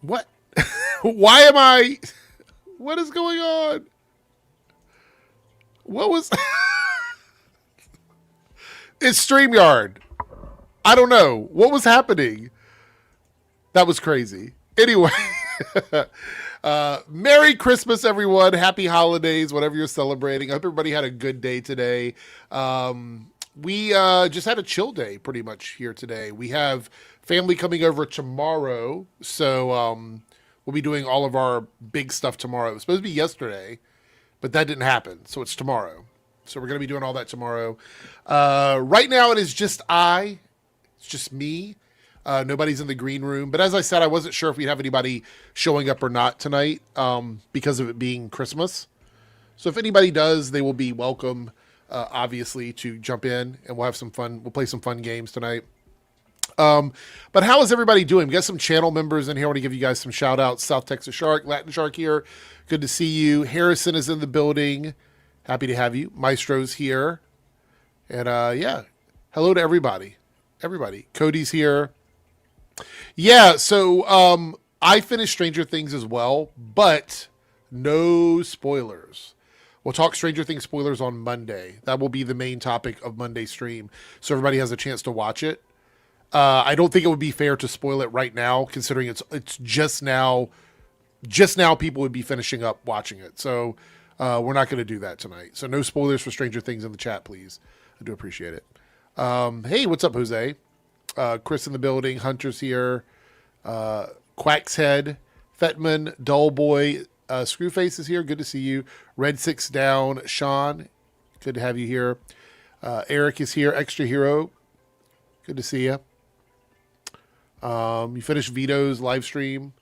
What? Why am I? What is going on? What was? It's StreamYard. I don't know. What was happening? That was crazy. Anyway. Merry Christmas, everyone. Happy holidays, whatever you're celebrating. I hope everybody had a good day today. We just had a chill day pretty much here today. We have family coming over tomorrow. So we'll be doing all of our big stuff tomorrow. It was supposed to be yesterday, but that didn't happen. So it's tomorrow. So we're going to be doing all that tomorrow. Right now it is just it's just me. Nobody's in the green room. But as I said, I wasn't sure if we'd have anybody showing up or not tonight because of it being Christmas. So if anybody does, they will be welcome, obviously, to jump in. And we'll have some fun. We'll play some fun games tonight. But how is everybody doing? We got some channel members in here. I want to give you guys some shout outs. South Texas Shark, Latin Shark here. Good to see you. Harrison is in the building. Happy to have you. Maestro's here. And yeah, hello to everybody. Everybody. Cody's here. Yeah, so I finished Stranger Things as well, but no spoilers. We'll talk Stranger Things spoilers on Monday. That will be the main topic of Monday's stream, so everybody has a chance to watch it. I don't think it would be fair to spoil it right now, considering it's just now. Just now, people would be finishing up watching it, so we're not going to do that tonight. So no spoilers for Stranger Things in the chat, please. I do appreciate it. Hey, what's up, Jose? Chris in the building, Hunter's here, Quack's Head, Fetman, Dullboy, Screwface is here. Good to see you. Red Six Down, Sean, good to have you here. Eric is here. Extra Hero, good to see you. You finished Vito's live stream.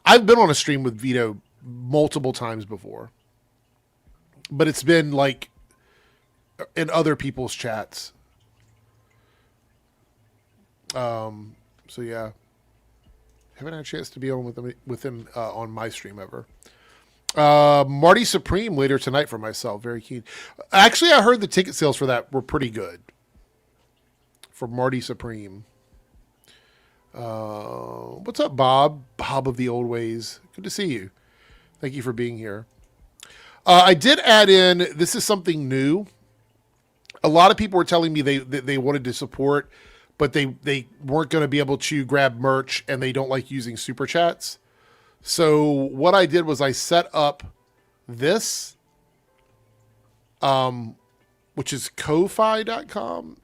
I've been on a stream with Vito multiple times before, but it's been like in other people's chats. So yeah, haven't had a chance to be on with him on my stream ever. Marty Supreme later tonight for myself. Very keen. Actually, I heard the ticket sales for that were pretty good. For Marty Supreme. What's up, Bob? Bob of the old ways. Good to see you. Thank you for being here. I did add in. This is something new. A lot of people were telling me they wanted to support, but they weren't going to be able to grab merch, and they don't like using super chats. So what I did was I set up this, which is Ko-fi.com.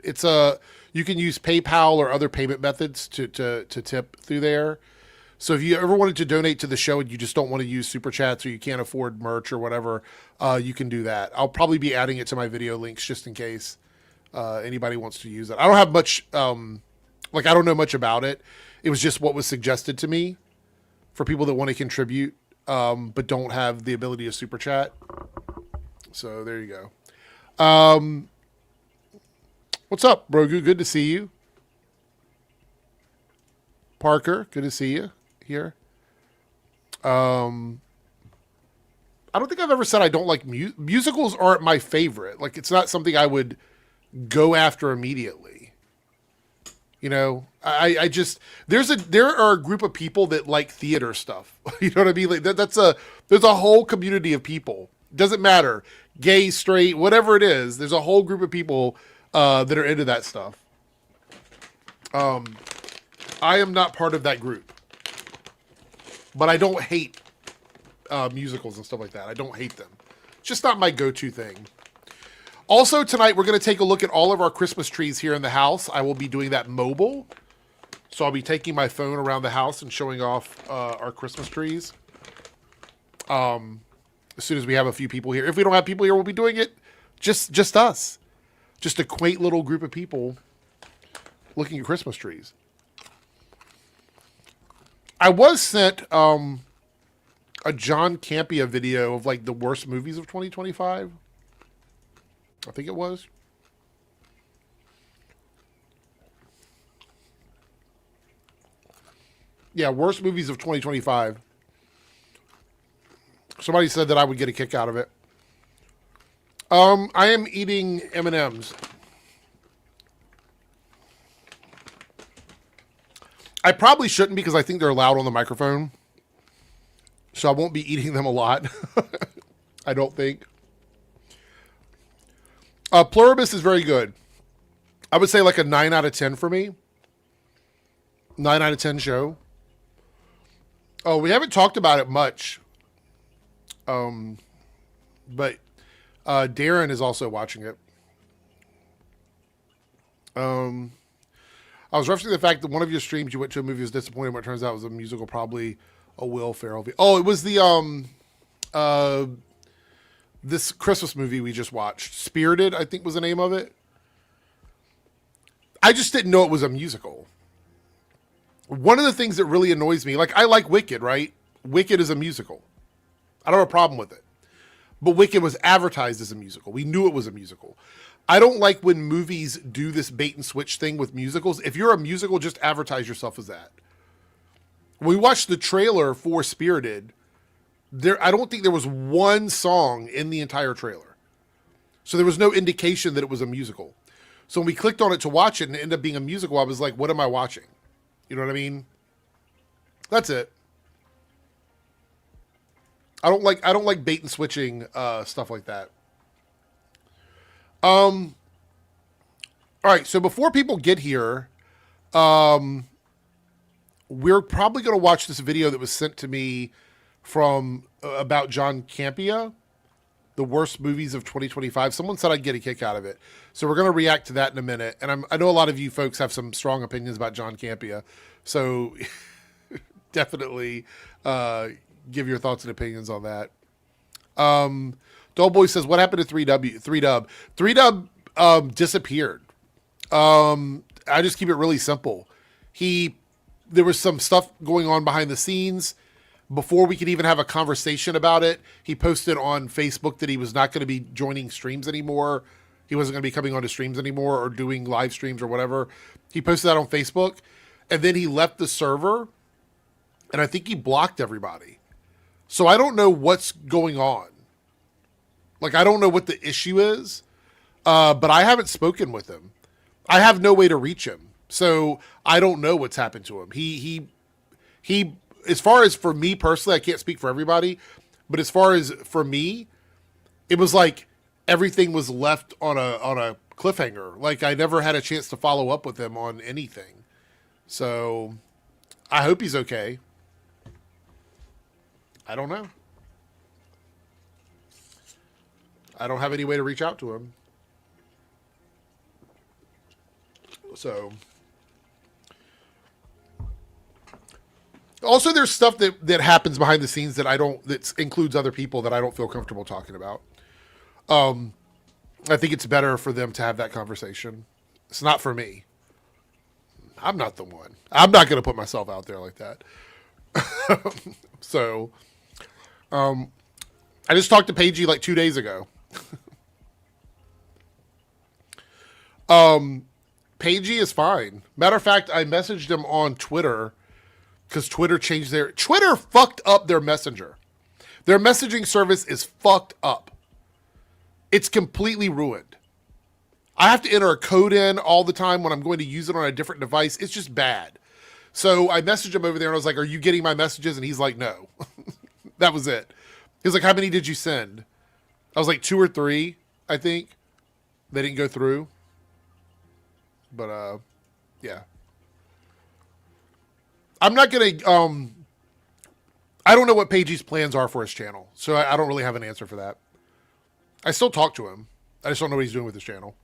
You can use PayPal or other payment methods to tip through there. So if you ever wanted to donate to the show and you just don't want to use super chats or you can't afford merch or whatever, you can do that. I'll probably be adding it to my video links just in case anybody wants to use it. I don't have much, I don't know much about it. It was just what was suggested to me for people that want to contribute, but don't have the ability to super chat. So there you go. What's up, Brogu? Good to see you. Parker, good to see you here. I don't think I've ever said I don't like musicals. Aren't my favorite. Like, it's not something I would go after immediately. You know, I just there are a group of people that like theater stuff. You know what I mean? Like there's a whole community of people. Doesn't matter, gay, straight, whatever it is. There's a whole group of people that are into that stuff. I am not part of that group, but I don't hate musicals and stuff like that. I don't hate them. It's just not my go-to thing. Also, tonight, we're going to take a look at all of our Christmas trees here in the house. I will be doing that mobile. So I'll be taking my phone around the house and showing off our Christmas trees. As soon as we have a few people here. If we don't have people here, we'll be doing it just us. Just a quaint little group of people looking at Christmas trees. I was sent a John Campea video of like the worst movies of 2025. I think it was. Yeah, worst movies of 2025. Somebody said that I would get a kick out of it. I am eating M&Ms. I probably shouldn't because I think they're loud on the microphone. so I won't be eating them a lot. I don't think. Pluribus is very good. I would say like a 9 out of 10 for me. 9 out of 10 show. Oh, we haven't talked about it much. But Darren is also watching it. I was referencing the fact that one of your streams you went to a movie was disappointing, but it turns out it was a musical, probably a Will Ferrell. Oh, it was the this Christmas movie we just watched. Spirited, I think was the name of it. I just didn't know it was a musical. One of the things that really annoys me, like I like Wicked, right? Wicked is a musical. I don't have a problem with it. But Wicked was advertised as a musical. We knew it was a musical. I don't like when movies do this bait and switch thing with musicals. If you're a musical, just advertise yourself as that. When we watched the trailer for Spirited, I don't think there was one song in the entire trailer. So there was no indication that it was a musical. So when we clicked on it to watch it and it ended up being a musical, I was like, what am I watching? You know what I mean? That's it. I don't like bait and switching stuff like that. All right, so before people get here, we're probably going to watch this video that was sent to me from about John Campea, the worst movies of 2025. Someone said I'd get a kick out of it. So we're going to react to that in a minute. And I know a lot of you folks have some strong opinions about John Campea. So definitely give your thoughts and opinions on that. Doughboy says, what happened to 3Dub? 3Dub disappeared. I just keep it really simple. There was some stuff going on behind the scenes. Before we could even have a conversation about it, he posted on Facebook that he was not going to be joining streams anymore. He wasn't going to be coming onto streams anymore or doing live streams or whatever. He posted that on Facebook, and then he left the server, and I think he blocked everybody. So I don't know what's going on. Like, I don't know what the issue is, but I haven't spoken with him. I have no way to reach him. So I don't know what's happened to him. He as far as for me personally, I can't speak for everybody, but as far as for me, it was like everything was left on a cliffhanger. Like I never had a chance to follow up with him on anything. So I hope he's okay. I don't know. I don't have any way to reach out to him. So also there's stuff that happens behind the scenes that includes other people that I don't feel comfortable talking about. I think it's better for them to have that conversation. It's not for me. I'm not the one. I'm not going to put myself out there like that. So, I just talked to Paigey like 2 days ago. Paigey is fine. Matter of fact, I messaged him on Twitter because Twitter fucked up their messenger. Their messaging service is fucked up. It's completely ruined. I have to enter a code in all the time when I'm going to use it on a different device. It's just bad. So I messaged him over there and I was like, are you getting my messages? And he's like, no. That was it. He was like, how many did you send? I was like 2 or 3, I think. They didn't go through. But, yeah. I'm not going to, I don't know what Paigey's plans are for his channel. So I don't really have an answer for that. I still talk to him. I just don't know what he's doing with his channel.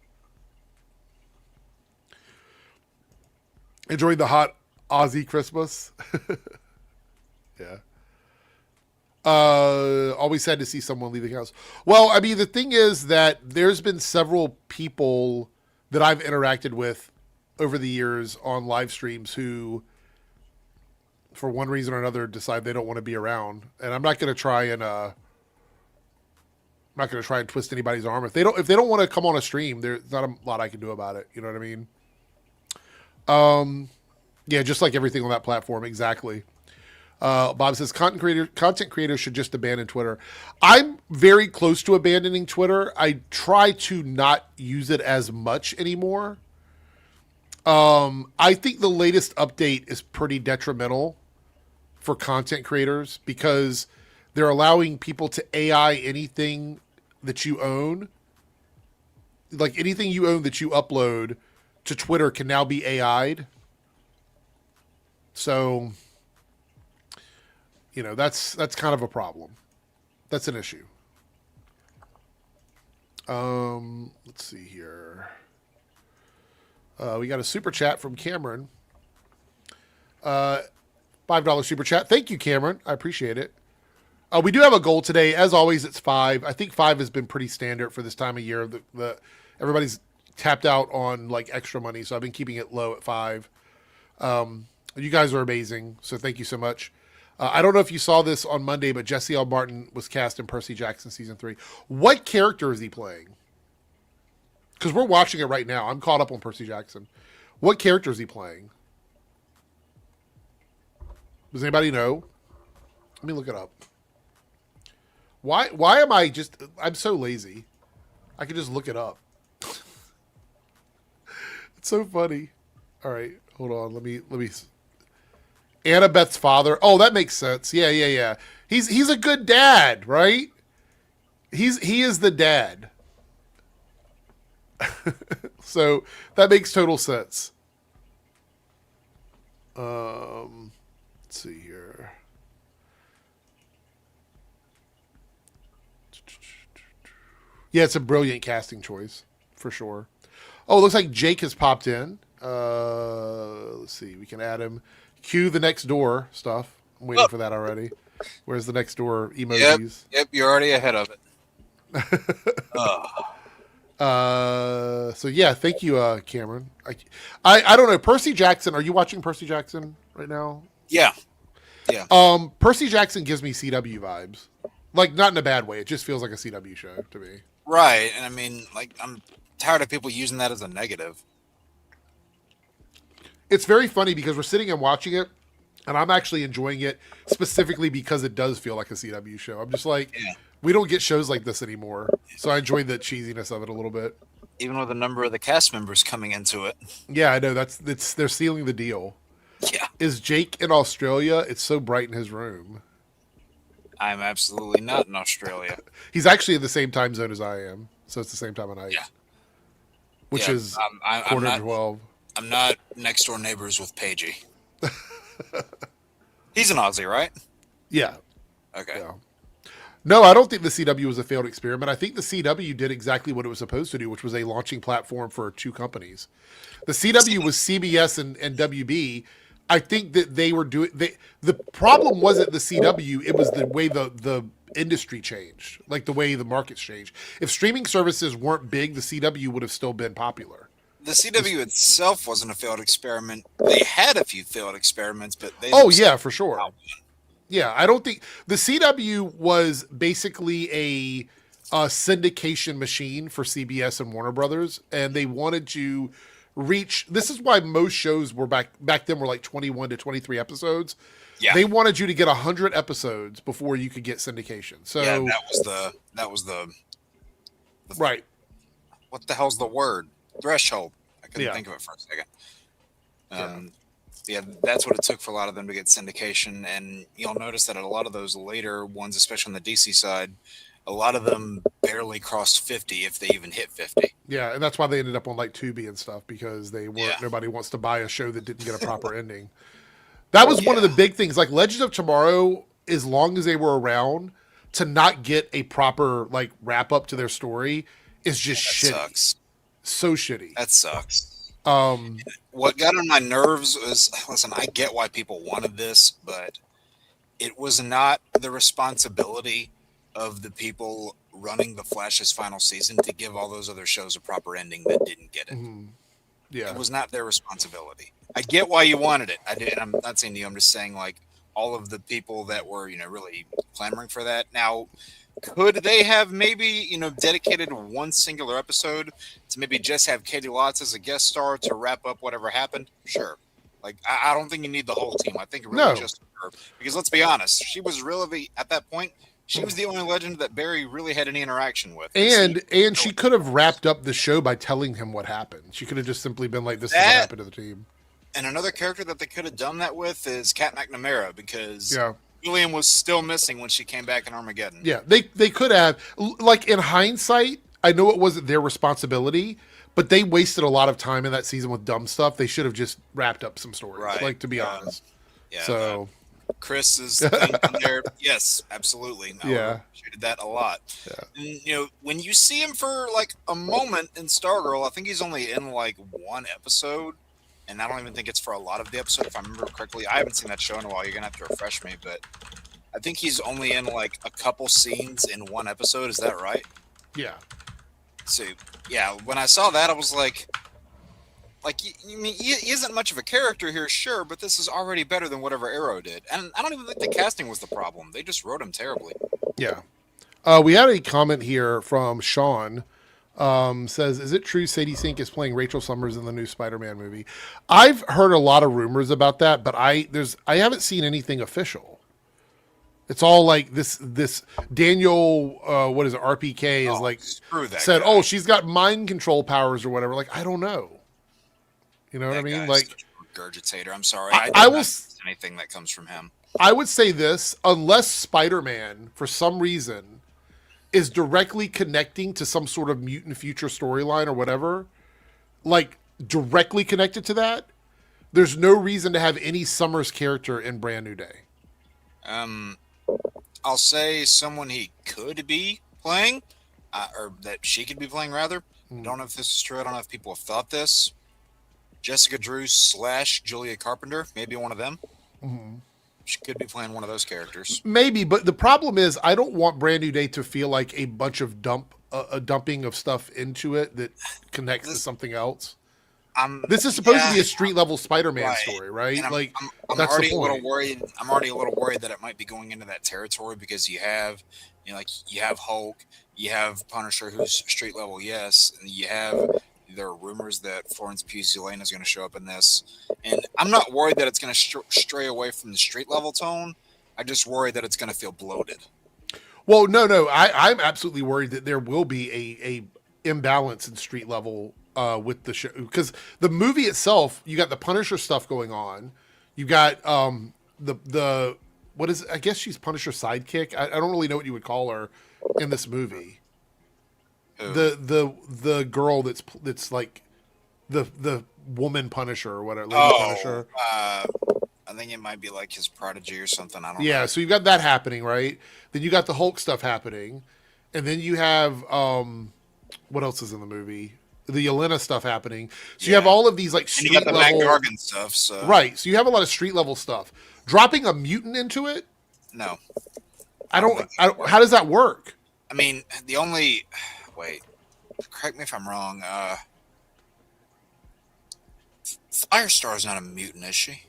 Enjoying the hot Aussie Christmas. Yeah. Always sad to see someone leave the house. Well, I mean, the thing is that there's been several people that I've interacted with over the years on live streams who, for one reason or another, decide they don't want to be around. And I'm not going to try and twist anybody's arm. If they don't want to come on a stream, there's not a lot I can do about it. You know what I mean? Yeah, just like everything on that platform. Exactly. Bob says content creators should just abandon Twitter. I'm very close to abandoning Twitter. I try to not use it as much anymore. I think the latest update is pretty detrimental for content creators because they're allowing people to AI anything that you own. Like anything you own that you upload to Twitter can now be AI'd. So, that's kind of a problem. That's an issue. Let's see here. We got a super chat from Cameron. $5 super chat. Thank you, Cameron. I appreciate it. We do have a goal today. As always, it's 5. I think 5 has been pretty standard for this time of year. Everybody's tapped out on like extra money, so I've been keeping it low at 5. You guys are amazing, so thank you so much. I don't know if you saw this on Monday, but Jesse L. Martin was cast in Percy Jackson Season 3. What character is he playing? Because we're watching it right now. I'm caught up on Percy Jackson. What character is he playing? Does anybody know? Let me look it up. Why am I'm so lazy. I can just look it up. It's so funny. All right, hold on. Let me Annabeth's father. Oh, that makes sense. Yeah. He's a good dad, right? He is the dad. So that makes total sense. Let's see here. Yeah, it's a brilliant casting choice for sure. Oh, it looks like Jake has popped in. Let's see. We can add him. Cue the next door stuff. I'm waiting for that already. Where's the next door emojis? Yep, you're already ahead of it. So yeah, thank you, Cameron. I don't know. Percy Jackson. Are you watching Percy Jackson right now? Yeah. Percy Jackson gives me CW vibes. Like, not in a bad way. It just feels like a CW show to me. Right. And I mean, like, I'm tired of people using that as a negative. It's very funny because we're sitting and watching it, and I'm actually enjoying it specifically because it does feel like a CW show. I'm just like, we don't get shows like this anymore. So I enjoy the cheesiness of it a little bit. Even with a number of the cast members coming into it. Yeah, I know. They're sealing the deal. Yeah. Is Jake in Australia? It's so bright in his room. I'm absolutely not in Australia. He's actually in the same time zone as I am. So it's the same time of night. Yeah. Which is quarter to 12. I'm not next door neighbors with Pagey. He's an Aussie, right? Yeah. Okay. Yeah. No, I don't think the CW was a failed experiment. I think the CW did exactly what it was supposed to do, which was a launching platform for 2 companies. The CW was CBS and WB. I think that they were doing... The problem wasn't the CW. It was the way the industry changed, like the way the markets changed. If streaming services weren't big, the CW would have still been popular. The CW itself wasn't a failed experiment. They had a few failed experiments, but they... Oh, yeah, for sure. Yeah, I don't think... The CW was basically a syndication machine for CBS and Warner Brothers, and they wanted to reach... This is why most shows were back then were like 21 to 23 episodes. Yeah. They wanted you to get 100 episodes before you could get syndication. So yeah, that was the right. What the hell's the word? Threshold. I couldn't think of it for a second. Yeah, that's what it took for a lot of them to get syndication, and you'll notice that a lot of those later ones, especially on the DC side, a lot of them barely crossed 50 if they even hit 50. Yeah, and that's why they ended up on like Tubi and stuff, because they weren't. Nobody wants to buy a show that didn't get a proper ending. That was one of the big things. Like Legends of Tomorrow, as long as they were around, to not get a proper like wrap up to their story is just shitty. Sucks. So shitty. That sucks. What got on my nerves was, listen, I get why people wanted this, but it was not the responsibility of the people running the Flash's final season to give all those other shows a proper ending that didn't get it. Mm-hmm. Yeah, it was not their responsibility. I get why you wanted it. I did. I'm not saying you. I'm just saying like all of the people that were really clamoring for that. Now, could they have maybe dedicated one singular episode to maybe just have Katie Lotz as a guest star to wrap up whatever happened? Sure. Like I don't think you need the whole team. I think it really just her, because let's be honest, she was really at that point. She was the only legend that Barry really had any interaction with. And she could have wrapped up the show by telling him what happened. She could have just simply been like, this is what happened to the team. And another character that they could have done that with is Kat McNamara, because William was still missing when she came back in Armageddon. Yeah, they could have, like, in hindsight, I know it wasn't their responsibility, but they wasted a lot of time in that season with dumb stuff. They should have just wrapped up some stories, Right. like, to be honest. Yeah. So Chris is thing on there. Yes, absolutely. I Yeah. appreciated that a lot. Yeah. And, you know, when you see him for like a moment in Stargirl, I think he's only in like one episode, and I don't even think it's for a lot of the episode, if I remember correctly. I haven't seen that show in a while. You're gonna have to refresh me, but I think he's only in like a couple scenes in one episode. Is that right? Yeah. So yeah, when I saw that, I was like, you mean he isn't much of a character here, sure, but this is already better than whatever Arrow did. And I don't even think the casting was the problem. They just wrote him terribly. Yeah. We had a comment here from Sean. Says, is it true Sadie Sink is playing Rachel Summers in the new Spider-Man movie? I've heard a lot of rumors about that, but I haven't seen anything official. It's all like this Daniel, what is it, RPK is like said, guy. oh, she's got mind control powers or whatever. Like, I don't know. You know what I mean? Like, regurgitator. I'm sorry. I will anything that comes from him. I would say this: unless Spider-Man, for some reason, is directly connecting to some sort of mutant future storyline or whatever, like directly connected to that, there's no reason to have any Summers character in Brand New Day. I'll say someone he could be playing, or that she could be playing rather. I don't know if this is true. I don't know if people have thought this. Jessica Drew / Julia Carpenter, maybe one of them. Mm-hmm. She could be playing one of those characters. Maybe, but the problem is I don't want Brand New Day to feel like a bunch of a dumping of stuff into it that connects to something else. This is supposed to be a street level Spider-Man story, right? I'm that's already the point. a little worried. I'm already a little worried that it might be going into that territory because you have Hulk, you have Punisher, who's street level, yes, and there are rumors that Florence Pugh Zelena is going to show up in this, and I'm not worried that it's going to stray away from the street level tone. I just worry that it's going to feel bloated. Well, no, I'm absolutely worried that there will be a imbalance in street level with the show, because the movie itself, you got the Punisher stuff going on, you got the what is it? I guess she's Punisher's sidekick. I don't really know what you would call her in this movie. The girl that's like the woman Punisher or whatever. Punisher. I think it might be like his prodigy or something. I don't know. Yeah, so you've got that happening, right? Then you got the Hulk stuff happening, and then you have what else is in the movie? The Yelena stuff happening. So you have all of these like street level Matt Gargan stuff. So. Right. So you have a lot of street level stuff. Dropping a mutant into it? No. I don't how does that work? I mean, wait, correct me if I'm wrong. Firestar's not a mutant, is she?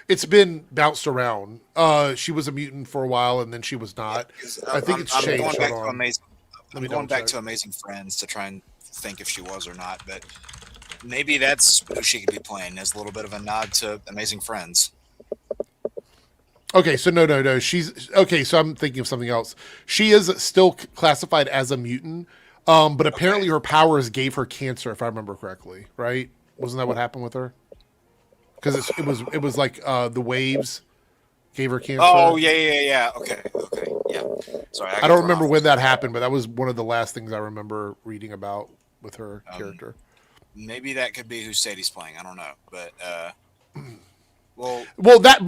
It's been bounced around. She was a mutant for a while, and then she was not. I think it's changed. I'm going back to Amazing Friends to try and think if she was or not, but maybe that's who she could be playing as a little bit of a nod to Amazing Friends. Okay, so no. She's okay. So I'm thinking of something else. She is still classified as a mutant, but apparently her powers gave her cancer, if I remember correctly. Right? Wasn't that what happened with her? Because it was like the waves gave her cancer. Oh yeah. Okay, yeah. Sorry, I don't remember when that happened, but that was one of the last things I remember reading about with her character. Maybe that could be who Sadie's playing. I don't know, but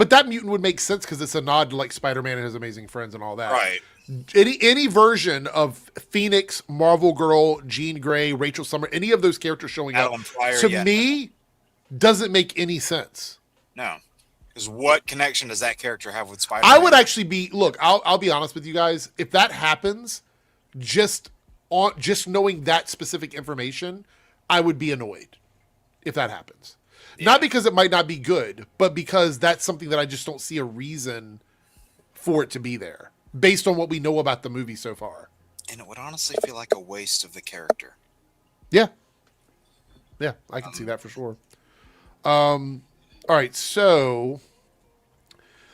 that mutant would make sense because it's a nod to like Spider-Man and his Amazing Friends and all that. Right. Any version of Phoenix, Marvel Girl, Jean Grey, Rachel Summers, any of those characters showing up to me doesn't make any sense. No. Because what connection does that character have with Spider-Man? I would actually be I'll be honest with you guys. If that happens, just knowing that specific information, I would be annoyed if that happens. Yeah. Not because it might not be good, but because that's something that I just don't see a reason for it to be there based on what we know about the movie so far. And it would honestly feel like a waste of the character. Yeah. Yeah, I can see that for sure. All right, so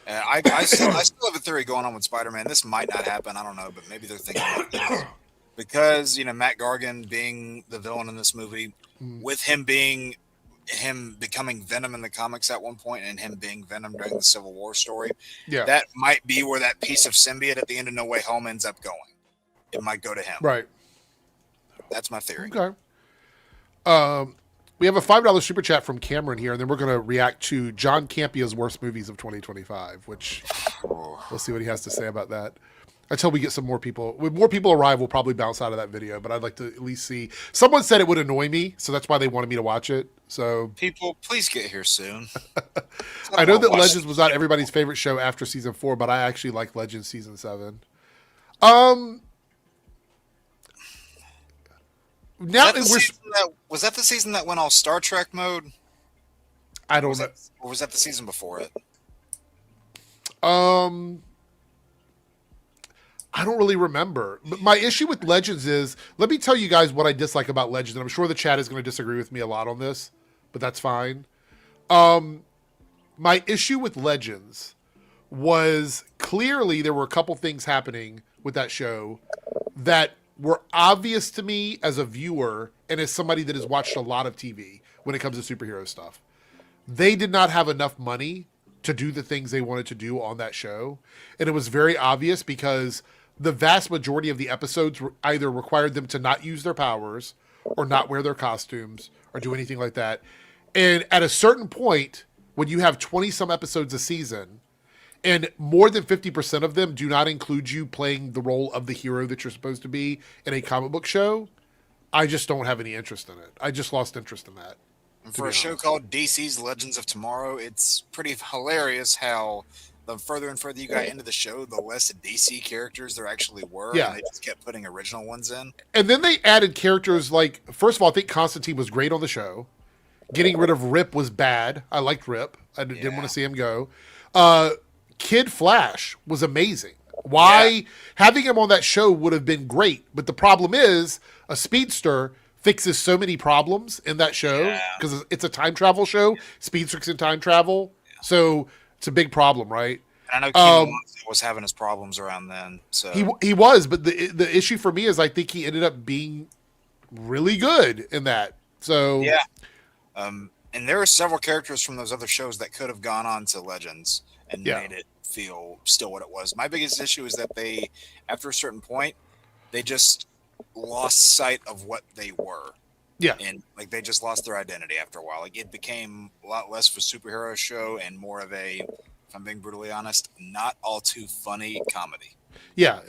I still have a theory going on with Spider-Man. This might not happen. I don't know, but maybe they're thinking about this. Because, Matt Gargan being the villain in this movie, with him being him becoming Venom in the comics at one point and him being Venom during the Civil War story. Yeah. That might be where that piece of symbiote at the end of No Way Home ends up going. It might go to him. Right. That's my theory. Okay. We have a $5 super chat from Cameron here, and then we're going to react to John Campia's worst movies of 2025, which we'll see what he has to say about that. Until we get some more people. When more people arrive, we'll probably bounce out of that video, but I'd like to at least see. Someone said it would annoy me, so that's why they wanted me to watch it. So people, please get here soon. I know that Legends was not everybody's favorite show after season 4, but I actually like Legends season 7. Now was that the season that went all Star Trek mode? I don't know. Or was that the season before it? I don't really remember. But my issue with Legends is, let me tell you guys what I dislike about Legends, and I'm sure the chat is going to disagree with me a lot on this, but that's fine. My issue with Legends was clearly there were a couple things happening with that show that were obvious to me as a viewer and as somebody that has watched a lot of TV when it comes to superhero stuff. They did not have enough money to do the things they wanted to do on that show. And it was very obvious because the vast majority of the episodes either required them to not use their powers or not wear their costumes or do anything like that. And at a certain point, when you have 20 some episodes a season and more than 50% of them do not include you playing the role of the hero that you're supposed to be in a comic book show, I just don't have any interest in it. I just lost interest in that. For a show called DC's Legends of Tomorrow, it's pretty hilarious how the further and further you got into the show, the less DC characters there actually were. Yeah. And they just kept putting original ones in. And then they added characters like, first of all, I think Constantine was great on the show. Getting rid of Rip was bad. I liked Rip. I didn't want to see him go. Kid Flash was amazing. Why having him on that show would have been great. But the problem is a speedster fixes so many problems in that show because it's a time travel show. Speedsters and time travel. So it's a big problem, right? And I know Keenan was having his problems around then. So he was, but the issue for me is I think he ended up being really good in that. So and there are several characters from those other shows that could have gone on to Legends and made it feel still what it was. My biggest issue is that they, after a certain point, they just lost sight of what they were. Yeah. And like they just lost their identity after a while. Like it became a lot less of a superhero show and more of a, if I'm being brutally honest, not all too funny comedy. Yeah.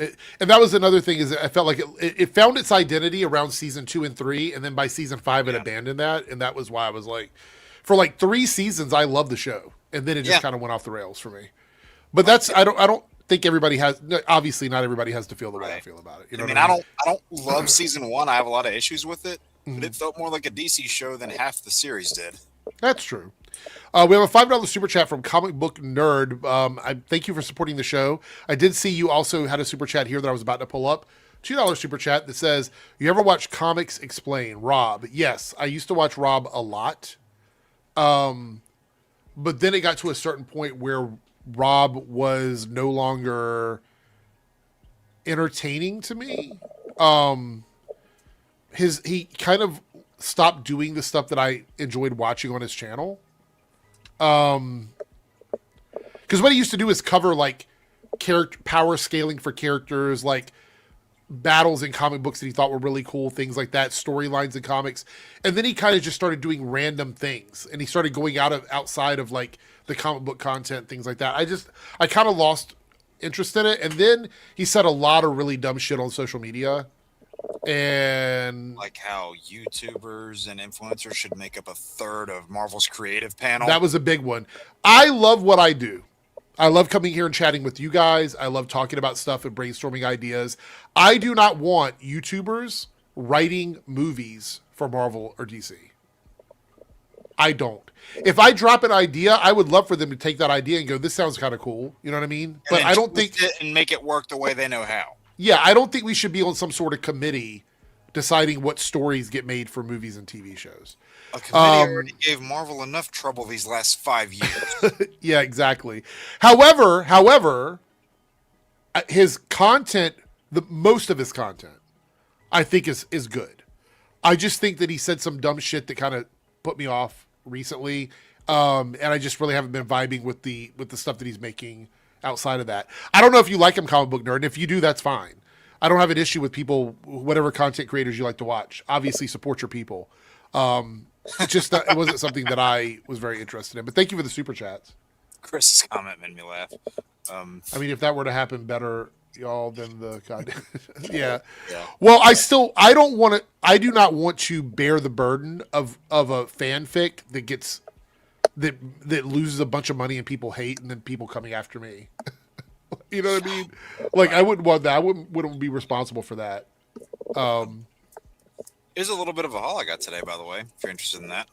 And that was another thing is I felt like it found its identity around season 2 and 3. And then by season 5, it abandoned that. And that was why I was like, for like 3 seasons, I loved the show. And then it just kind of went off the rails for me. But that's, I don't think everybody has, obviously not everybody has to feel the way I feel about it. You know I don't love season 1. I have a lot of issues with it, but it felt more like a DC show than half the series did. That's true. We have a $5 super chat from Comic Book Nerd. I thank you for supporting the show. I did see you also had a super chat here that I was about to pull up. $2 super chat that says, you ever watch Comics Explain? Rob. Yes, I used to watch Rob a lot. But then it got to a certain point where Rob was no longer entertaining to me. He kind of stopped doing the stuff that I enjoyed watching on his channel. Because what he used to do is cover like character power scaling for characters, like battles in comic books that he thought were really cool, things like that, storylines in comics. And then he kind of just started doing random things, and he started going outside of like the comic book content, things like that. I kind of lost interest in it. And then he said a lot of really dumb shit on social media. And like how YouTubers and influencers should make up a third of Marvel's creative panel. That was a big one. I love what I do. I love coming here and chatting with you guys. I love talking about stuff and brainstorming ideas. I do not want YouTubers writing movies for Marvel or DC. I don't. If I drop an idea, I would love for them to take that idea and go, this sounds kind of cool. You know what I mean? But I don't think it and make it work the way they know how. Yeah, I don't think we should be on some sort of committee deciding what stories get made for movies and TV shows. A committee already gave Marvel enough trouble these last 5 years. Yeah, exactly. However, his content, most of his content, I think is good. I just think that he said some dumb shit that kind of put me off recently, and I just really haven't been vibing with the stuff that he's making outside of that. I don't know if you like him, Comic Book Nerd, and if you do, that's fine. I don't have an issue with people, whatever content creators you like to watch. Obviously, support your people. It's just it wasn't something that I was very interested in. But thank you for the super chats. Chris's comment made me laugh. I mean, if that were to happen, better y'all than the goddamn. Yeah. Well, I do not want to bear the burden of a fanfic that loses a bunch of money and people hate, and then people coming after me. You know what I mean? Like, I wouldn't want that. I wouldn't be responsible for that. Here's a little bit of a haul I got today, by the way, if you're interested in that.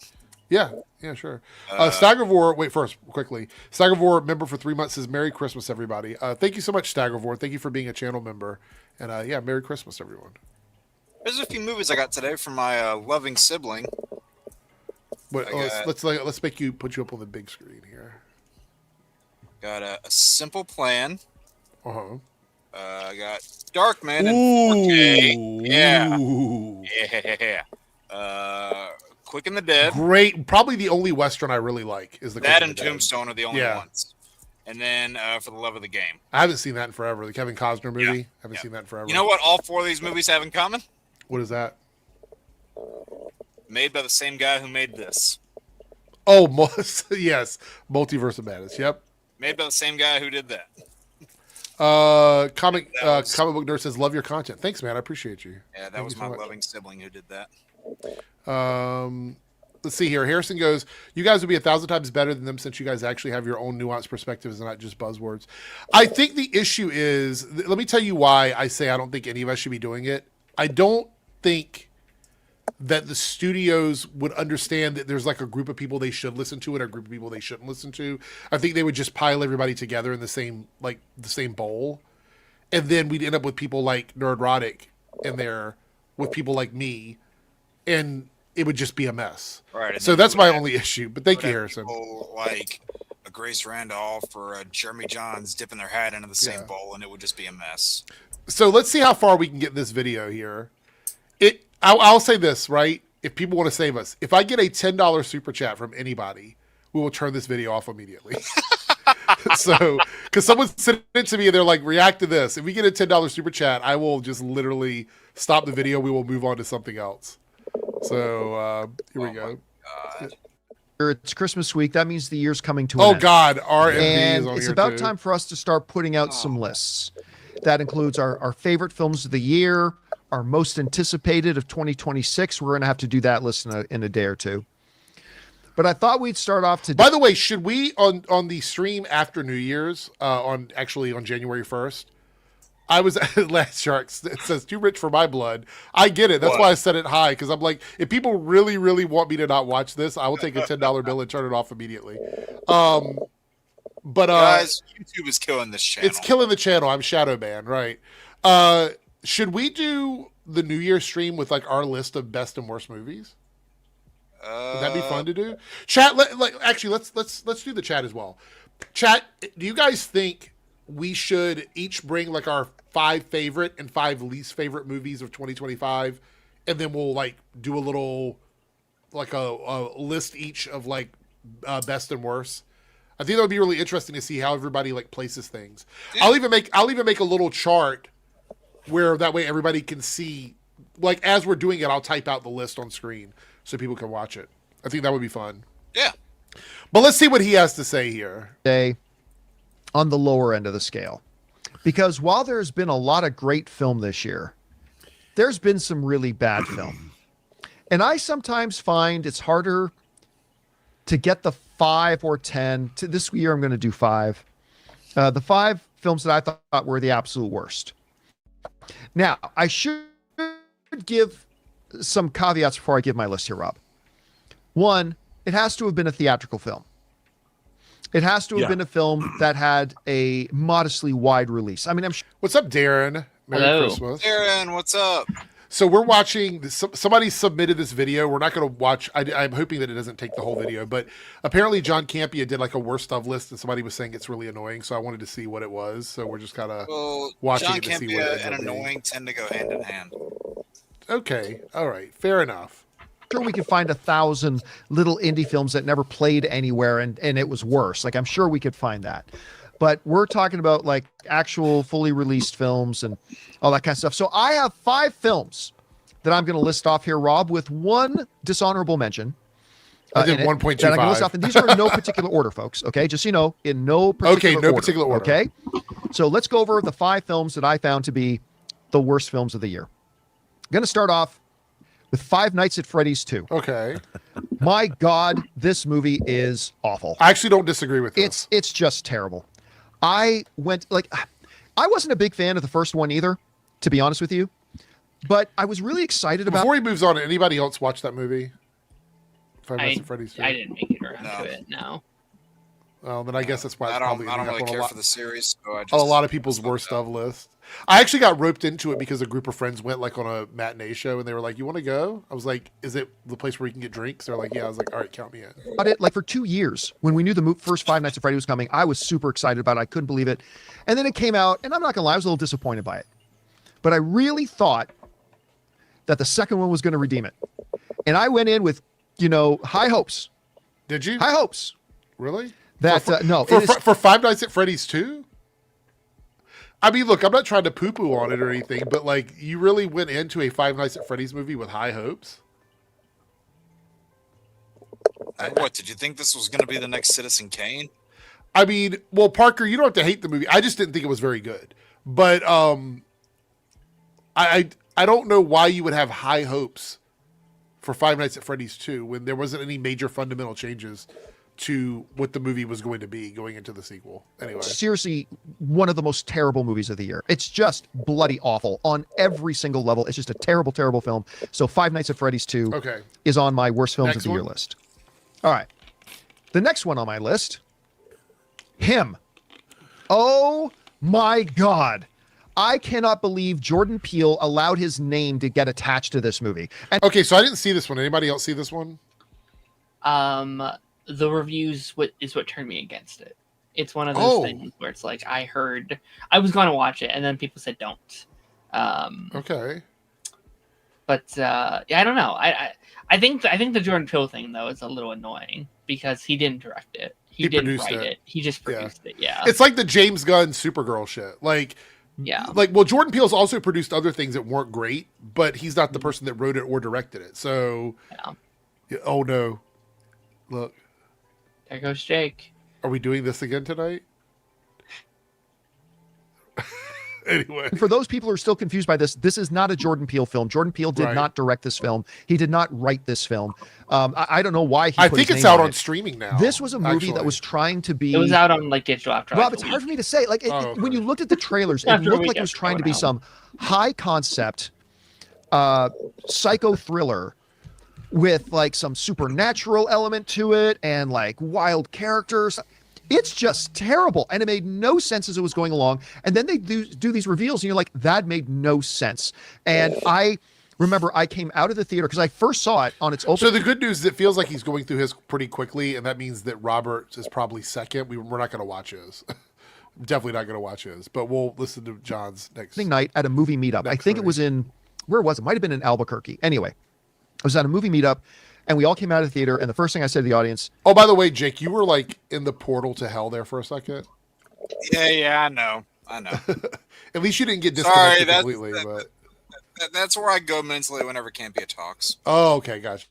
Yeah, sure. Staggervore, wait, first, quickly. Staggervore, member for 3 months, says, Merry Christmas, everybody. Thank you so much, Staggervore. Thank you for being a channel member. And yeah, Merry Christmas, everyone. There's a few movies I got today from my loving sibling. Let's put you up on the big screen here. Got a Simple Plan. Uh-huh. I got Darkman in 4K. Yeah. Quick and the Dead. Great. Probably the only Western I really like is the That and Tombstone are the only ones. And then For the Love of the Game. I haven't seen that in forever. The Kevin Costner movie. I haven't seen that in forever. You know what all four of these movies have in common? What is that? Made by the same guy who made this. Oh, yes. Multiverse of Madness. Yep. Made by the same guy who did that. Comic Book Nerd says, love your content. Thanks, man. I appreciate you. Yeah, that was my loving sibling who did that. Let's see here. Harrison goes, you guys would be 1,000 times better than them since you guys actually have your own nuanced perspectives and not just buzzwords. I think the issue is, let me tell you why I say I don't think any of us should be doing it. I don't think that the studios would understand that there's like a group of people they should listen to and a group of people they shouldn't listen to. I think they would just pile everybody together in the same bowl. And then we'd end up with people like Nerdrotic in there with people like me, and it would just be a mess. Right. So that's my only issue. But thank you, Harrison. People like a Grace Randolph or a Jeremy Johns dipping their hat into the same bowl, and it would just be a mess. So let's see how far we can get this video here. I'll say this, right? If people want to save us, if I get a $10 super chat from anybody, we will turn this video off immediately. So, because someone sent it to me and they're like, react to this. If we get a $10 super chat, I will just literally stop the video. We will move on to something else. So, here we go. It's Christmas week. That means the year's coming to an end. Oh, God. RMD and is on it's here about too. time for us to start putting out some lists. That includes our favorite films of the year, our most anticipated of 2026. We're going to have to do that list in a day or two. But I thought we'd start off today. By the way, should we on the stream after New Year's on January 1st? I was last Sharks. It says too rich for my blood. I get it. That's why I said it high, because I'm like, if people really, really want me to not watch this, I will take a $10 bill and turn it off immediately. But guys, YouTube is killing this channel. It's killing the channel. I'm shadow banned, right? Should we do the New Year stream with like our list of best and worst movies? Would that be fun to do? Chat, actually, let's do the chat as well. Chat, do you guys think we should each bring like our 5 favorite and 5 least favorite movies of 2025, and then we'll like do a little like a list each of like best and worst? I think that would be really interesting to see how everybody like places things. Yeah. I'll even make a little chart where that way everybody can see, like as we're doing it, I'll type out the list on screen so people can watch it. I think that would be fun. Yeah. But let's see what he has to say here. On the lower end of the scale. Because while there's been a lot of great film this year, there's been some really bad film. And I sometimes find it's harder to get the 5 or 10. This year I'm going to do 5. The 5 films that I thought were the absolute worst. Now, I should give some caveats before I give my list here, Rob. 1, it has to have been a theatrical film. It has to have been a film that had a modestly wide release. I mean, I'm sure. What's up, Darren? Merry Christmas. Darren, what's up? So we're watching, somebody submitted this video. We're not going to watch, I'm hoping that it doesn't take the whole video, but apparently John Campia did like a worst of list and somebody was saying it's really annoying. So I wanted to see what it was. So we're just kind of watching John it to Campia see what it is. and annoying tend to go hand in hand. Okay. All right. Fair enough. sure we could find 1,000 little indie films that never played anywhere and it was worse. Like, I'm sure we could find that. But we're talking about like actual fully released films and all that kind of stuff. So I have 5 films that I'm going to list off here, Rob, with one dishonorable mention. I did 1.25. That I'm going to list off, and these are in no particular order, folks. Okay, just so you know, in no particular order. Okay, so let's go over the 5 films that I found to be the worst films of the year. I'm going to start off with Five Nights at Freddy's 2. Okay. My God, this movie is awful. I actually don't disagree with this. It's just terrible. I wasn't a big fan of the first one either, to be honest with you, but I was really excited about. Before he moves on, anybody else watch that movie? Five Nights at Freddy's 2? I didn't make it around to it. No. Well, then I guess that's why it's I probably don't really care for the series. So a lot of people's worst of list. I actually got roped into it because a group of friends went like on a matinee show and they were like, "You want to go?" I was like, "Is it the place where you can get drinks?" They're like, "Yeah." I was like, "All right, count me in." About it like for 2 years when we knew the first Five Nights at Freddy was coming. I was super excited about it. I couldn't believe it, and then it came out, and I'm not gonna lie, I was a little disappointed by it. But I really thought that the second one was going to redeem it, and I went in with high hopes. Did you? High hopes. Really? That for Five Nights at Freddy's 2? I mean, look, I'm not trying to poo-poo on it or anything, but like, you really went into a Five Nights at Freddy's movie with high hopes? What, did you think this was going to be the next Citizen Kane? I mean, well, Parker, you don't have to hate the movie. I just didn't think it was very good. But I don't know why you would have high hopes for Five Nights at Freddy's 2 when there wasn't any major fundamental changes to what the movie was going to be going into the sequel. Anyway. Seriously, one of the most terrible movies of the year. It's just bloody awful on every single level. It's just a terrible, terrible film. So Five Nights at Freddy's 2 is on my worst films of the year list. All right. The next one on my list, Him. Oh my God. I cannot believe Jordan Peele allowed his name to get attached to this movie. And okay, so I didn't see this one. Anybody else see this one? The reviews is what turned me against it. It's one of those things where it's like I was going to watch it, and then people said don't. Okay. But yeah, I don't know. I think the Jordan Peele thing though is a little annoying because he didn't direct it. He didn't write it. He just produced it. Yeah. It's like the James Gunn Supergirl shit. Like. Yeah. Well, Jordan Peele's also produced other things that weren't great, but he's not the person that wrote it or directed it. So, oh no. Look. There goes Jake. Are we doing this again tonight? Anyway. For those people who are still confused by this is not a Jordan Peele film. Jordan Peele did not direct this film. He did not write this film. I don't know why I think it's out on streaming now. This was a movie that was trying to be... It was out on like digital after. Rob, it's hard for me to say. Like when you looked at the trailers, it looked like it was trying to be some high concept psycho thriller with like some supernatural element to it and like wild characters. It's just terrible. And it made no sense as it was going along. And then they do these reveals and you're like, that made no sense. And I remember I came out of the theater because I first saw it on its open. So the good news is it feels like he's going through his pretty quickly. And that means that Robert is probably second. We're not going to watch his. Definitely not going to watch his. But we'll listen to John's next night at a movie meetup. I think it was where was it? Might have been in Albuquerque. Anyway, I was at a movie meetup. And we all came out of the theater, and the first thing I said to the audience... Oh, by the way, Jake, you were like in the portal to hell there for a second. Yeah, I know. At least you didn't get disconnected completely. That's where I go mentally whenever Campia talks. Oh, okay, gotcha.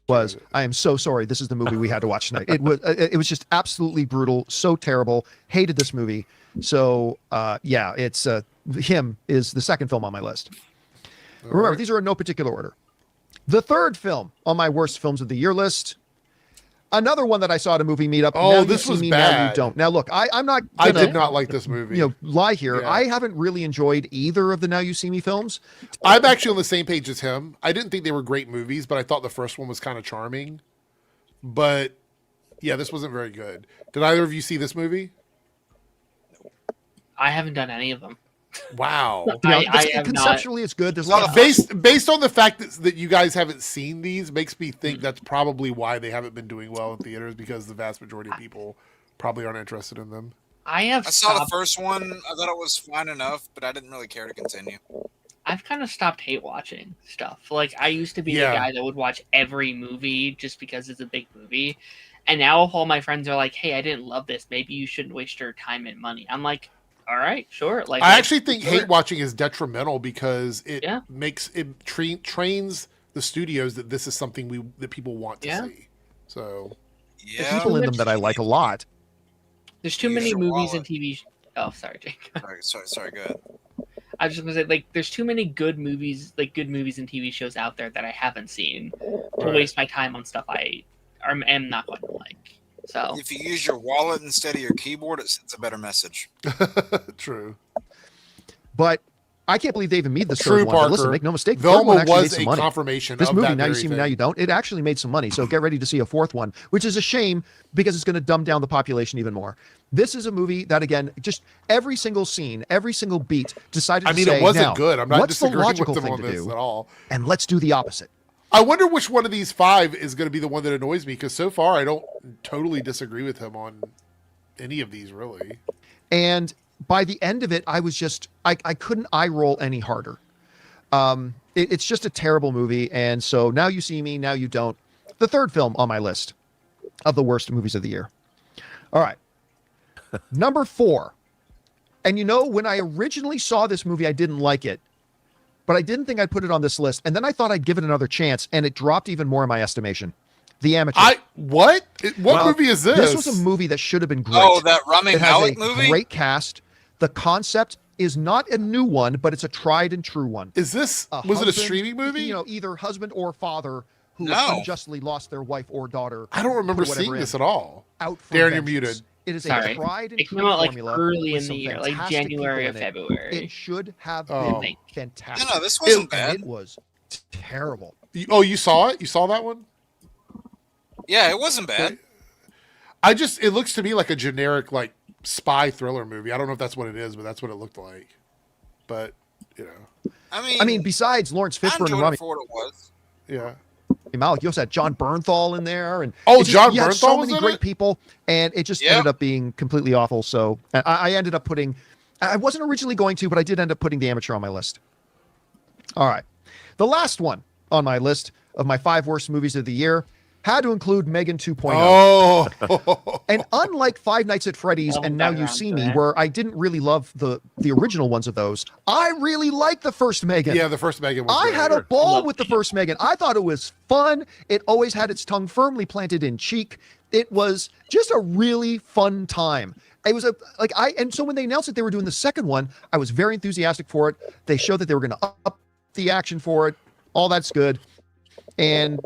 I am so sorry. This is the movie we had to watch tonight. It was just absolutely brutal, so terrible. Hated this movie. So, it's Him is the second film on my list. Remember, these are in no particular order. The third film on my worst films of the year list, another one that I saw at a movie meetup. Oh, this was bad. Now you don't. Now look, I'm not. I did not like this movie. Lie here. Yeah. I haven't really enjoyed either of the Now You See Me films. I'm actually on the same page as him. I didn't think they were great movies, but I thought the first one was kind of charming. But yeah, this wasn't very good. Did either of you see this movie? I haven't done any of them. Wow. Conceptually, it's good. There's a lot of based on the fact that you guys haven't seen these makes me think that's probably why they haven't been doing well in theaters, because the vast majority of people probably aren't interested in them. I saw the first one. I thought it was fine enough, but I didn't really care to continue. I've kind of stopped hate watching stuff. Like, I used to be the guy that would watch every movie just because it's a big movie. And now if all my friends are like, hey, I didn't love this, maybe you shouldn't waste your time and money. I'm like, all right, sure. Like, I actually think hate watching is detrimental because it trains the studios that this is something that people want to see. So there's people in them that I like a lot. There's too many movies and TV. Oh, sorry, Jake. Sorry, go ahead. I was just gonna say, like, there's too many good movies and TV shows out there that I haven't seen to waste my time on stuff I am not going to like. So if you use your wallet instead of your keyboard, it sends a better message. True. But I can't believe they even made the third one. But listen, make no mistake, the Velma third one actually made was some a money. confirmation this of movie, that Now You very See Me, thing. Now You Don't, it actually made some money. So get ready to see a fourth one, which is a shame because it's going to dumb down the population even more. This is a movie that, again, just every single scene, every single beat decided to say, it wasn't now, good. I'm not what's the disagreeing logical with them thing on to this do? at all. And let's do the opposite. I wonder which one of these 5 is going to be the one that annoys me, because so far I don't totally disagree with him on any of these, really. And by the end of it, I was just, I couldn't eye roll any harder. It's just a terrible movie. And so Now You See Me, Now You Don't, the third film on my list of the worst movies of the year. All right. Number 4. And when I originally saw this movie, I didn't like it, but I didn't think I'd put it on this list. And then I thought I'd give it another chance, and it dropped even more in my estimation. The Amateur. What movie is this? This was a movie that should have been great. Oh, that Rami Malek movie? movie? Great cast. The concept is not a new one, but it's a tried and true one. Was it a streaming movie? Either husband or father who unjustly lost their wife or daughter. I don't remember seeing this at all. Darren, you're muted. It is a tried and true formula. Like early in the year, like January or February. It should have been fantastic. No, this wasn't bad. It was terrible. You saw it? You saw that one? Yeah, it wasn't bad. It looks to me like a generic, like, spy thriller movie. I don't know if that's what it is, but that's what it looked like. But, I mean, besides Lawrence Fishburne and Rami, for what it was. Yeah. Malik, you also had John Bernthal in there, and John Bernthal so was many in great it? people, and it just ended up being completely awful. So I ended up putting. I wasn't originally going to, but I did end up putting The Amateur on my list. All right, the last one on my list of my 5 worst movies of the year had to include Megan 2.0. Oh. And unlike Five Nights at Freddy's and Now You See Me, where I didn't really love the original ones of those, I really liked the first Megan. Yeah, the first Megan was I great. had a ball with the first Megan. I thought it was fun. It always had its tongue firmly planted in cheek. It was just a really fun time. It was and so when they announced that they were doing the second one, I was very enthusiastic for it. They showed that they were going to up the action for it. All that's good. And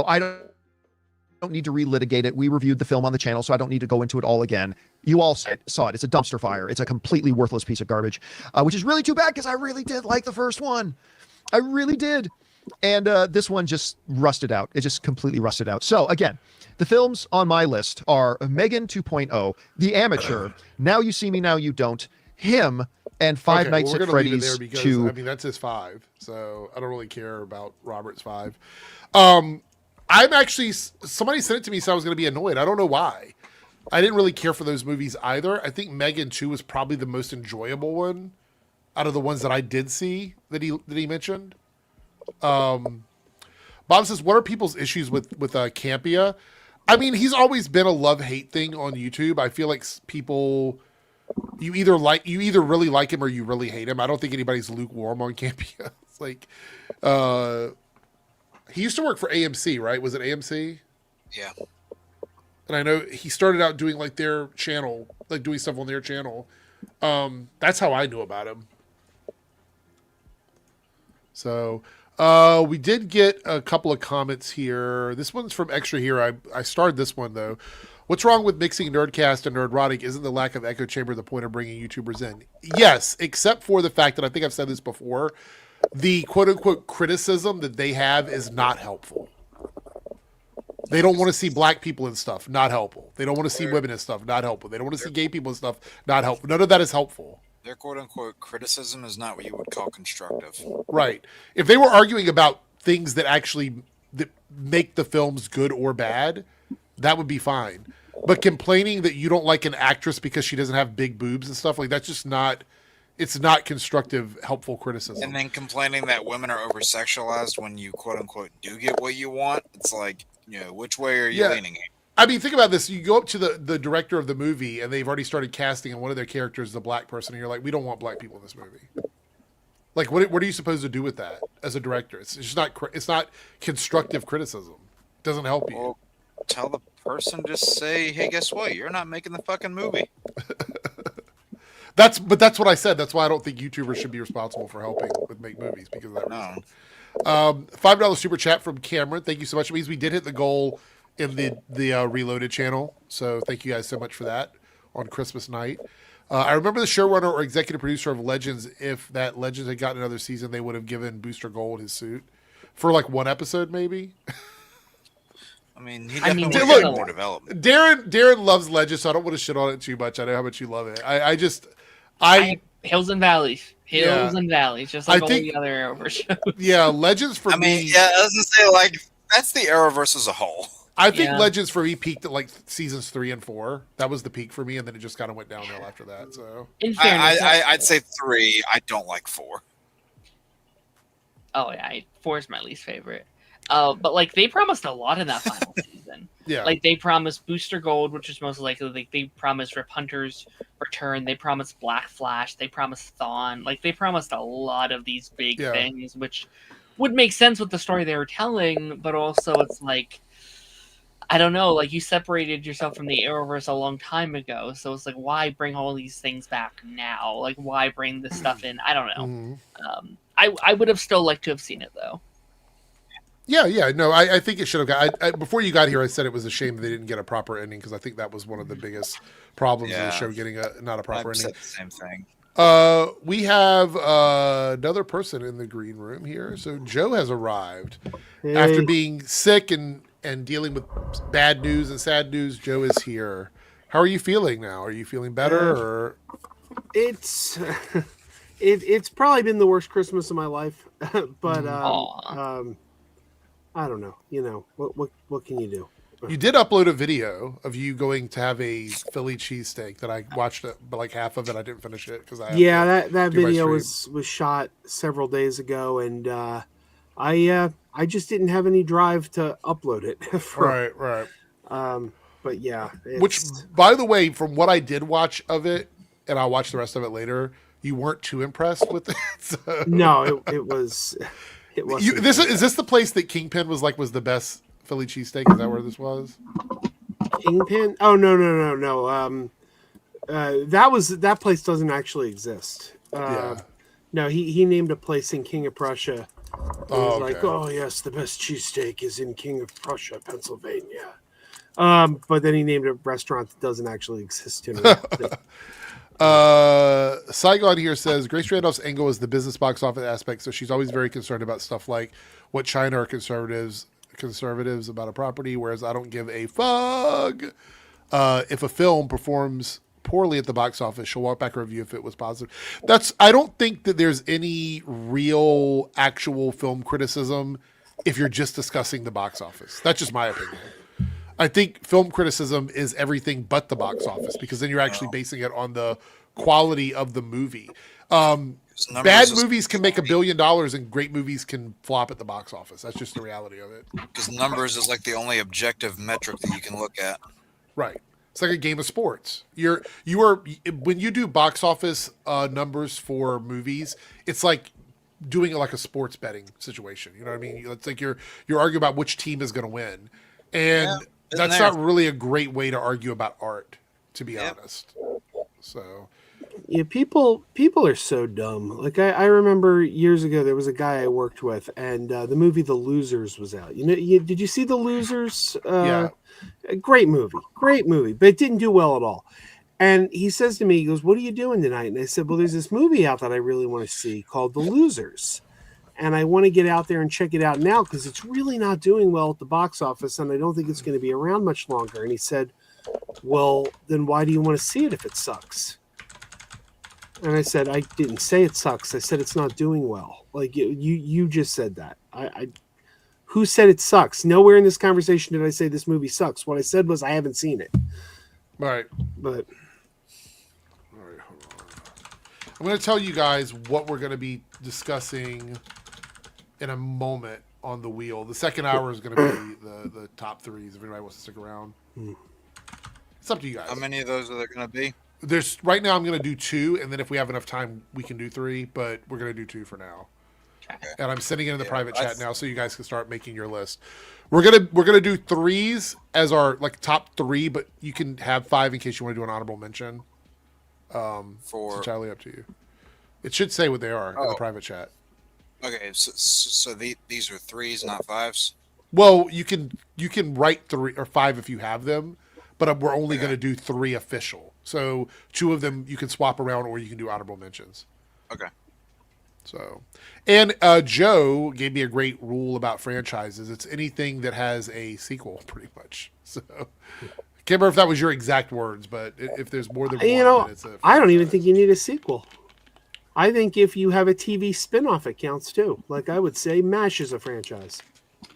I don't need to relitigate it. We reviewed the film on the channel, so I don't need to go into it all again. You all saw it. It's a dumpster fire. It's a completely worthless piece of garbage, which is really too bad because I really did like the first one. I really did. And this one just rusted out. It just completely rusted out. So again, the films on my list are Megan 2.0, The Amateur, Now You See Me, Now You Don't, Him, and Five Nights at Freddy's 2. I mean, that's his 5, so I don't really care about Robert's 5. I'm actually, somebody sent it to me, so I was going to be annoyed. I don't know why. I didn't really care for those movies either. I think Megan 2 was probably the most enjoyable one out of the ones that I did see that he mentioned. Bob says, what are people's issues with Campia? I mean, he's always been a love-hate thing on YouTube. I feel like people, you either really like him or you really hate him. I don't think anybody's lukewarm on Campia. It's like, he used to work for AMC, right? Was it AMC? Yeah. And I know he started out doing like their channel, like doing stuff on their channel. That's how I knew about him. So we did get a couple of comments here. This one's from Extra here. I started this one though. What's wrong with mixing Nerdcast and Nerdrotic? Isn't the lack of echo chamber the point of bringing YouTubers in? Yes, except for the fact that I think I've said this before. The quote-unquote criticism that they have is not helpful. They don't want to see black people and stuff, not helpful. They don't want to see women and stuff, not helpful. They don't want to see gay people and stuff, not helpful. None of that is helpful. Their quote-unquote criticism is not what you would call constructive. Right. If they were arguing about things that make the films good or bad, that would be fine. But complaining that you don't like an actress because she doesn't have big boobs and stuff, like that's just not it's not constructive, helpful criticism. And then complaining that women are over sexualized when you quote unquote do get what you want. It's like, which way are you leaning? I mean, think about this. You go up to the director of the movie, and they've already started casting, and one of their characters is a black person, and you're like, we don't want black people in this movie. Like, what are you supposed to do with that as a director? It's just not. It's not constructive criticism. It doesn't help you. Well, tell the person, just say, hey, guess what? You're not making the fucking movie. That's what I said. That's why I don't think YouTubers should be responsible for helping with make movies because of that reason. $5 super chat from Cameron. Thank you so much. It means we did hit the goal in the Reloaded channel. So thank you guys so much for that on Christmas night. I remember the showrunner or executive producer of Legends. If that Legends had gotten another season, they would have given Booster Gold his suit for like one episode, maybe. I mean, he definitely would have more development. Darren loves Legends, so I don't want to shit on it too much. I know how much you love it. I hills and valleys. And valleys, just like all the other Arrowverse shows. Yeah, Legends for me. Yeah, I was gonna say, like, that's the Arrowverse as a whole. I think Legends for me peaked at like seasons 3 and 4. That was the peak for me, and then it just kind of went downhill after that. So, in fairness, I'd say 3. I don't like 4. Oh yeah, 4 is my least favorite. But like they promised a lot in that final season. Yeah, like they promised Booster Gold, which is most likely. Like they promised Rip Hunter's return. They promised Black Flash. They promised Thawne. Like they promised a lot of these big things, which would make sense with the story they were telling. But also, it's like, I don't know. Like you separated yourself from the Arrowverse a long time ago, so it's like, why bring all these things back now? Like why bring this stuff in? I don't know. Mm-hmm. I would have still liked to have seen it though. Yeah. No, I think it should have got. Before you got here, I said it was a shame that they didn't get a proper ending because I think that was one of the biggest problems of the show, getting not a proper ending. Said the same thing. We have another person in the green room here. So Joe has arrived after being sick and dealing with bad news and sad news. Joe is here. How are you feeling now? Are you feeling better? Or it's probably been the worst Christmas of my life, but I don't know. What can you do? You did upload a video of you going to have a Philly cheesesteak that I watched, but like half of it I didn't finish it because that video was shot several days ago, and I just didn't have any drive to upload it. Right. But yeah, which, by the way, from what I did watch of it, and I'll watch the rest of it later, you weren't too impressed with it. So. No, it was. It was. Is this the place that Kingpin was the best Philly cheesesteak? Is that where this was? Kingpin? Oh no. That place doesn't actually exist. No, he named a place in King of Prussia. Like, oh yes, the best cheesesteak is in King of Prussia, Pennsylvania. But then he named a restaurant that doesn't actually exist anymore. Saigon here says Grace Randolph's angle is the business box office aspect, so she's always very concerned about stuff like what China are conservatives about a property, whereas I don't give a fuck if a film performs poorly at the box office. She'll walk back a review if it was positive. I don't think that there's any real actual film criticism if you're just discussing the box office. That's just my opinion. I think film criticism is everything but the box office, because then you're actually basing it on the quality of the movie. Bad movies can make $1 billion and great movies can flop at the box office. That's just the reality of it. Because numbers is like the only objective metric that you can look at. Right. It's like a game of sports. You are when you do box office numbers for movies, it's like doing it like a sports betting situation. You know what I mean? It's like you're arguing about which team is going to win. And that's not really a great way to argue about art, to be honest. So, yeah, people are so dumb. Like I remember years ago, there was a guy I worked with, and the movie The Losers was out. Did you see The Losers? Yeah, great movie, but it didn't do well at all. And he says to me, he goes, "What are you doing tonight?" And I said, "Well, there's this movie out that I really want to see called The Losers. And I want to get out there and check it out now because it's really not doing well at the box office, and I don't think it's going to be around much longer." And he said, "Well, then why do you want to see it if it sucks?" And I said, "I didn't say it sucks. I said it's not doing well. Like you just said that. Who said it sucks? Nowhere in this conversation did I say this movie sucks. What I said was I haven't seen it." Right. But. I'm going to tell you guys what we're going to be discussing in a moment on the wheel. The second hour is going to be the top threes. If anybody wants to stick around, it's up to you guys. How many of those are there going to be? There's right now. I'm going to do 2, and then if we have enough time, we can do 3. But we're going to do 2 for now. Okay. And I'm sending it in the private chat now, so you guys can start making your list. We're gonna do 3s as our like top 3, but you can have 5 in case you want to do an honorable mention. It's entirely up to you. It should say what they are in the private chat. Okay, so these are 3s, not 5s. Well, you can write 3 or 5 if you have them, but we're only going to do 3 official. So 2 of them you can swap around, or you can do honorable mentions. Okay. So, and Joe gave me a great rule about franchises. It's anything that has a sequel, pretty much. So, can't remember if that was your exact words, but if there's more than one, then it's a franchise. I don't even think you need a sequel. I think if you have a TV spinoff, it counts too. Like I would say, MASH is a franchise.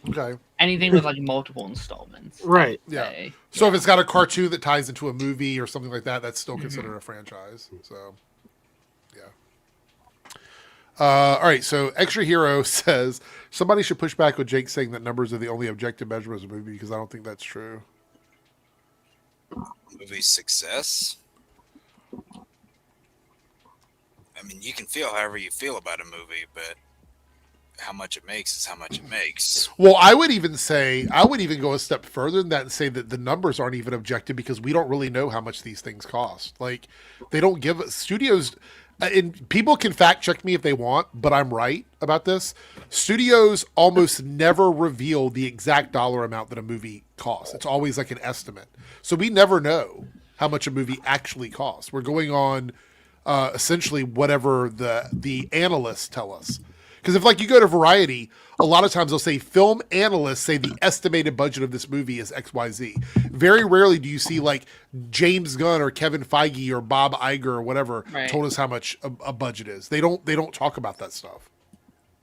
Okay. Anything with like multiple installments. Right. Yeah. So if it's got a cartoon that ties into a movie or something like that, that's still considered a franchise. So, yeah. All right. So Extra Hero says somebody should push back with Jake saying that numbers are the only objective measure of a movie, because I don't think that's true. Movie success. I mean, you can feel however you feel about a movie, but how much it makes is how much it makes. Well, I would even go a step further than that and say that the numbers aren't even objective, because we don't really know how much these things cost. Like, they don't give us studios, and people can fact check me if they want, but I'm right about this. Studios almost never reveal the exact dollar amount that a movie costs. It's always like an estimate. So we never know how much a movie actually costs. We're going on essentially whatever the analysts tell us. Because if, like, you go to Variety, a lot of times they'll say film analysts say the estimated budget of this movie is XYZ. Very rarely do you see, like, James Gunn or Kevin Feige or Bob Iger or whatever told us how much a budget is. They don't talk about that stuff.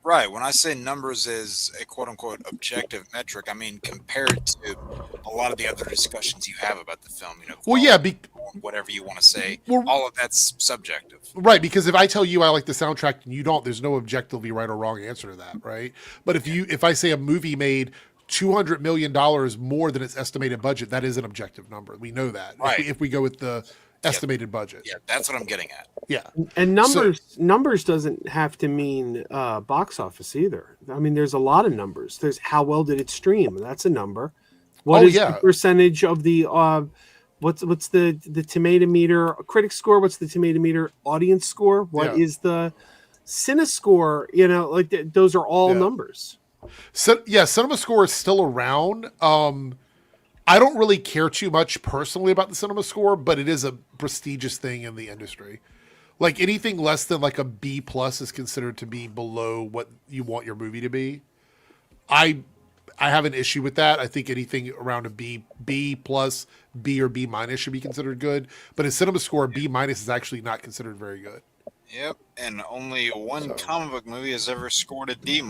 Right. When I say numbers is a quote-unquote objective metric, I mean compared to a lot of the other discussions you have about the film. You know, well, yeah, whatever you want to say, all of that's subjective. Right, because if I tell you I like the soundtrack and you don't, there's no objectively right or wrong answer to that, right? But if I say a movie made $200 million more than its estimated budget, that is an objective number. We know that. Right. If we go with the estimated budget. Yeah, that's what I'm getting at. Yeah. And numbers doesn't have to mean box office either. I mean, there's a lot of numbers. There's how well did it stream? That's a number. What is the percentage of the what's the tomato meter critic score? What's the tomato meter audience score? What is the Cine score? You know, like those are all numbers. So yeah, Cinema Score is still around. I don't really care too much personally about the Cinema Score, but it is a prestigious thing in the industry. Like anything less than like a B+ is considered to be below what you want your movie to be. I have an issue with that. I think anything around a B+, B or B- should be considered good. But a Cinema Score, B- is actually not considered very good. Yep, and only one comic book movie has ever scored a D-.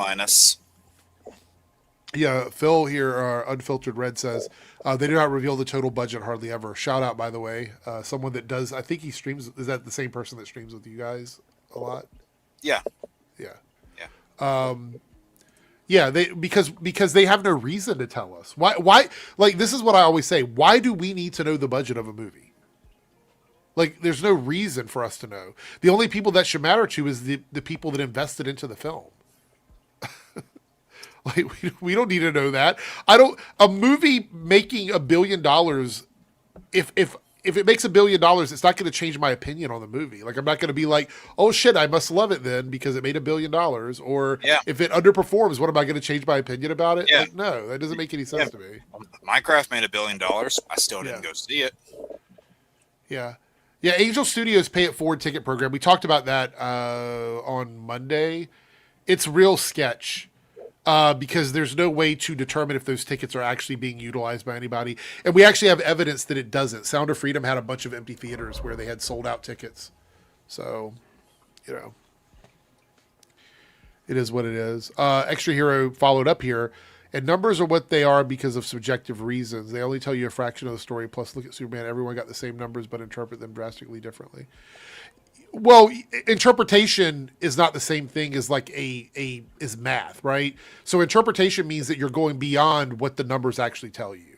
Yeah, Phil here, Unfiltered Red says, they do not reveal the total budget hardly ever. Shout out, by the way. Someone that does, I think he streams, is that the same person that streams with you guys a lot? Yeah. Yeah. Yeah, because they have no reason to tell us. Why like this is what I always say, why do we need to know the budget of a movie? Like there's no reason for us to know. The only people that should matter to is the people that invested into the film. Like we don't need to know that. A movie making $1 billion, if it makes $1 billion, it's not going to change my opinion on the movie. Like I'm not going to be like, oh shit, I must love it then because it made $1 billion. Or if it underperforms, what am I going to change my opinion about it? Yeah. Like, no, that doesn't make any sense to me. Minecraft made $1 billion. I still didn't go see it. Yeah. Yeah, Angel Studios pay it forward ticket program. We talked about that on Monday. It's real sketch. Because there's no way to determine if those tickets are actually being utilized by anybody. And we actually have evidence that it doesn't. Sound of Freedom had a bunch of empty theaters where they had sold out tickets. So, you know, it is what it is. Extra Hero followed up here. And numbers are what they are because of subjective reasons. They only tell you a fraction of the story. Plus, look at Superman. Everyone got the same numbers, but interpret them drastically differently. Well, interpretation is not the same thing as like is math, right? So interpretation means that you're going beyond what the numbers actually tell you.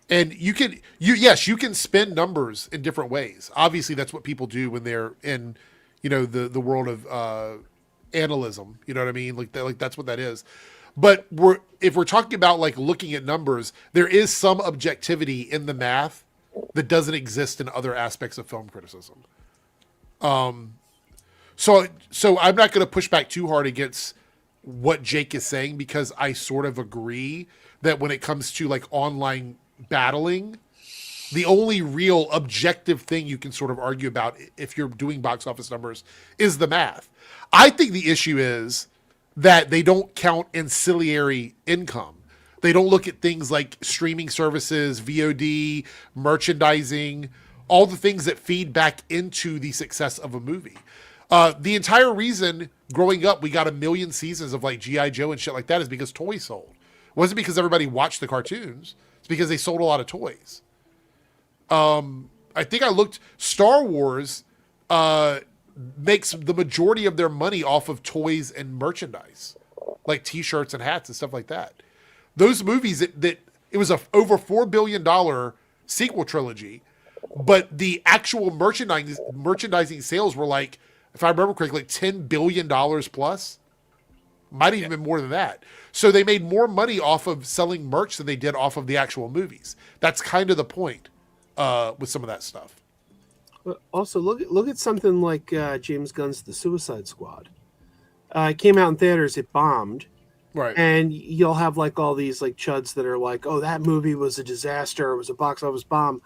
And you can spin numbers in different ways. Obviously, that's what people do when they're in, the world of analysm. You know what I mean? Like that's what that is. But if we're talking about like looking at numbers, there is some objectivity in the math that doesn't exist in other aspects of film criticism. So I'm not going to push back too hard against what Jake is saying, because I sort of agree that when it comes to like online battling, the only real objective thing you can sort of argue about if you're doing box office numbers is the math. I think the issue is that they don't count ancillary income. They don't look at things like streaming services, VOD, merchandising, all the things that feed back into the success of a movie. The entire reason growing up we got 1 million seasons of like G.I. Joe and shit like that is because toys sold. It wasn't because everybody watched the cartoons. It's because they sold a lot of toys. I think I looked, Star Wars makes the majority of their money off of toys and merchandise, like t-shirts and hats and stuff like that. Those movies that it was over $4 billion sequel trilogy, but the actual merchandising sales were like, if I remember correctly, like $10 billion plus. Might even been more than that. So they made more money off of selling merch than they did off of the actual movies. That's kind of the point with some of that stuff. But also, look at something like James Gunn's The Suicide Squad. It came out in theaters, it bombed. Right. And you'll have like all these like chuds that are like, oh, that movie was a disaster. It was a box office bomb.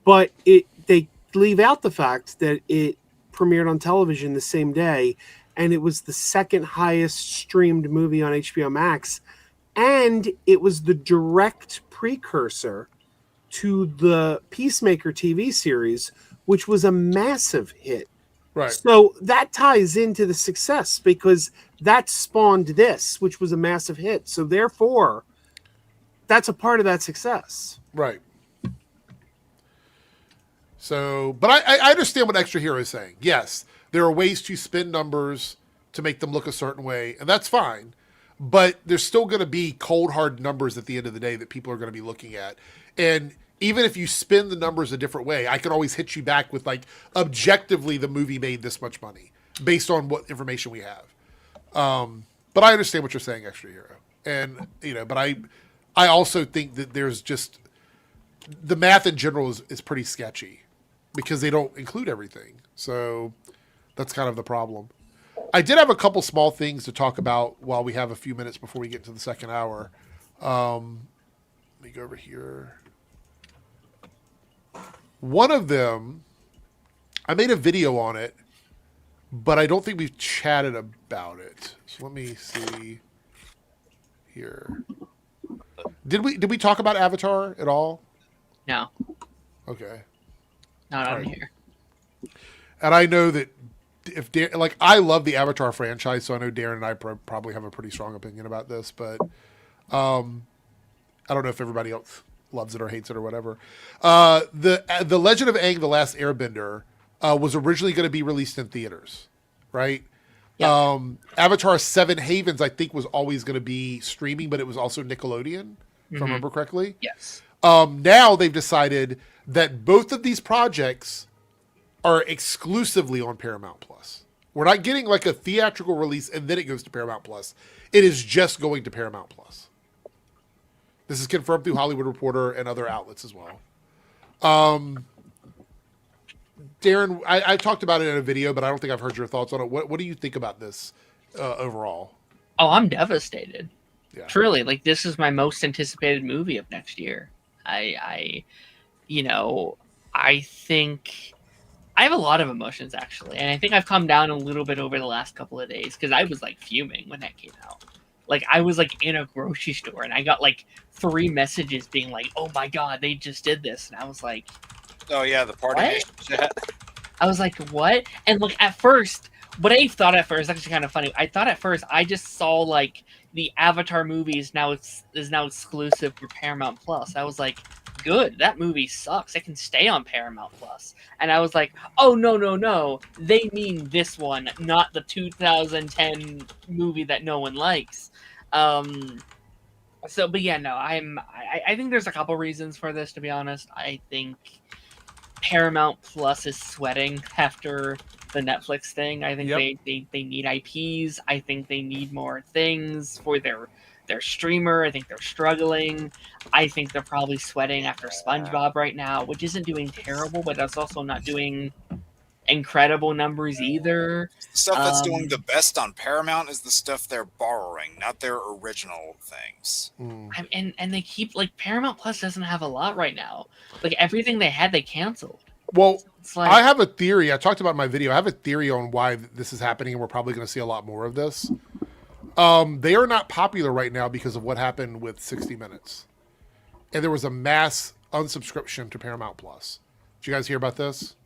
But they leave out the fact that it premiered on television the same day, and it was the second highest streamed movie on HBO Max, and it was the direct precursor to the Peacemaker TV series, which was a massive hit. Right. So that ties into the success because that spawned this, which was a massive hit. So therefore, that's a part of that success. Right. So, but I understand what Extra Hero is saying. Yes, there are ways to spin numbers to make them look a certain way, and that's fine. But there's still going to be cold, hard numbers at the end of the day that people are going to be looking at. And even if you spin the numbers a different way, I can always hit you back with, like, objectively, the movie made this much money based on what information we have. But I understand what you're saying, Extra Hero. And, but I also think that there's just, the math in general is pretty sketchy because they don't include everything. So that's kind of the problem. I did have a couple small things to talk about while we have a few minutes before we get to the second hour. Let me go over here. One of them, I made a video on it, but I don't think we've chatted about it. So let me see here. Did we talk about Avatar at all? No. Okay. Not on here. And I know that I love the Avatar franchise, so I know Darren and I probably have a pretty strong opinion about this, but I don't know if everybody else loves it or hates it or whatever. The Legend of Aang: The Last Airbender was originally going to be released in theaters, right? Yeah. Avatar 7 Havens, I think, was always going to be streaming, but it was also Nickelodeon, if I remember correctly. Yes. Now they've decided that both of these projects are exclusively on Paramount Plus. We're not getting like a theatrical release and then it goes to Paramount Plus. It is just going to Paramount Plus. This is confirmed through Hollywood Reporter and other outlets as well. Darren, I talked about it in a video, but I don't think I've heard your thoughts on it. What do you think about this overall? Oh, I'm devastated. Yeah. Truly, like, this is my most anticipated movie of next year. I think I have a lot of emotions, actually. And I think I've come down a little bit over the last couple of days because I was, like, fuming when that came out. Like, I was, like, in a grocery store and I got, like, 3 messages being like, oh, my God, they just did this. And I was like, oh, yeah, the party chat. I was like, what? And, look, at first, what I thought at first, actually kind of funny. I thought at first I just saw, like, the Avatar movie is now exclusive for Paramount Plus. I was like, good. That movie sucks. It can stay on Paramount Plus. And I was like, oh, no. They mean this one, not the 2010 movie that no one likes. But yeah, no, I think there's a couple reasons for this, to be honest. I think Paramount Plus is sweating after the Netflix thing. I think they need IPs. I think they need more things for their streamer. I think they're struggling. I think they're probably sweating after SpongeBob right now, which isn't doing terrible, but that's also not doing incredible numbers either. The stuff that's doing the best on Paramount is the stuff they're borrowing, not their original things. And they keep, like, Paramount Plus doesn't have a lot right now. Like, everything they had, they canceled. Well, it's like, I have a theory. I talked about in my video. I have a theory on why this is happening, and we're probably going to see a lot more of this. They are not popular right now because of what happened with 60 Minutes. And there was a mass unsubscription to Paramount Plus. Did you guys hear about this?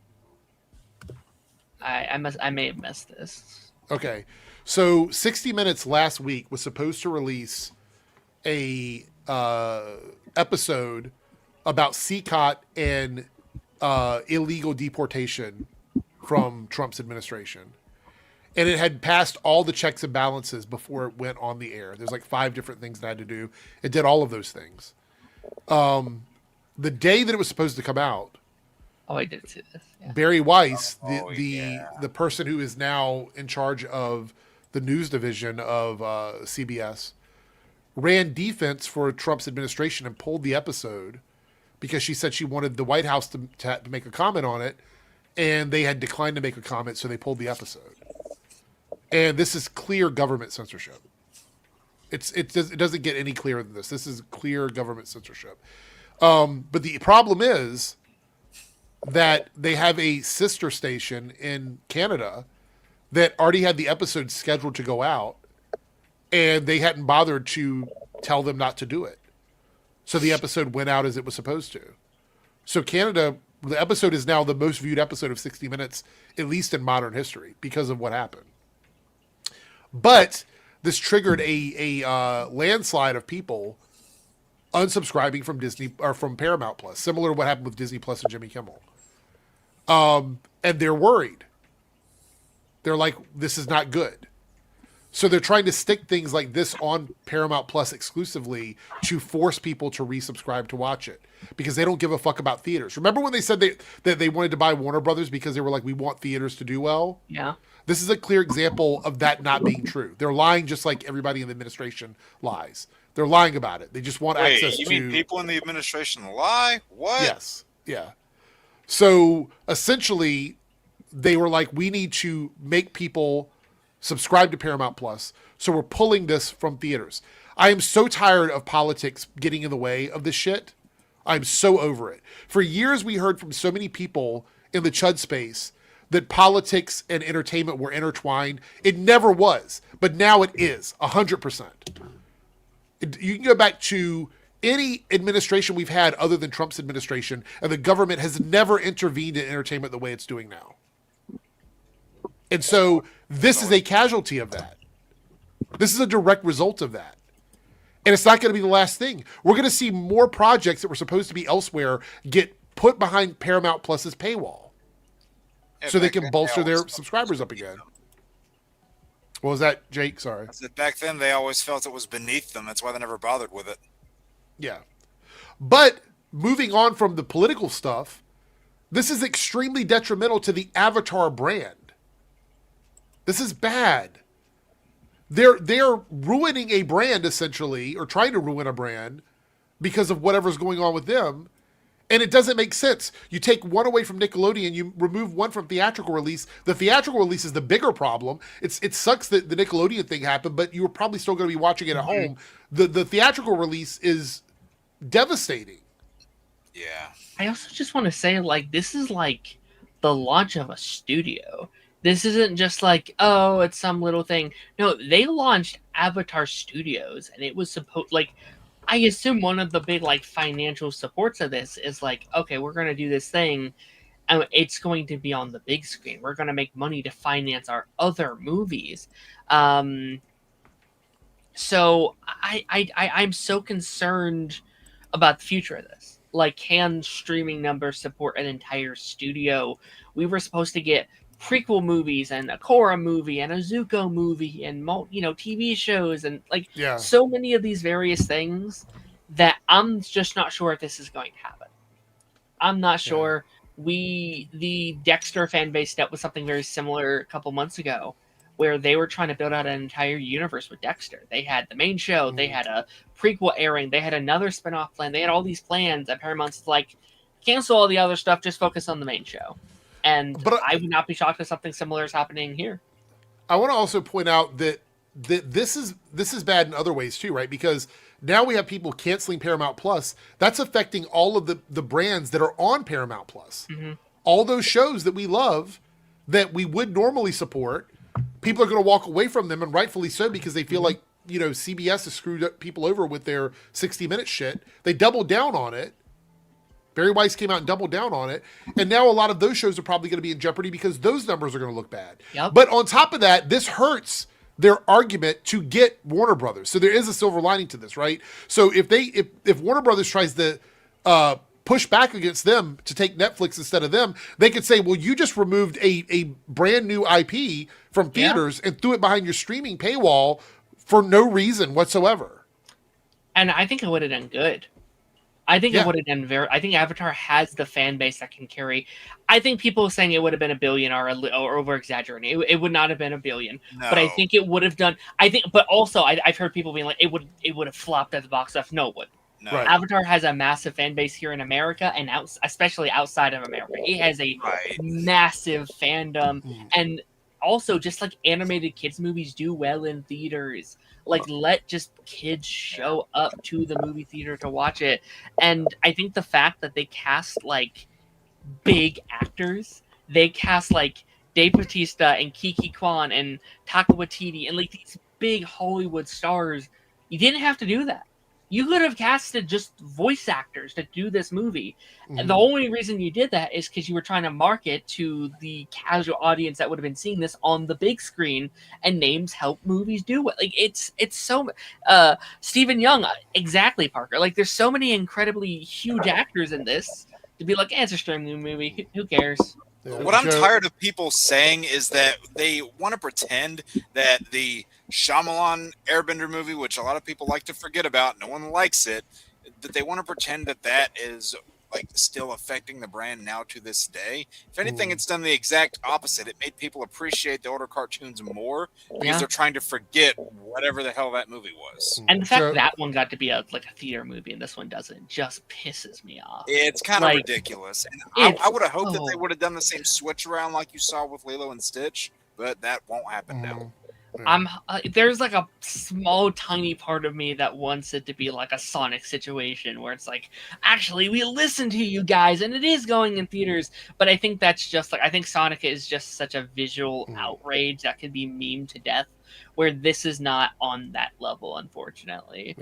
I may have missed this. Okay. So 60 Minutes last week was supposed to release a episode about CCOT and illegal deportation from Trump's administration. And it had passed all the checks and balances before it went on the air. There's like 5 different things it had to do. It did all of those things. The day that it was supposed to come out, Oh, I did see this. Yeah. Barry Weiss, the person who is now in charge of the news division of CBS, ran defense for Trump's administration and pulled the episode because she said she wanted the White House to make a comment on it, and they had declined to make a comment, so they pulled the episode. And this is clear government censorship. It doesn't get any clearer than this. This is clear government censorship. But the problem is that they have a sister station in Canada that already had the episode scheduled to go out, and they hadn't bothered to tell them not to do it. So the episode went out as it was supposed to. So Canada, the episode is now the most viewed episode of 60 Minutes, at least in modern history, because of what happened. But this triggered a landslide of people unsubscribing from Disney or from Paramount Plus, similar to what happened with Disney Plus and Jimmy Kimmel. And they're worried. They're like, this is not good. So they're trying to stick things like this on Paramount Plus exclusively to force people to resubscribe to watch it because they don't give a fuck about theaters. Remember when they said that they wanted to buy Warner Brothers because they were like, we want theaters to do well? Yeah. This is a clear example of that not being true. They're lying just like everybody in the administration lies. They're lying about it. They just want access to... you mean people in the administration lie? What? Yes. Yeah. So essentially, they were like, we need to make people subscribe to Paramount Plus. So we're pulling this from theaters. I am so tired of politics getting in the way of this shit. I'm so over it. For years, we heard from so many people in the Chud space that politics and entertainment were intertwined. It never was, but now it is 100%. You can go back to any administration we've had other than Trump's administration, and the government has never intervened in entertainment the way it's doing now. And so this is a casualty of that. This is a direct result of that. And it's not going to be the last thing. We're going to see more projects that were supposed to be elsewhere get put behind Paramount Plus's paywall so they can bolster their subscribers up again. What was that, Jake? Sorry. I said back then they always felt it was beneath them. That's why they never bothered with it. Yeah. But moving on from the political stuff, this is extremely detrimental to the Avatar brand. This is bad. They're ruining a brand, essentially, or trying to ruin a brand because of whatever's going on with them. And it doesn't make sense. You take one away from Nickelodeon, you remove one from theatrical release. The theatrical release is the bigger problem. It sucks that the Nickelodeon thing happened, but you were probably still going to be watching it at home. The theatrical release is devastating. Yeah. I also just want to say, like, this is like the launch of a studio. This isn't just like, oh, it's some little thing. No, they launched Avatar Studios, and it was supposed, like, I assume one of the big, like, financial supports of this is like, okay, we're going to do this thing, and it's going to be on the big screen. We're going to make money to finance our other movies. So I'm so concerned about the future of this. like, can streaming numbers support an entire studio? We were supposed to get prequel movies and a Korra movie and a Zuko movie and TV shows and so many of these various things that I'm just not sure if this is going to happen. I'm not sure. The Dexter fan base dealt with something very similar a couple months ago, where they were trying to build out an entire universe with Dexter. They had the main show, they had a prequel airing, they had another spin-off plan, they had all these plans, and Paramount's like, cancel all the other stuff, just focus on the main show. And I would not be shocked if something similar is happening here. I want to also point out that this is bad in other ways too, right? Because now we have people canceling Paramount Plus. That's affecting all of the brands that are on Paramount Plus. Mm-hmm. All those shows that we love, that we would normally support, people are going to walk away from them, and rightfully so, because they feel like, CBS has screwed up people over with their 60-minute shit. They doubled down on it. Barry Weiss came out and doubled down on it. And now a lot of those shows are probably going to be in jeopardy because those numbers are going to look bad. Yep. But on top of that, this hurts their argument to get Warner Brothers. So there is a silver lining to this, right? So if Warner Brothers tries to push back against them to take Netflix instead of them, they could say, well, you just removed a brand new IP from theaters and threw it behind your streaming paywall for no reason whatsoever. And I think it would have done good. I think it would have done I think Avatar has the fan base that can carry. I think people saying it would have been $1 billion are over exaggerating. It would not have been $1 billion, but I think it would have done. But also I've heard people being like, it would have flopped at the box office. No, it wouldn't. No. Right. Avatar has a massive fan base here in America, and especially outside of America. It has a massive fandom, and also just like animated kids movies do well in theaters. Like, let just kids show up to the movie theater to watch it. And I think the fact that they cast like big actors, they cast like Dave Bautista and Kiki Kwan and Taika Waititi and like these big Hollywood stars, you didn't have to do that. You could have casted just voice actors to do this movie. Mm-hmm. And the only reason you did that is because you were trying to market to the casual audience that would have been seeing this on the big screen, and names help movies do it. Like, it's so Stephen Young, exactly, Parker. Like, there's so many incredibly huge actors in this to be like, it's a streaming movie. Who cares? Yeah. What I'm tired of people saying is that they want to pretend that the Shyamalan Airbender movie, which a lot of people like to forget about, no one likes it, that they want to pretend that is like still affecting the brand now to this day. If anything, it's done the exact opposite. It made people appreciate the older cartoons more because they're trying to forget whatever the hell that movie was. And the fact that one got to be a theater movie and this one doesn't just pisses me off. It's kind of ridiculous. And I would have hoped that they would have done the same switch around like you saw with Lilo and Stitch, but that won't happen now. There's like a small tiny part of me that wants it to be like a Sonic situation where it's like, actually we listen to you guys and it is going in theaters, but I think that's just like, I think Sonic is just such a visual outrage that could be memed to death, where this is not on that level, unfortunately.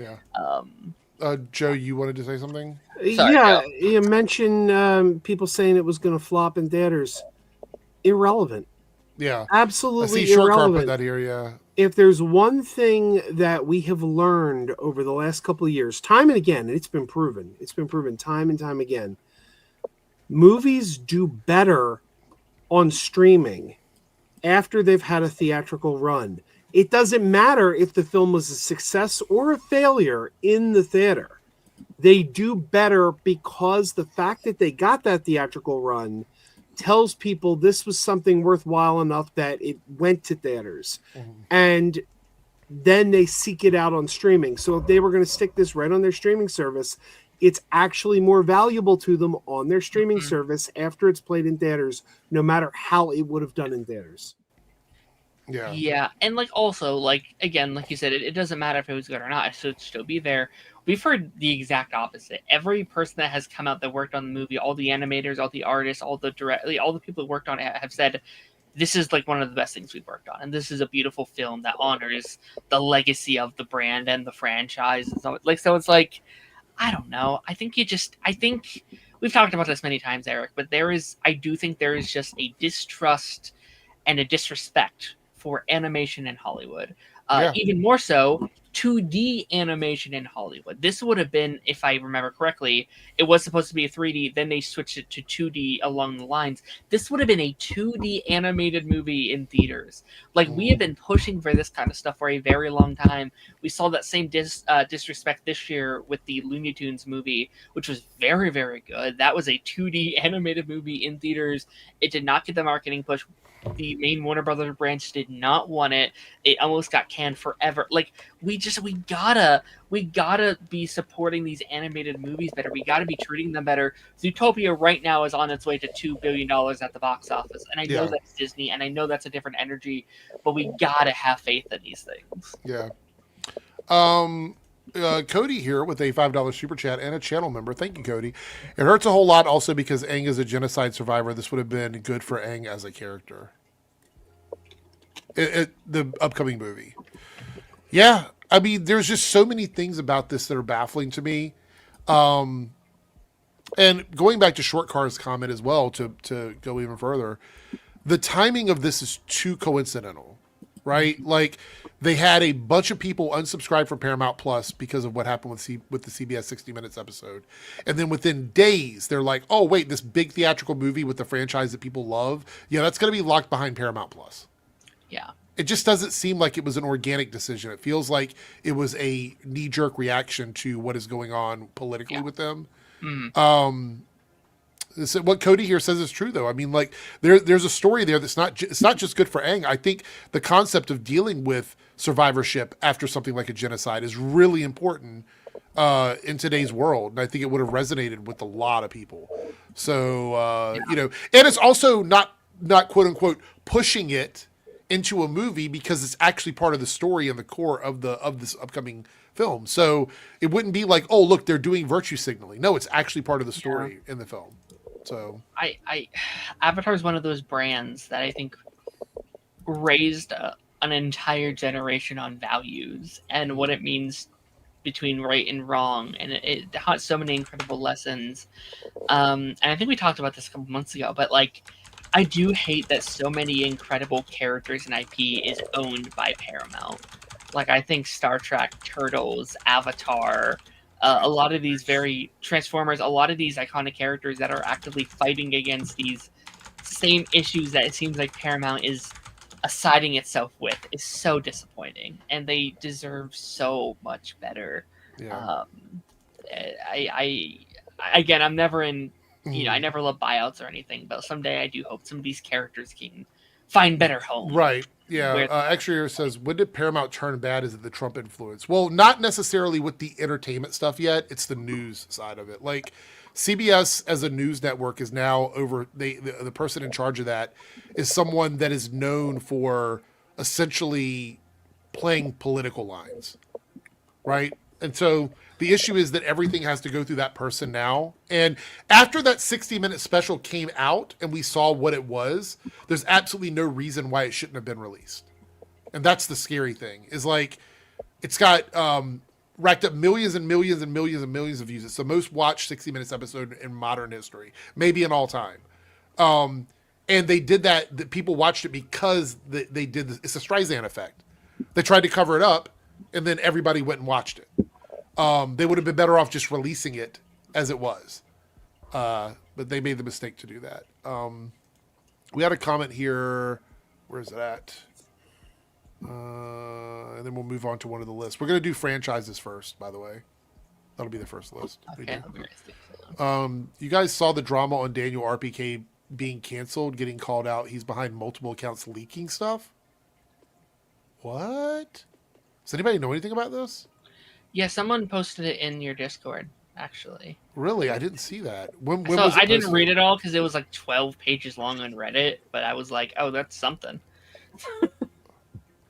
Joe, you wanted to say something? Sorry, Joe. You mentioned people saying it was going to flop in theaters. Irrelevant. Yeah, absolutely. I see irrelevant. Short that here. Yeah. If there's one thing that we have learned over the last couple of years, time and again, and it's been proven time and time again, movies do better on streaming after they've had a theatrical run. It doesn't matter if the film was a success or a failure in the theater. They do better because the fact that they got that theatrical run tells people this was something worthwhile enough that it went to theaters. And then they seek it out on streaming. So if they were going to stick this right on their streaming service, it's actually more valuable to them on their streaming service after it's played in theaters, no matter how it would have done in theaters. Yeah. And also, again, like you said, it doesn't matter if it was good or not. It should still be there. We've heard the exact opposite. Every person that has come out that worked on the movie, all the animators, all the artists, all the people that worked on it have said, this is one of the best things we've worked on. And this is a beautiful film that honors the legacy of the brand and the franchise. So it's like, I don't know. I think we've talked about this many times, Eric, but I do think there is just a distrust and a disrespect for animation in Hollywood. Even more so, 2D animation in Hollywood. This would have been, if I remember correctly, it was supposed to be a 3D, then they switched it to 2D along the lines. This would have been a 2D animated movie in theaters. Like, we have been pushing for this kind of stuff for a very long time. We saw that same disrespect this year with the Looney Tunes movie, which was very, very good. That was a 2D animated movie in theaters. It did not get the marketing push. The main Warner Brothers branch did not want it. It almost got canned forever. Like, we gotta be supporting these animated movies better. We gotta be treating them better. Zootopia right now is on its way to $2 billion at the box office, and I know that's Disney, and I know that's a different energy, but we gotta have faith in these things. Yeah. Cody here with a $5 super chat and a channel member. Thank you, Cody. It hurts a whole lot also because Aang is a genocide survivor. This would have been good for Aang as a character. The upcoming movie. Yeah. I mean, there's just so many things about this that are baffling to me. And going back to Short Car's comment as well, to go even further, the timing of this is too coincidental, right? Like, they had a bunch of people unsubscribe from Paramount Plus because of what happened with the CBS 60 Minutes episode. And then within days, they're like, oh, wait, this big theatrical movie with the franchise that people love, that's going to be locked behind Paramount Plus. Yeah. It just doesn't seem like it was an organic decision. It feels like it was a knee-jerk reaction to what is going on politically with them. What Cody here says is true, though. I mean, like, there's a story there that's it's not just good for Aang. I think the concept of dealing with survivorship after something like a genocide is really important in today's world, and I think it would have resonated with a lot of people. So and it's also not quote unquote pushing it into a movie because it's actually part of the story and the core of this upcoming film. So it wouldn't be like, oh, look, they're doing virtue signaling. No, it's actually part of the story in the film. So Avatar is one of those brands that I think raised an entire generation on values and what it means between right and wrong, and it has so many incredible lessons. And I think we talked about this a couple months ago, but like, I do hate that so many incredible characters and IP is owned by Paramount. Like, I think Star Trek, Turtles, Avatar, a lot of these Transformers, a lot of these iconic characters that are actively fighting against these same issues that it seems like Paramount is siding itself with is so disappointing, and they deserve so much better. yeah. Again, I'm never in, I never love buyouts or anything, but someday I do hope some of these characters can find better homes. Right. Yeah. Extra here says, when did Paramount turn bad? Is it the Trump influence? Well, not necessarily with the entertainment stuff yet. It's the news side of it. Like, CBS as a news network is now over. The person in charge of that is someone that is known for essentially playing political lines, right? And so the issue is that everything has to go through that person now. And after that 60-minute special came out and we saw what it was, there's absolutely no reason why it shouldn't have been released. And that's the scary thing, is like, it's got racked up millions and millions and millions and millions of views. It's the most watched 60 Minutes episode in modern history, maybe in all time. And they did that people watched it because they did this. It's a Streisand effect. They tried to cover it up, and then everybody went and watched it. They would have been better off just releasing it as it was. But they made the mistake to do that. We had a comment here. Where is it at? And then we'll move on to one of the lists. We're going to do franchises first, by the way. That'll be the first list. Okay. You guys saw the drama on Daniel RPK being canceled, getting called out. He's behind multiple accounts leaking stuff. What? Does anybody know anything about this? Yeah, someone posted it in your Discord, actually. Really? I didn't see that. When so was it I didn't posted? read it all because it was like 12 pages long on Reddit, but I was like, oh, that's something.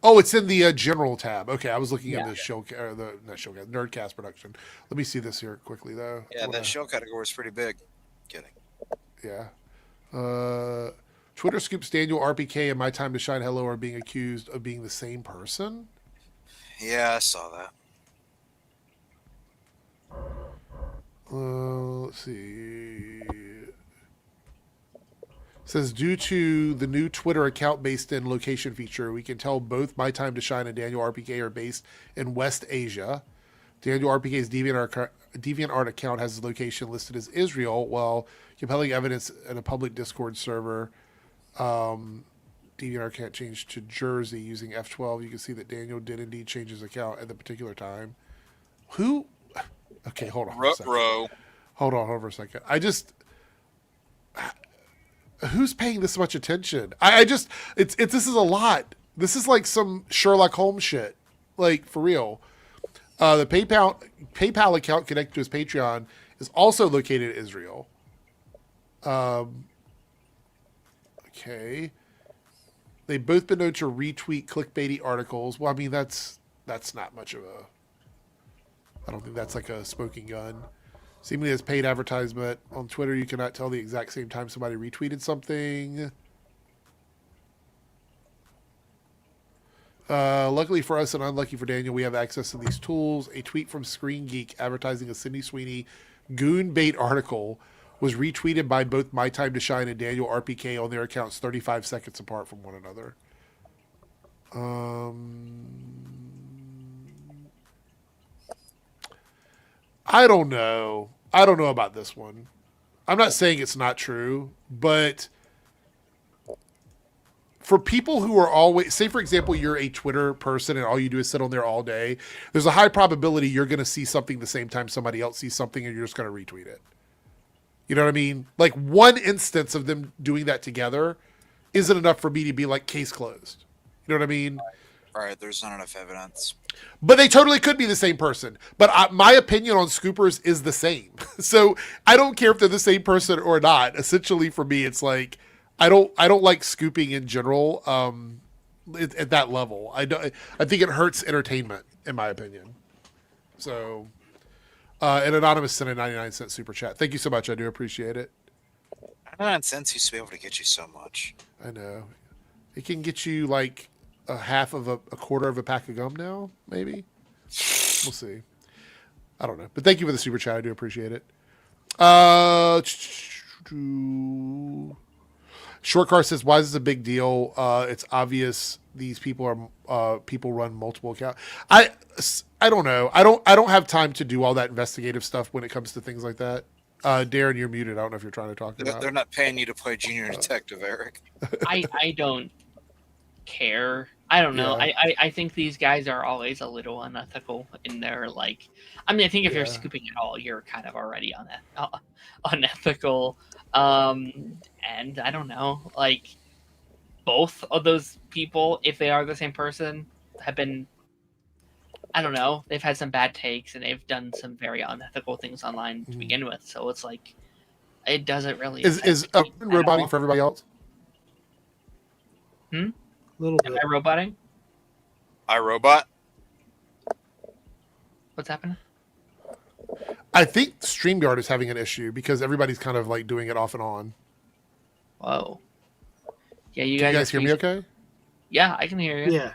Oh, it's in the general tab. Okay, I was looking at the Nerdcast production. Let me see this here quickly, though. Yeah, that show category is pretty big. Kidding. Yeah. Twitter scoops Daniel RPK and My Time to Shine Hello are being accused of being the same person. Yeah, I saw that. Let's see. says, due to the new Twitter account based in location feature, we can tell both My Time to Shine and Daniel RPK are based in West Asia. Daniel RPK's DeviantArt account has his location listed as Israel, while compelling evidence in a public Discord server, DeviantArt can't change to Jersey using F12. You can see that Daniel did indeed change his account at the particular time. Who? Okay, hold on. Hold on for a second. Who's paying this much attention? This is a lot. This is like some Sherlock Holmes shit. Like, for real. The PayPal account connected to his Patreon is also located in Israel. Okay. They've both been known to retweet clickbaity articles. Well, I mean, that's not much of a... I don't think that's like a smoking gun. Seemingly as paid advertisement. On Twitter, you cannot tell the exact same time somebody retweeted something. Luckily for us and unlucky for Daniel, we have access to these tools. A tweet from Screen Geek advertising a Sydney Sweeney goon bait article was retweeted by both My Time to Shine and Daniel RPK on their accounts 35 seconds apart from one another. I don't know. I don't know about this one. I'm not saying it's not true, but for people who are always, say for example, you're a Twitter person and all you do is sit on there all day, there's a high probability you're going to see something the same time somebody else sees something and you're just going to retweet it. You know what I mean? Like, one instance of them doing that together isn't enough for me to be like, case closed. You know what I mean? Right, there's not enough evidence. But they totally could be the same person. But my opinion on scoopers is the same. So I don't care if they're the same person or not. Essentially, for me, it's like I don't like scooping in general at that level. I think it hurts entertainment, in my opinion. So, an anonymous sent a 99-cent super chat. Thank you so much. I do appreciate it. 99 cents used to be able to get you so much. I know. It can get you like a quarter of a pack of gum now, maybe. We'll see. I don't know. But thank you for the super chat. I do appreciate it. Short Car says, why is this a big deal? It's obvious these people people run multiple accounts. I don't know. I don't have time to do all that investigative stuff when it comes to things like that. Darren, you're muted. I don't know if you're trying to talk about. They're not paying you to play junior detective, Eric. I don't care. I don't know. Yeah. I think these guys are always a little unethical in their, like, I mean, I think if you're scooping at all, you're kind of already unethical. And I don't know, like, both of those people, if they are the same person, have been, I don't know, they've had some bad takes and they've done some very unethical things online to begin with. So it's like, it doesn't really. Is roboting for everybody else? Little bit. Am I roboting? iRobot? What's happening? I think StreamYard is having an issue because everybody's kind of like doing it off and on. Whoa. Yeah, you guys hear me okay? Yeah, I can hear you. Yeah.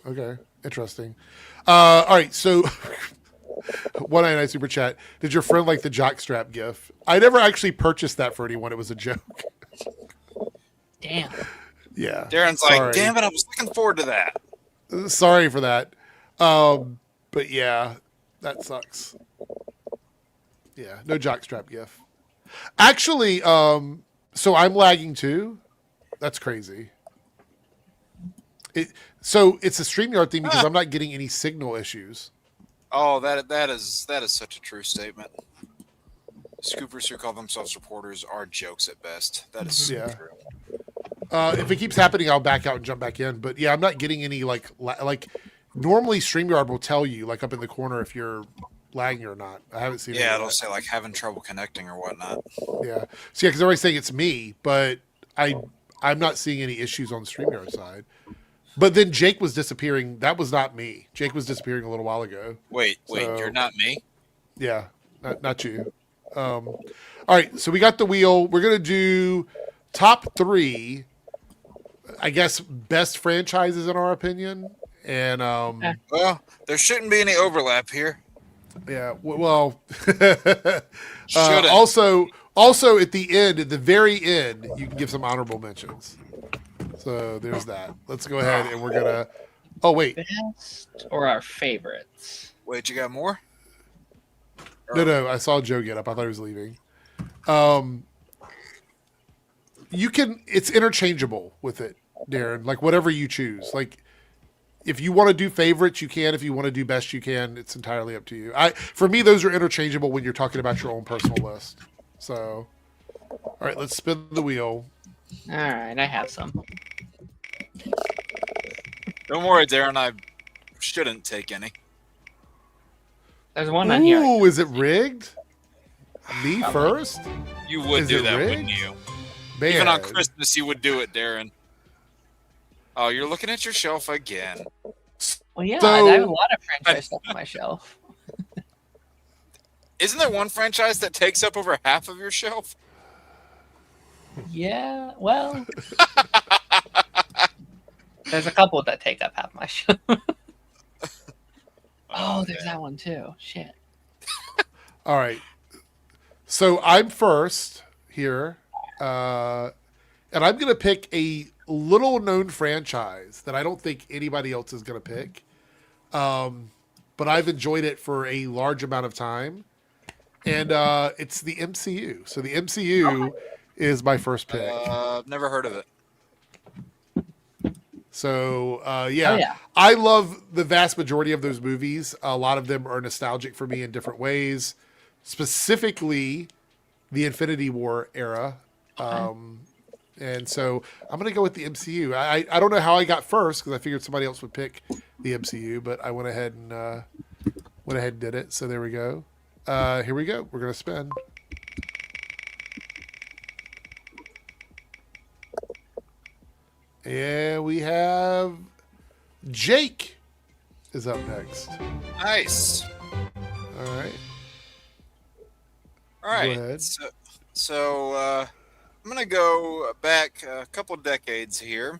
Okay. Interesting. All right, so 199 super chat. Did your friend like the jockstrap gif? I never actually purchased that for anyone. It was a joke. Damn. Yeah. Darren's like, damn it, I was looking forward to that. Sorry for that. But yeah, that sucks. Yeah, no jockstrap gif. Actually, so I'm lagging too. That's crazy. So it's a StreamYard thing because I'm not getting any signal issues. Oh, that is such a true statement. Scoopers who call themselves reporters are jokes at best. That is so true. If it keeps happening, I'll back out and jump back in. But yeah, I'm not getting any like normally StreamYard will tell you like up in the corner if you're lagging or not. I haven't seen it. Yeah, it'll say like having trouble connecting or whatnot. Yeah. So yeah, because everybody's saying it's me, but I'm not seeing any issues on the StreamYard side. But then Jake was disappearing. That was not me. Jake was disappearing a little while ago. Wait, you're not me? Yeah, not you. All right, so we got the wheel. We're gonna do top 3, I guess, best franchises in our opinion. And well, there shouldn't be any overlap here. Yeah. Well. Also, at the very end, you can give some honorable mentions. So there's that. Let's go ahead and we're gonna. Oh wait, Best or our favorites? Wait, you got more? no. I saw Joe get up. I thought he was leaving. You can. It's interchangeable with it, Darren. Like whatever you choose. Like if you want to do favorites, you can. If you want to do best, you can. It's entirely up to you. For me, those are interchangeable when you're talking about your own personal list. So, all right, let's spin the wheel. All right, I have some. Don't worry, Darren. I shouldn't take any. There's one on here. Ooh, is it rigged? Me first? You would Is do it that, rigged? wouldn't you? Man. Even on Christmas, you would do it, Darren. Oh, you're looking at your shelf again. Well, yeah, So- I have a lot of franchise stuff on my shelf. Isn't there one franchise that takes up over half of your shelf? Yeah, well, there's a couple that take up half my shelf. Oh, there's that one too. Shit. All right. So I'm first here. And I'm going to pick a little known franchise that I don't think anybody else is going to pick. But I've enjoyed it for a large amount of time. And it's the MCU. So the MCU is my first pick. I've never heard of it. So, Oh, yeah. I love the vast majority of those movies. A lot of them are nostalgic for me in different ways, specifically the Infinity War era. And so I'm going to go with the MCU. I don't know how I got first because I figured somebody else would pick the MCU, but I went ahead and did it. So there we go. Here we go. We're going to spin. And we have Jake is up next. Nice. All right. All right. Go ahead. So I'm going to go back a couple decades here.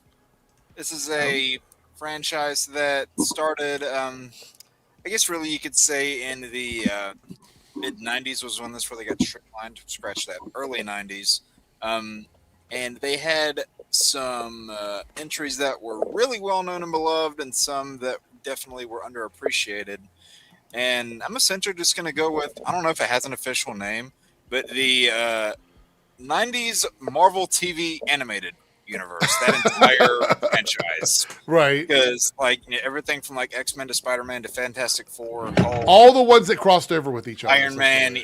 This is a franchise that started, I guess really you could say in the mid-90s was when this really got streamlined, scratch that, early 90s. And they had some entries that were really well-known and beloved and some that definitely were underappreciated. And I'm essentially just going to go with, I don't know if it has an official name, but the 90s Marvel TV animated universe, that entire franchise. Right. Because like everything from like X-Men to Spider-Man to Fantastic Four, All the ones that crossed over with each other. Iron Man,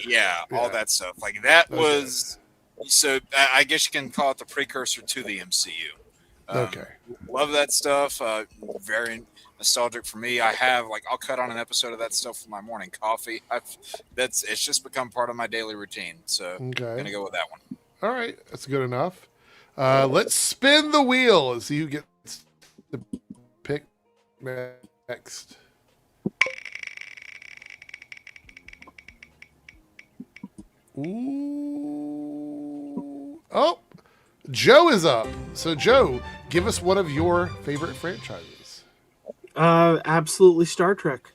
all that stuff. Like that was, so I guess you can call it the precursor to the MCU. Okay. Love that stuff. Very nostalgic for me. I'll cut on an episode of that stuff for my morning coffee. It's just become part of my daily routine. So I'm gonna go with that one. All right, that's good enough. Let's spin the wheel and see who gets the pick next. Ooh. Oh, Joe is up. So Joe, give us one of your favorite franchises. Absolutely Star Trek.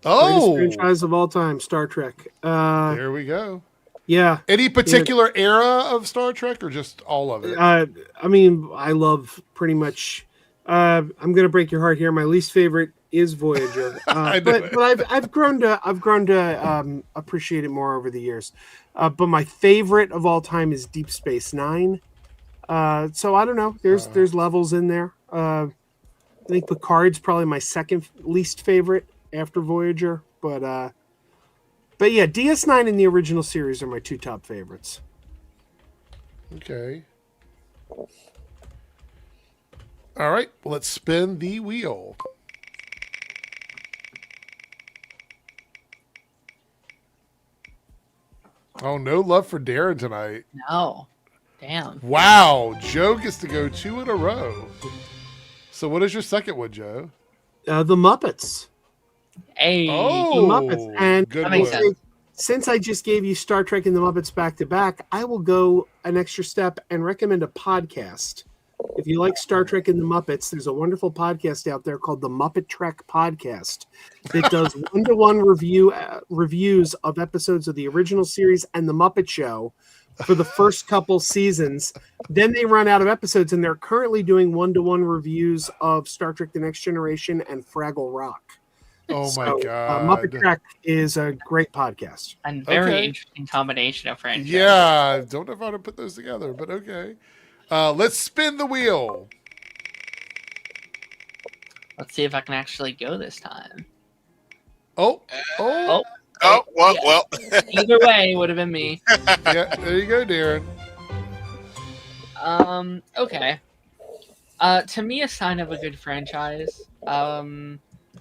Oh, Greatest franchise of all time, Star Trek. There we go. Yeah. Any particular era of Star Trek or just all of it? I mean, I love pretty much. I'm going to break your heart here. My least favorite is Voyager, but I've grown to appreciate it more over the years. But my favorite of all time is Deep Space Nine. So I don't know. There's levels in there. I think Picard's probably my second least favorite after Voyager, but yeah, DS9 and the original series are my two top favorites. Okay. All right. Well, let's spin the wheel. Oh, no love for Darren tonight. No. Damn. Wow. Joe gets to go 2 in a row. So what is your second one, Joe? The Muppets. Hey. Oh, The Muppets. And good That makes one. sense. Since I just gave you Star Trek and the Muppets back to back, I will go an extra step and recommend a podcast. If you like Star Trek and the Muppets, there's a wonderful podcast out there called the Muppet Trek Podcast that does one-to-one reviews of episodes of the original series and the Muppet Show for the first couple seasons. Then they run out of episodes, and they're currently doing one-to-one reviews of Star Trek: The Next Generation and Fraggle Rock. Oh my god! Muppet Trek is a great podcast and very interesting combination of franchises. Yeah, don't know how to put those together, but okay. Let's spin the wheel. Let's see if I can actually go this time. Well. Well. Either way, would have been me. Yeah, there you go, Darren. Okay. To me, a sign of a good franchise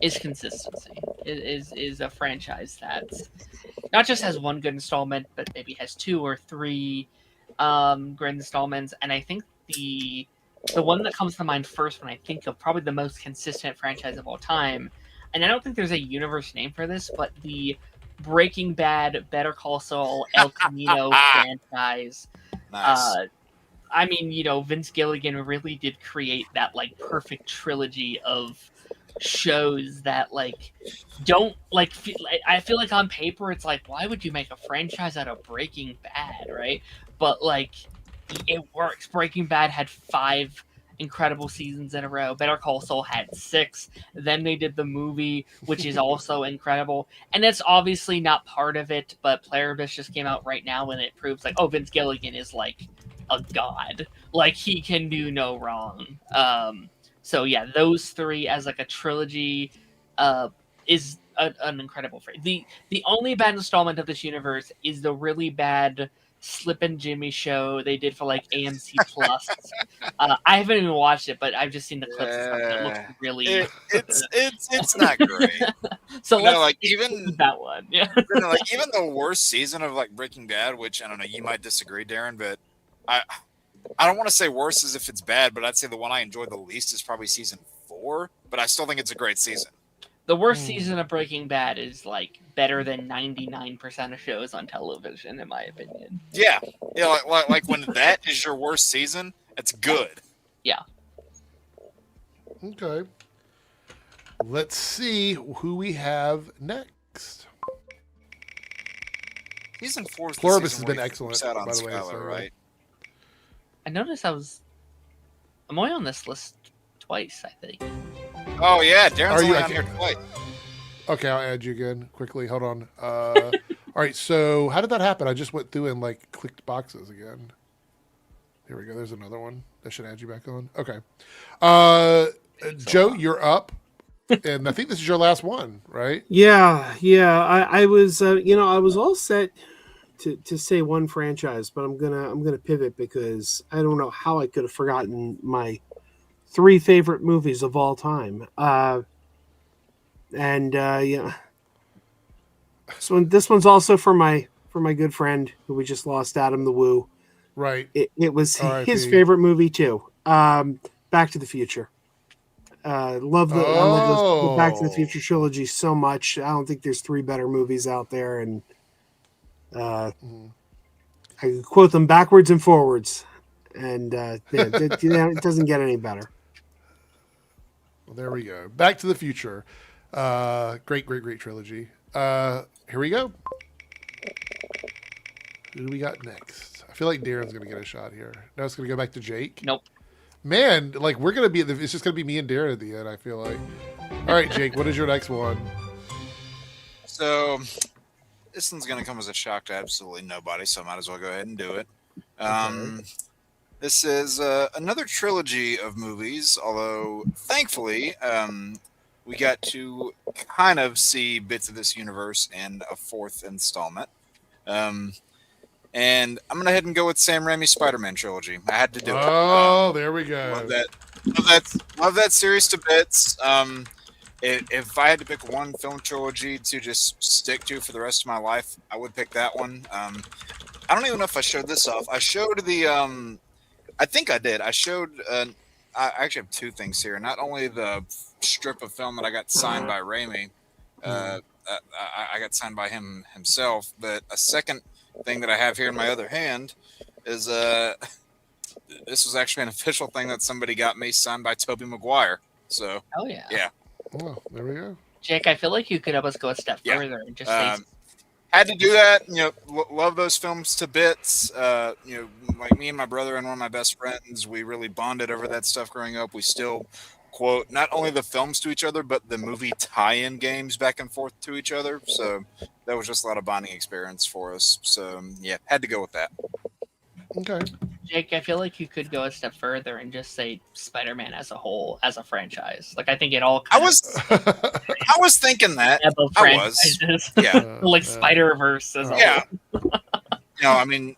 is consistency. Is a franchise that not just has one good installment, but maybe has 2 or 3 good installments. And I think the one that comes to mind first when I think of probably the most consistent franchise of all time, and I don't think there's a universe name for this, but the Breaking Bad, Better Call Saul, El Camino franchise. Nice. I mean, Vince Gilligan really did create that perfect trilogy of shows that don't I feel like on paper it's why would you make a franchise out of Breaking Bad, right? But it works. Breaking Bad had 5 incredible seasons in a row. Better Call Saul had 6. Then they did the movie, which is also incredible. And it's obviously not part of it, but Player Abyss just came out right now and it proves Vince Gilligan is a god. He can do no wrong. So yeah, those 3 as a trilogy is an incredible phrase. The only bad installment of this universe is the really bad Slip and Jimmy show they did for AMC Plus. I haven't even watched it, but I've just seen the clips and stuff. And it looks really. It's not great. So even that one, yeah. Even the worst season of Breaking Bad, which I don't know, you might disagree, Darren, but I don't want to say worse as if it's bad, but I'd say the one I enjoyed the least is probably season 4. But I still think it's a great season. The worst season of Breaking Bad is better than 99% of shows on television, in my opinion. Yeah, when that is your worst season, it's good. Yeah. Okay. Let's see who we have next. Season 4 Pluribus has been excellent, by the way. Skylar, right? I noticed I'm only on this list twice, I think. Oh yeah, Darren's only on here twice. Okay, I'll add you again quickly. Hold on. All right, so how did that happen? I just went through and clicked boxes again. Here we go. There's another one. That should add you back on. Okay. Joe, you're up. And I think this is your last one, right? Yeah. I was I was all set to say one franchise, but I'm gonna pivot because I don't know how I could have forgotten my 3 favorite movies of all time. This one's also for my good friend who we just lost, Adam the Woo. Right. It was his favorite movie too. Back to the Future. I love the Back to the Future trilogy so much. I don't think there's 3 better movies out there, and I can quote them backwards and forwards, and it doesn't get any better. Well, there we go. Back to the Future. Great trilogy. Here we go. Who do we got next? I feel like Darren's going to get a shot here. No, it's going to go back to Jake. Nope. Man, we're going to be it's just going to be me and Darren at the end, I feel like. All right, Jake, what is your next one? So, this one's going to come as a shock to absolutely nobody, so I might as well go ahead and do it. Okay. This is another trilogy of movies, although thankfully we got to kind of see bits of this universe in a 4th installment. And I'm going to head and go with Sam Raimi's Spider-Man trilogy. I had to do it. Oh, there we go. Love that series to bits. If I had to pick one film trilogy to just stick to for the rest of my life, I would pick that one. I don't even know if I showed this off. I showed I think I did. I showed. I actually have 2 things here. Not only the strip of film that I got signed by Raimi, I got signed by him himself, but a second thing that I have here in my other hand is this was actually an official thing that somebody got me signed by Tobey Maguire. So, Oh yeah. yeah. Oh, there we go. Jake, I feel like you could help us go a step further and just say had to do that. Love those films to bits. Like me and my brother and one of my best friends, we really bonded over that stuff growing up. We still quote not only the films to each other, but the movie tie-in games back and forth to each other. So that was just a lot of bonding experience for us. So yeah, had to go with that. Okay. Jake, I feel like you could go a step further and just say Spider-Man as a whole, as a franchise. Like I think it all. I was thinking that. I was. Yeah. Like Spider-Verse as a whole. Yeah. I mean,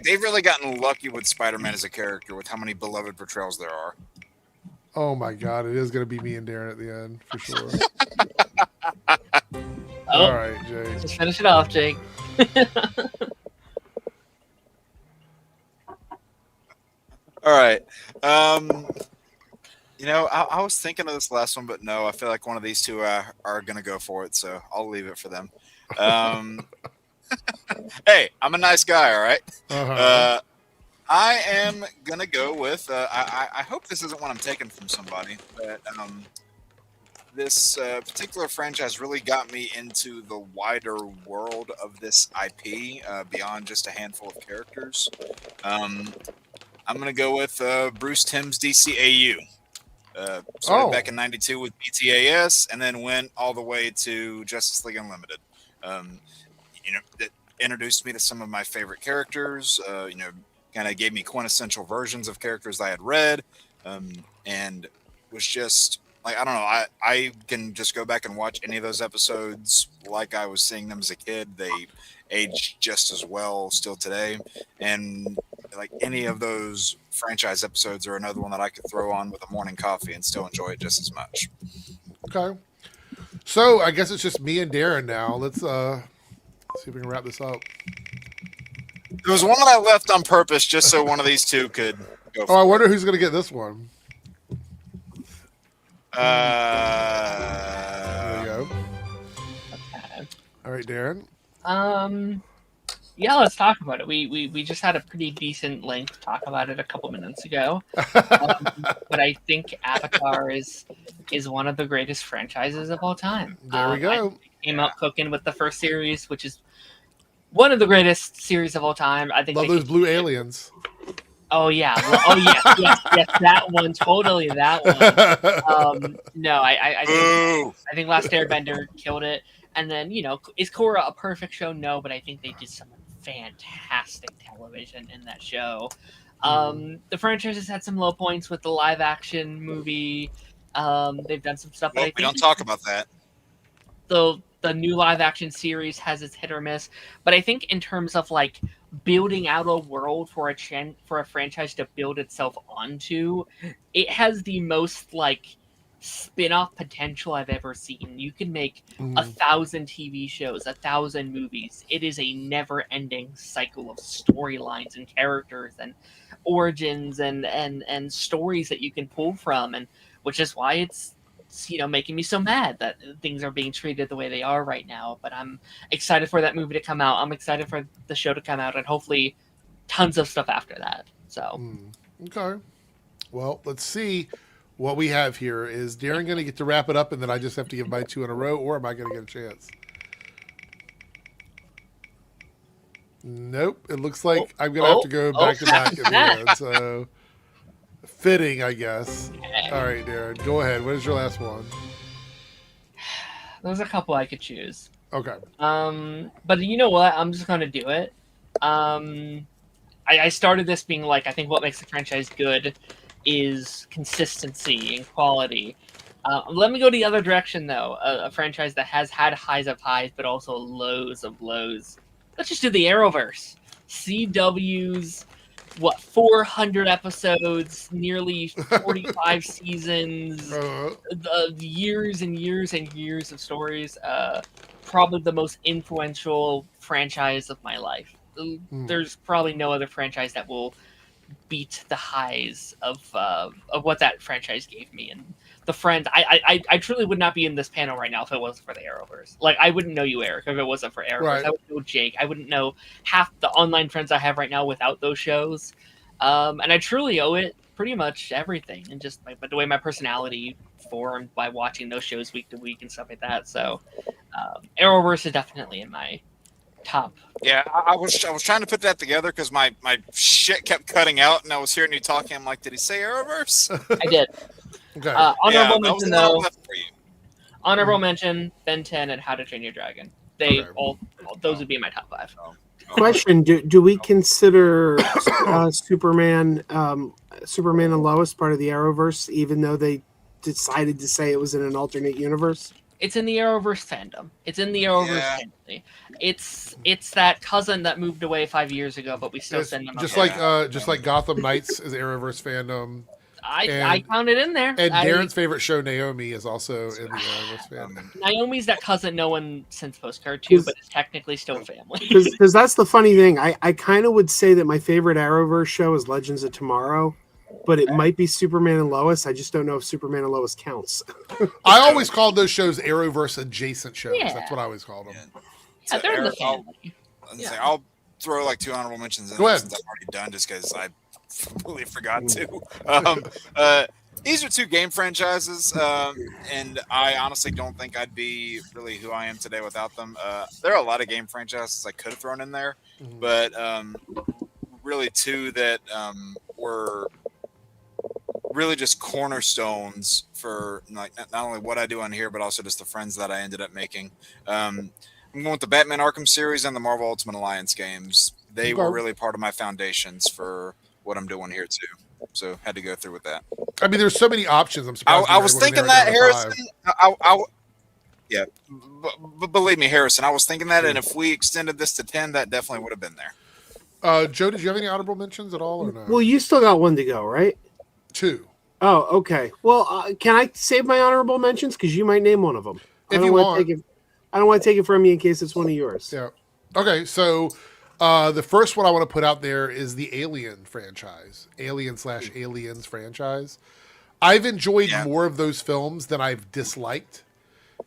they've really gotten lucky with Spider-Man as a character with how many beloved portrayals there are. Oh my God, it is going to be me and Darren at the end for sure. All right, Jake. Just finish it off, Jake. All right. I was thinking of this last one, but no, I feel like one of these two are going to go for it, so I'll leave it for them. Hey, I'm a nice guy, all right? Uh-huh. I am going to go with, I hope this isn't one I'm taking from somebody, but this particular franchise really got me into the wider world of this IP beyond just a handful of characters. I'm going to go with Bruce Timm's DCAU. Started back in '92 with BTAS, and then went all the way to Justice League Unlimited. That introduced me to some of my favorite characters. Kind of gave me quintessential versions of characters I had read, and was just like, I don't know. I can just go back and watch any of those episodes like I was seeing them as a kid. They age just as well still today, and like any of those franchise episodes are another one that I could throw on with a morning coffee and still enjoy it just as much. Okay. So I guess it's just me and Darren now. Let's see if we can wrap this up. There was one that I left on purpose just so one of these two could go for I wonder who's going to get this one. There we go. Okay. All right, Darren. Yeah, let's talk about it. We just had a pretty decent length talk about it a couple minutes ago. But I think Avatar is one of the greatest franchises of all time. There we go. I came out cooking with the first series, which is one of the greatest series of all time. I think love those blue aliens. Oh yeah. Yes, that one. Totally that one. No, I think Last Airbender killed it. And then, is Korra a perfect show? No, but I think they did some fantastic television in that show. The franchise has had some low points with the live action movie. They've done some stuff. Well, we don't talk about that. The new live action series has its hit or miss, but I think in terms of like building out a world for a franchise to build itself onto, it has the most like spin-off potential I've ever seen. You can make 1,000 TV shows, 1,000 movies. It is a never-ending cycle of storylines and characters and origins and stories that you can pull from, and which is why it's making me so mad that things are being treated the way they are right now. But I'm excited for that movie to come out. I'm excited for the show to come out, and hopefully tons of stuff after that. So okay, well, let's see what we have here. Is Darren going to get to wrap it up, and then I just have to give my 2 in a row, or am I going to get a chance? Nope. It looks like I'm going to have to go back to back at the end. So fitting, I guess. Okay. All right, Darren, go ahead. What is your last one? There's a couple I could choose. Okay. But you know what? I'm just going to do it. I started this being like, I think what makes a franchise good is consistency and quality. Let me go the other direction, though. A franchise that has had highs of highs, but also lows of lows. Let's just do the Arrowverse. CW's, 400 episodes, nearly 45 seasons, years and years and years of stories. Probably the most influential franchise of my life. There's probably no other franchise that will beat the highs of what that franchise gave me. And the friends, I truly would not be in this panel right now if it wasn't for the Arrowverse. Like, I wouldn't know you, Eric, if it wasn't for Arrowverse. Right. I wouldn't know Jake. I wouldn't know half the online friends I have right now without those shows. And I truly owe it pretty much everything, and just like, but the way my personality formed by watching those shows week to week and stuff like that. So, Arrowverse is definitely in my top. Yeah, I was trying to put that together because my shit kept cutting out, and I was hearing you talking. I'm like, did he say Arrowverse? I did. Okay. Honorable mention though. For you. Honorable mention: Ben 10 and How to Train Your Dragon. They all those would be in my top 5. Question: Do we consider Superman and Lois part of the Arrowverse, even though they decided to say it was in an alternate universe? It's in the Arrowverse fandom. It's in the Arrowverse family. It's that cousin that moved away 5 years ago, but we still send them. Just like Gotham Knights is Arrowverse fandom. I count it in there. And Darren's favorite show, Naomi, is also in the Arrowverse fandom. Naomi's that cousin no one since Postcard 2, but it's technically still family. Because that's the funny thing. I kind of would say that my favorite Arrowverse show is Legends of Tomorrow, but it might be Superman and Lois. I just don't know if Superman and Lois counts. I always called those shows Arrowverse adjacent shows. Yeah. That's what I always called them. Yeah, they're in the family. I'll throw like 2 honorable mentions in Go ahead. since I've already done, just because I completely forgot to. These are 2 game franchises, and I honestly don't think I'd be really who I am today without them. There are a lot of game franchises I could have thrown in there, but really 2 that were really just cornerstones for like not only what I do on here, but also just the friends that I ended up making. I'm going with the Batman Arkham series and the Marvel Ultimate Alliance games. They were really part of my foundations for what I'm doing here too. So had to go through with that. I mean, there's so many options. I'm surprised. I was thinking that, Harrison. But believe me, Harrison, I was thinking that, and if we extended this to 10, that definitely would have been there. Joe, did you have any honorable mentions at all, or no? Well, you still got 1 to go, right? 2. Oh, okay. Well, can I save my honorable mentions? Because you might name one of them. If you want. I don't want to take it from you in case it's one of yours. Yeah. Okay, so the first one I want to put out there is the Alien franchise. Alien/Aliens franchise. I've enjoyed more of those films than I've disliked.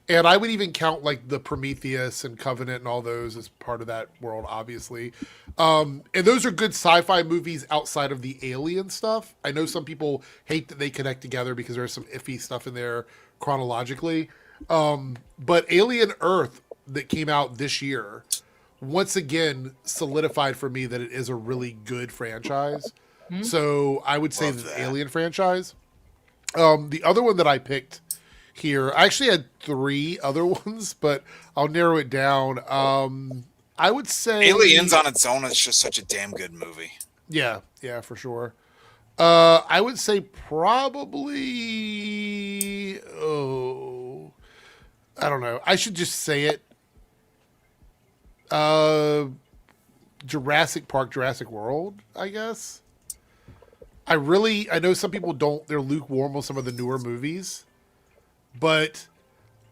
And I would even count like the Prometheus and Covenant and all those as part of that world, obviously. And those are good sci-fi movies outside of the alien stuff. I know some people hate that they connect together because there's some iffy stuff in there chronologically. But Alien Earth that came out this year, once again, solidified for me that it is a really good franchise. Mm-hmm. So I would say the Alien franchise. The other one that I picked here, I actually had 3 other ones, but I'll narrow it down. I would say Aliens on its own is just such a damn good movie. Yeah, for sure. I would say probably, I don't know. I should just say it. Jurassic Park, Jurassic World, I guess. I know some people they're lukewarm with some of the newer movies, but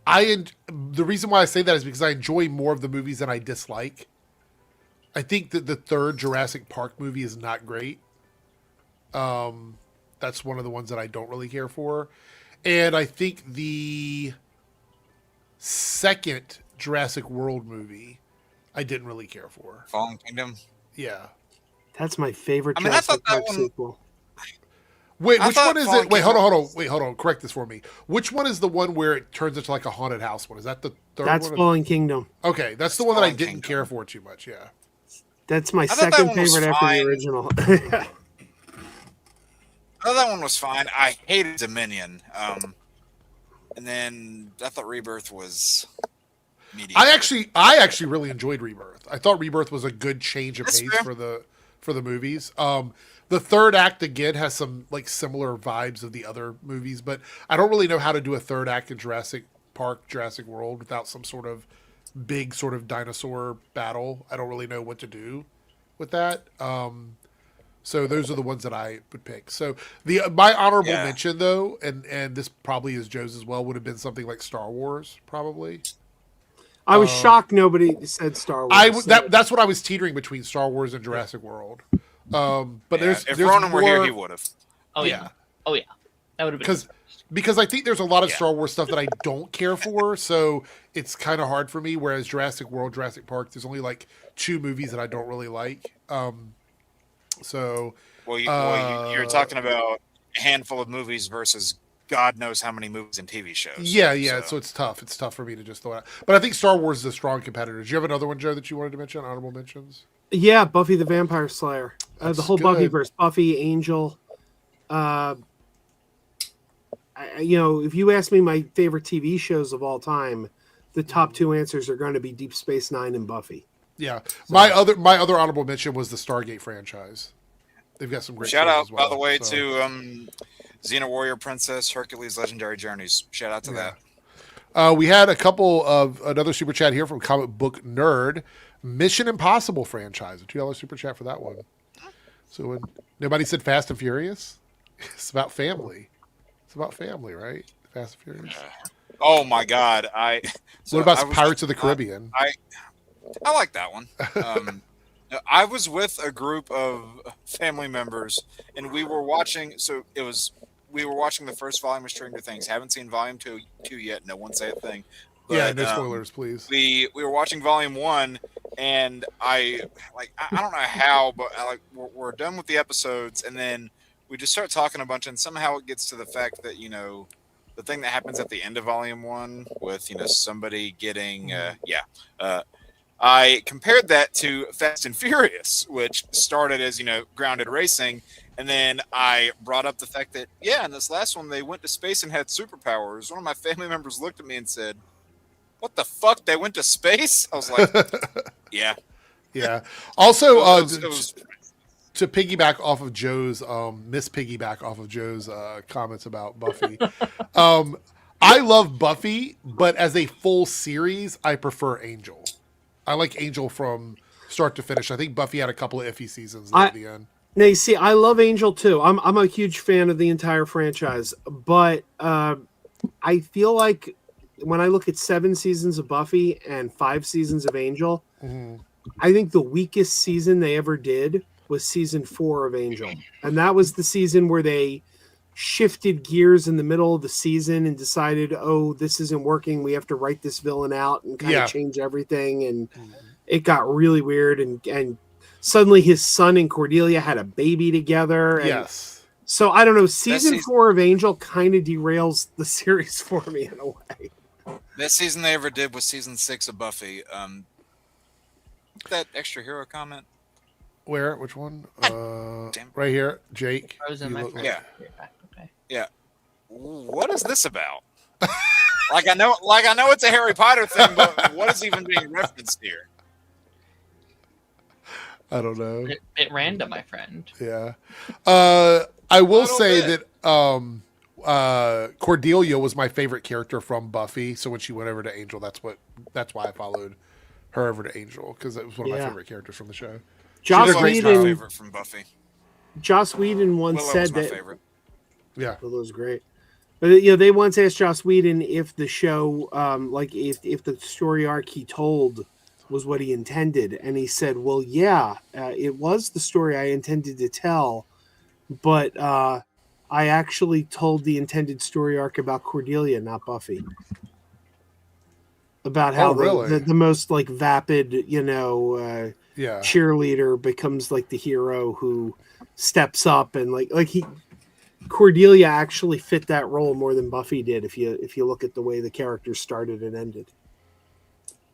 the reason why I say that is because I enjoy more of the movies than I dislike. I think that the 3rd Jurassic Park movie is not great. That's one of the ones that I don't really care for. And I think the 2nd Jurassic World movie I didn't really care for. Fallen Kingdom? Yeah. That's my favorite Jurassic Park sequel. Wait, which one is it? Wait, hold on. Wait, hold on. Correct this for me. Which one is the one where it turns into like a haunted house one? Is that the 3rd one? That's Fallen Kingdom. Okay, that's the one that I didn't care for too much, yeah. That's my second favorite after the original. I thought that one was fine. I hated Dominion. And then I thought Rebirth was mediocre. I actually really enjoyed Rebirth. I thought Rebirth was a good change of pace for the movies. The 3rd act again has some like similar vibes of the other movies, but I don't really know how to do a 3rd act in Jurassic Park, Jurassic World without some sort of big sort of dinosaur battle. I don't really know what to do with that. So those are the ones that I would pick. So my honorable mention though, and this probably is Joe's as well, would have been something like Star Wars, probably. I was shocked nobody said Star Wars. That's what I was teetering between Star Wars and Jurassic World. But if Ronan were here, he would have. Oh yeah, that would have been because I think there's a lot of Star Wars stuff that I don't care for, so it's kind of hard for me. Whereas Jurassic World, Jurassic Park, there's only like 2 movies that I don't really like. So You're talking about a handful of movies versus God knows how many movies and TV shows. Yeah. So it's tough. It's tough for me to just throw it out. But I think Star Wars is a strong competitor. Do you have another one, Joe, that you wanted to mention? Honorable mentions? Yeah, Buffy the Vampire Slayer. The whole good. Buffyverse. Buffy, Angel. If you ask me my favorite TV shows of all time, the top two answers are going to be Deep Space Nine and Buffy. Yeah. So, my other honorable mention was the Stargate franchise. They've got some great shout out, as well, by the way, to Xena Warrior Princess, Hercules Legendary Journeys. Shout out to that. We had a couple of another super chat here from Comic Book Nerd. Mission Impossible franchise, a $2 super chat for that one. So when nobody said Fast and Furious, it's about family. It's about family, right? Fast and Furious. Oh my God! What about Pirates of the Caribbean? I like that one. I was with a group of family members, and we were watching. We were watching the first volume of Stranger Things. Haven't seen volume two yet. No one say a thing. But, no spoilers, please. We were watching volume 1, and I don't know how, but we're done with the episodes, and then we just start talking a bunch, and somehow it gets to the fact that the thing that happens at the end of volume 1 with somebody getting I compared that to Fast and Furious, which started as grounded racing. And then I brought up the fact that, in this last one, they went to space and had superpowers. One of my family members looked at me and said, "What the fuck? They went to space?" I was like, yeah. Yeah. Also, it was to piggyback off of Joe's, piggyback off of Joe's comments about Buffy. I love Buffy, but as a full series, I prefer Angel. I like Angel from start to finish. I think Buffy had a couple of iffy seasons at the end. Now, you see, I love Angel too. I'm a huge fan of the entire franchise, but I feel like when I look at 7 seasons of Buffy and 5 seasons of Angel, I think the weakest season they ever did was season 4 of Angel, and that was the season where they shifted gears in the middle of the season and decided, oh, this isn't working. We have to write this villain out and kind of change everything, and it got really weird and suddenly his son and Cordelia had a baby together. And yes. So I don't know. Season 4 of Angel kind of derails the series for me in a way. Best season they ever did was season 6 of Buffy. That extra hero comment. Where? Which one? Right here, Jake. Yeah. Okay. Yeah. What is this about? I know it's a Harry Potter thing, but what is even being referenced here? I don't know. Bit random, my friend. Yeah. I will say that Cordelia was my favorite character from Buffy. So when she went over to Angel, that's why I followed her over to Angel, because it was one of my favorite characters from the show. Joss Whedon, my favorite from Buffy. Joss Whedon once said that. Favorite. Yeah, Willow was great. But they once asked Joss Whedon if the show, if the story arc he told was what he intended, and he said, "Well, yeah, it was the story I intended to tell, but I actually told the intended story arc about Cordelia, not Buffy." About how the most vapid, cheerleader becomes the hero who steps up, and Cordelia actually fit that role more than Buffy did. If you look at the way the character started and ended.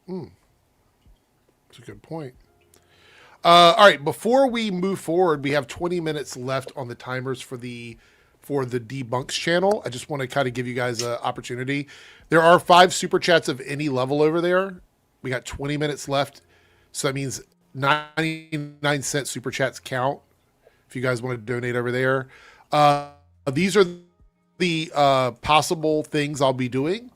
That's a good point. All right, before we move forward, we have 20 minutes left on the timers for the Debunks channel. I just want to kind of give you guys an opportunity. There are 5 super chats of any level over there. We got 20 minutes left, so that means 99-cent super chats count if you guys want to donate over there. These are the possible things I'll be doing.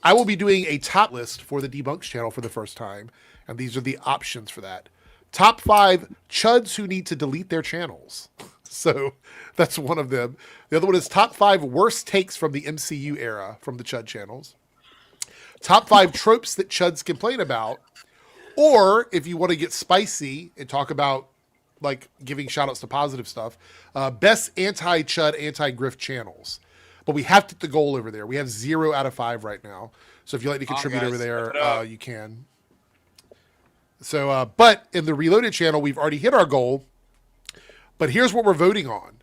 I will be doing a top list for the Debunks channel for the first time, and these are the options for that. Top 5 chuds who need to delete their channels. So that's one of them. The other one is top 5 worst takes from the MCU era from the chud channels. Top 5 tropes that chuds complain about. Or if you want to get spicy and talk about giving shout outs to positive stuff, best anti-chud, anti-grift channels. But we have to hit the goal over there. We have 0 out of 5 right now. So if you'd like to contribute over there, you can. So, but in the Reloaded channel, we've already hit our goal. But here's what we're voting on.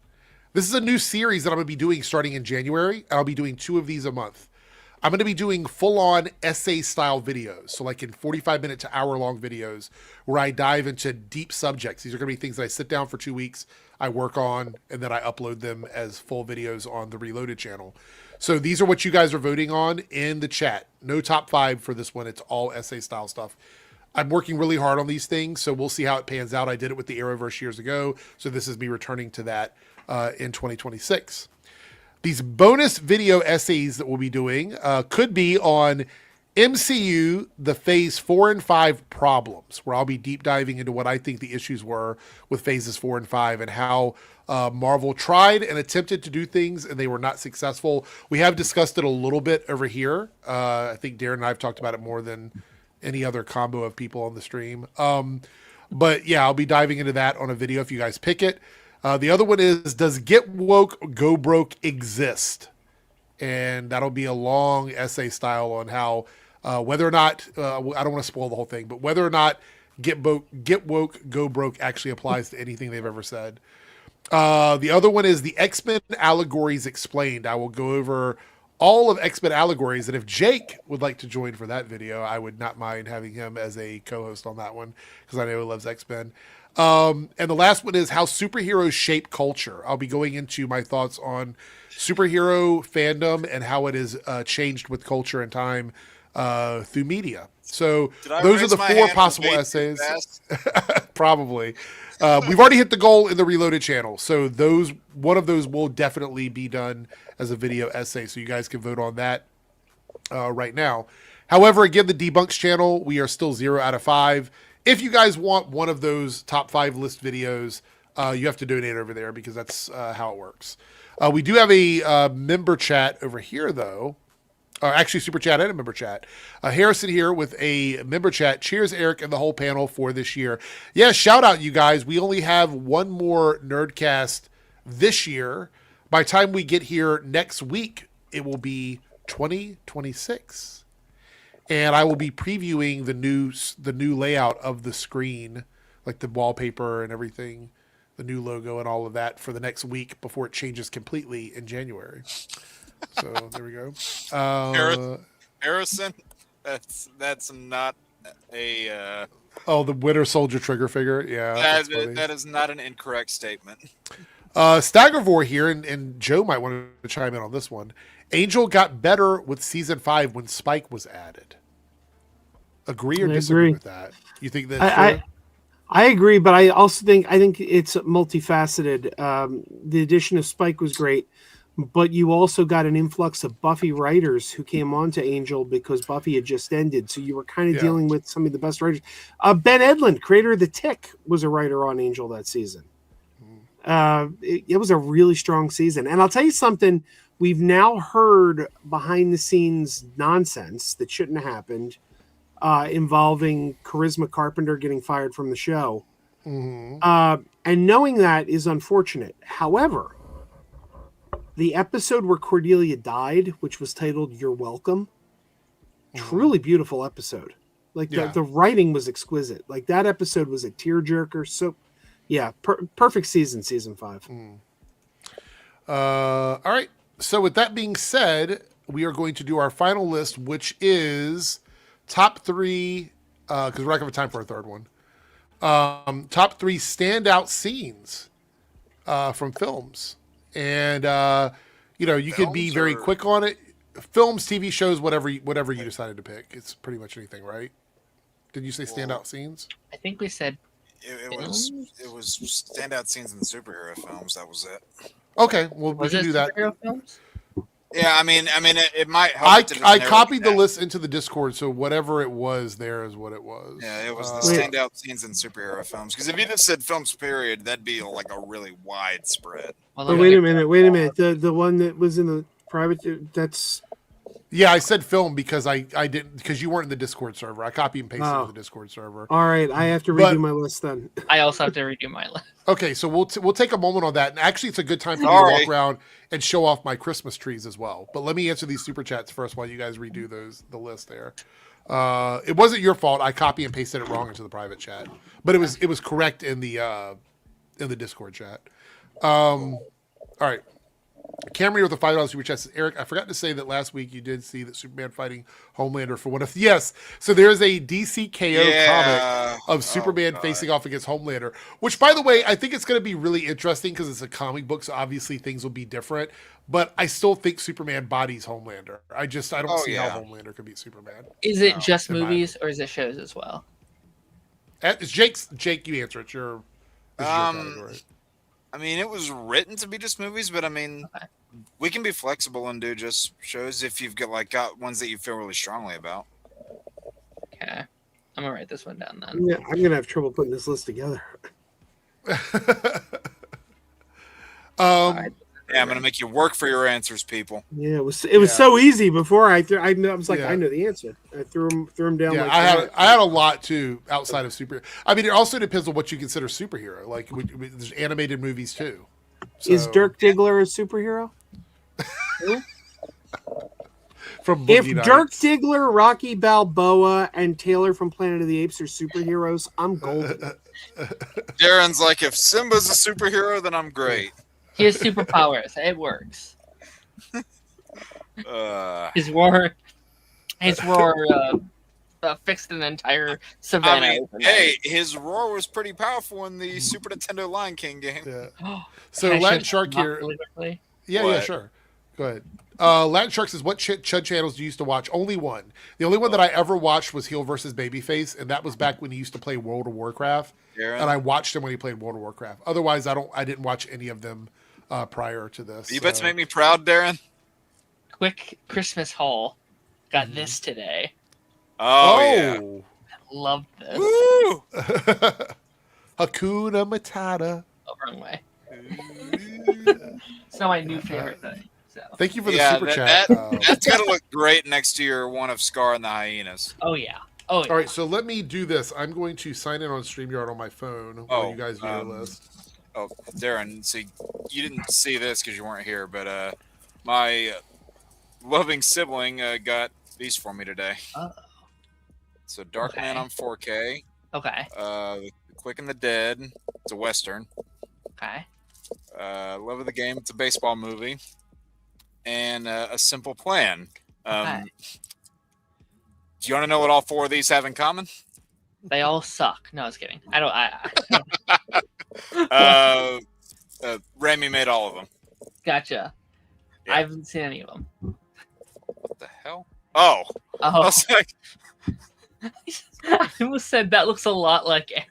This is a new series that I'm going to be doing starting in January. I'll be doing 2 of these a month. I'm going to be doing full-on essay-style videos, so like in 45-minute to hour-long videos where I dive into deep subjects. These are going to be things that I sit down for 2 weeks, I work on, and then I upload them as full videos on the Reloaded channel. So these are what you guys are voting on in the chat. No top 5 for this one. It's all essay-style stuff. I'm working really hard on these things, so we'll see how it pans out. I did it with the Arrowverse years ago, so this is me returning to that in 2026. These bonus video essays that we'll be doing could be on MCU, the Phase 4 and 5 problems, where I'll be deep diving into what I think the issues were with Phases 4 and 5 and how Marvel tried and attempted to do things and they were not successful. We have discussed it a little bit over here. I think Darren and I have talked about it more than any other combo of people on the stream. But yeah, I'll be diving into that on a video if you guys pick it. The other one is, does Get Woke, Go Broke exist? And that'll be a long essay style on how, whether or not, I don't want to spoil the whole thing, but whether or not Get Woke, Go Broke actually applies to anything they've ever said. The other one is the X-Men Allegories Explained. I will go over all of X-Men Allegories, and if Jake would like to join for that video, I would not mind having him as a co-host on that one, because I know he loves X-Men. And the last one is how superheroes shape culture. I'll be going into my thoughts on superhero fandom and how it has changed with culture and time through media. So those are the 4 possible essays. Probably. We've already hit the goal in the Reloaded channel. So one of those will definitely be done as a video essay. So you guys can vote on that right now. However, again, the Debunks channel, we are still 0 out of 5. If you guys want one of those top 5 list videos, you have to donate over there because that's how it works. We do have a member chat over here, though. Actually, super chat and a member chat. Harrison here with a member chat. Cheers, Eric, and the whole panel for this year. Yeah, shout out, you guys. We only have one more Nerdcast this year. By the time we get here next week, it will be 2026. And I will be previewing the new layout of the screen, like the wallpaper and everything, the new logo and all of that for the next week before it changes completely in January. So there we go. Harrison, that's not a. The Winter Soldier trigger figure. Yeah, that is not an incorrect statement. Staggervore here, and Joe might want to chime in on this one. Angel got better with season 5 when Spike was added. Agree or disagree with that? You think that? I agree, but I also think it's multifaceted. The addition of Spike was great, but you also got an influx of Buffy writers who came on to Angel because Buffy had just ended. So you were kind of dealing with some of the best writers. Ben Edlund, creator of The Tick, was a writer on Angel that season. It was a really strong season. And I'll tell you something, we've now heard behind the scenes nonsense that shouldn't have happened involving Charisma Carpenter getting fired from the show. Mm-hmm. And knowing that is unfortunate. However, the episode where Cordelia died, which was titled You're Welcome, truly beautiful episode. Like the writing was exquisite. Like that episode was a tearjerker. So yeah, perfect season 5. All right. So with that being said, we are going to do our final list, which is top 3, because we're not going to have time for a third one. Top 3 standout scenes from films. And, you could be very quick on it. Films, TV shows, whatever you decided to pick. It's pretty much anything, right? Did you say standout scenes? I think we said it was standout scenes in the superhero films. That was it. Okay, well, we can do that. Films? Yeah, I mean, it might help. I copied the list into the Discord, so whatever it was, there is what it was. Yeah, it was the standout scenes in superhero films. Because if you just said films, period, that'd be like a really wide spread. Well, wait a minute. The one that was in the private, that's. Yeah, I said film because I didn't, because you weren't in the Discord server. I copied and pasted into the Discord server. All right, I have to redo my list then. I also have to redo my list. Okay, so we'll take a moment on that, and actually, it's a good time for me to walk around and show off my Christmas trees as well. But let me answer these super chats first while you guys redo the list there. It wasn't your fault. I copy and pasted it wrong into the private chat, but it was correct in the in the Discord chat. All right. Camry with the $5 super chat says, Eric, I forgot to say that last week you did see that Superman fighting Homelander for one of yes. So there's a DC KO comic of Superman facing off against Homelander, which, by the way, I think it's going to be really interesting because it's a comic book, so obviously things will be different. But I still think Superman bodies Homelander. I don't see how Homelander could beat Superman. Is it just movies or is it shows as well? It's Jake, you answer it. This is your category. I mean, it was written to be just movies, but I mean, we can be flexible and do just shows if you've got ones that you feel really strongly about. Okay. I'm going to write this one down then. Yeah, I'm going to have trouble putting this list together. Right. Yeah, I'm going to make you work for your answers, people. Yeah, it was so easy before I was like, I know the answer. I threw them down. Yeah, like I had a lot too outside of super. I mean, it also depends on what you consider superhero. Like, there's animated movies too. So, is Dirk Diggler a superhero? From if Boogie Dirk Nights. Diggler, Rocky Balboa, and Taylor from Planet of the Apes are superheroes, I'm golden. Darren's like, if Simba's a superhero, then I'm great. He has superpowers. It works. His roar fixed an entire savannah. I mean, hey, his roar was pretty powerful in the Super Nintendo Lion King game. Yeah. So Latin Shark here. Really Yeah, sure. Go ahead. Latin Shark says, what Chud channels do you used to watch? Only one. The only one that I ever watched was Heel versus Babyface, and that was back when he used to play World of Warcraft. Darren? And I watched him when he played World of Warcraft. Otherwise, I didn't watch any of them prior to this. You bet to make me proud, Darren. Quick Christmas haul. Got this today. Oh yeah. I loved this. Woo! Hakuna Matata. Oh, wrong way. It's not my new favorite thing. So. Thank you for the super chat. That's gonna look great next to your one of Scar and the Hyenas. Oh yeah. Oh yeah. All right, so let me do this. I'm going to sign in on StreamYard on my phone while you guys do your list. Oh, Darren, see, you didn't see this because you weren't here, but my loving sibling got these for me today. So Darkman on 4K. Okay. Quick and the Dead. It's a Western. Okay. Love of the Game. It's a baseball movie. And A Simple Plan. Okay. Do you want to know what all four of these have in common? They all suck. No, I was kidding. I don't. Raimi made all of them. Gotcha. Yeah. I haven't seen any of them. What the hell? Oh. I was like, I almost said that looks a lot like it.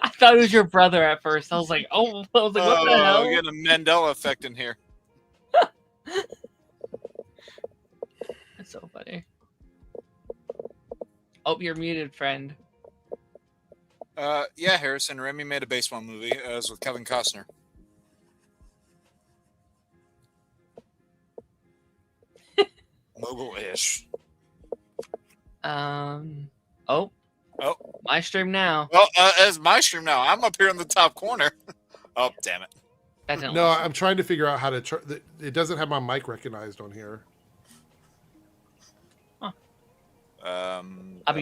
I thought it was your brother at first. I was like, what the hell? We're getting a Mandela effect in here. That's so funny. Oh, you're muted, friend. Yeah, Harrison. Raimi made a baseball movie. It was with Kevin Costner. Mogul-ish. Oh. My stream now. Well, as my stream now. I'm up here in the top corner. Oh, damn it. That didn't No, I'm trying to figure out how to. It doesn't have my mic recognized on here. Huh. All right. I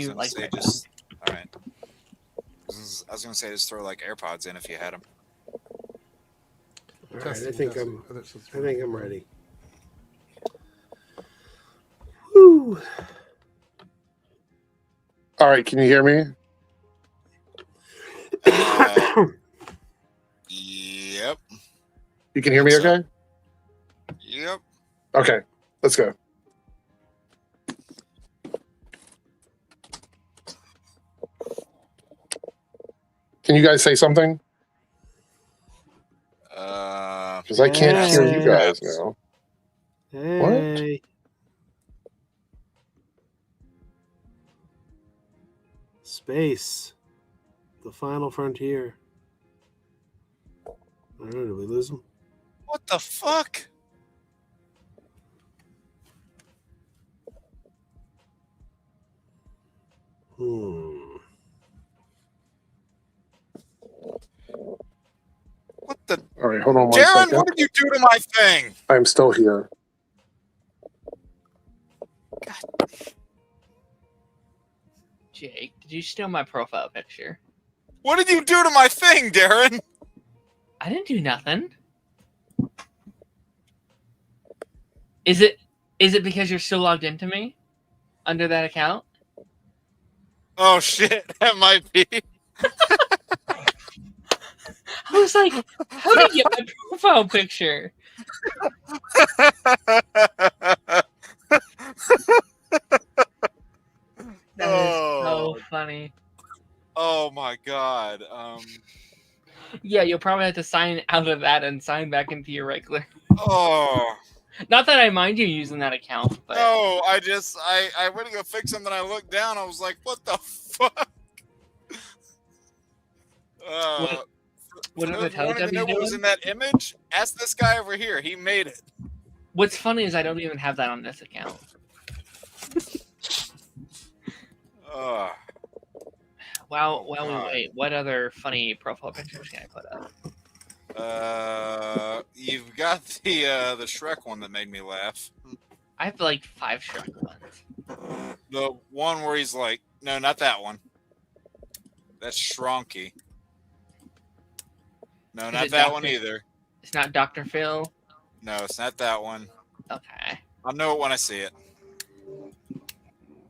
was gonna say just throw like AirPods in if you had them. All right, I think I'm ready. Woo. All right, can you hear me? Yep. You can hear me okay? Yep. Okay, let's go. Can you guys say something? Because I can't hear you guys now. Hey. What? Space. The final frontier. I don't know, did we lose him? What the fuck? What the? All right, hold on one Darren, second. what did you do to my thing? I'm still here. Jake, did you steal my profile picture? What did you do to my thing, Darren? I didn't do nothing. Is it because you're still logged into me under that account? Oh shit, that might be. I was like, how did you get my profile picture? That is so funny. Oh my god. Yeah, you'll probably have to sign out of that and sign back into your regular. Oh. Not that I mind you using that account, but No, I went to go fix something. I looked down. I was like, what the fuck? What are the Teletubbies know what was in that image? Ask this guy over here. He made it. What's funny is I don't even have that on this account. Well, wait. What other funny profile pictures can I put up? You've got the Shrek one that made me laugh. I have like 5 Shrek ones. The one where he's like, no, not that one. That's Shronky. No, not that one either. It's not Dr. Phil? No, it's not that one. Okay. I'll know it when I see it.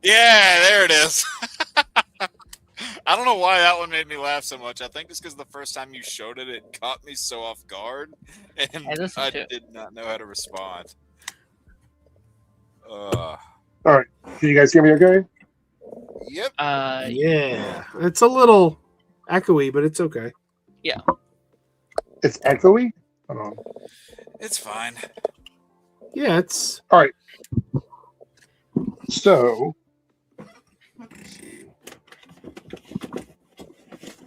Yeah, there it is. I don't know why that one made me laugh so much. I think it's because the first time you showed it, it caught me so off guard, and I did not know how to respond. All right, can you guys hear me okay? Yep. Yeah. It's a little echoey, but it's okay. Yeah. It's echoey? It's fine. Yeah, it's... All right. So...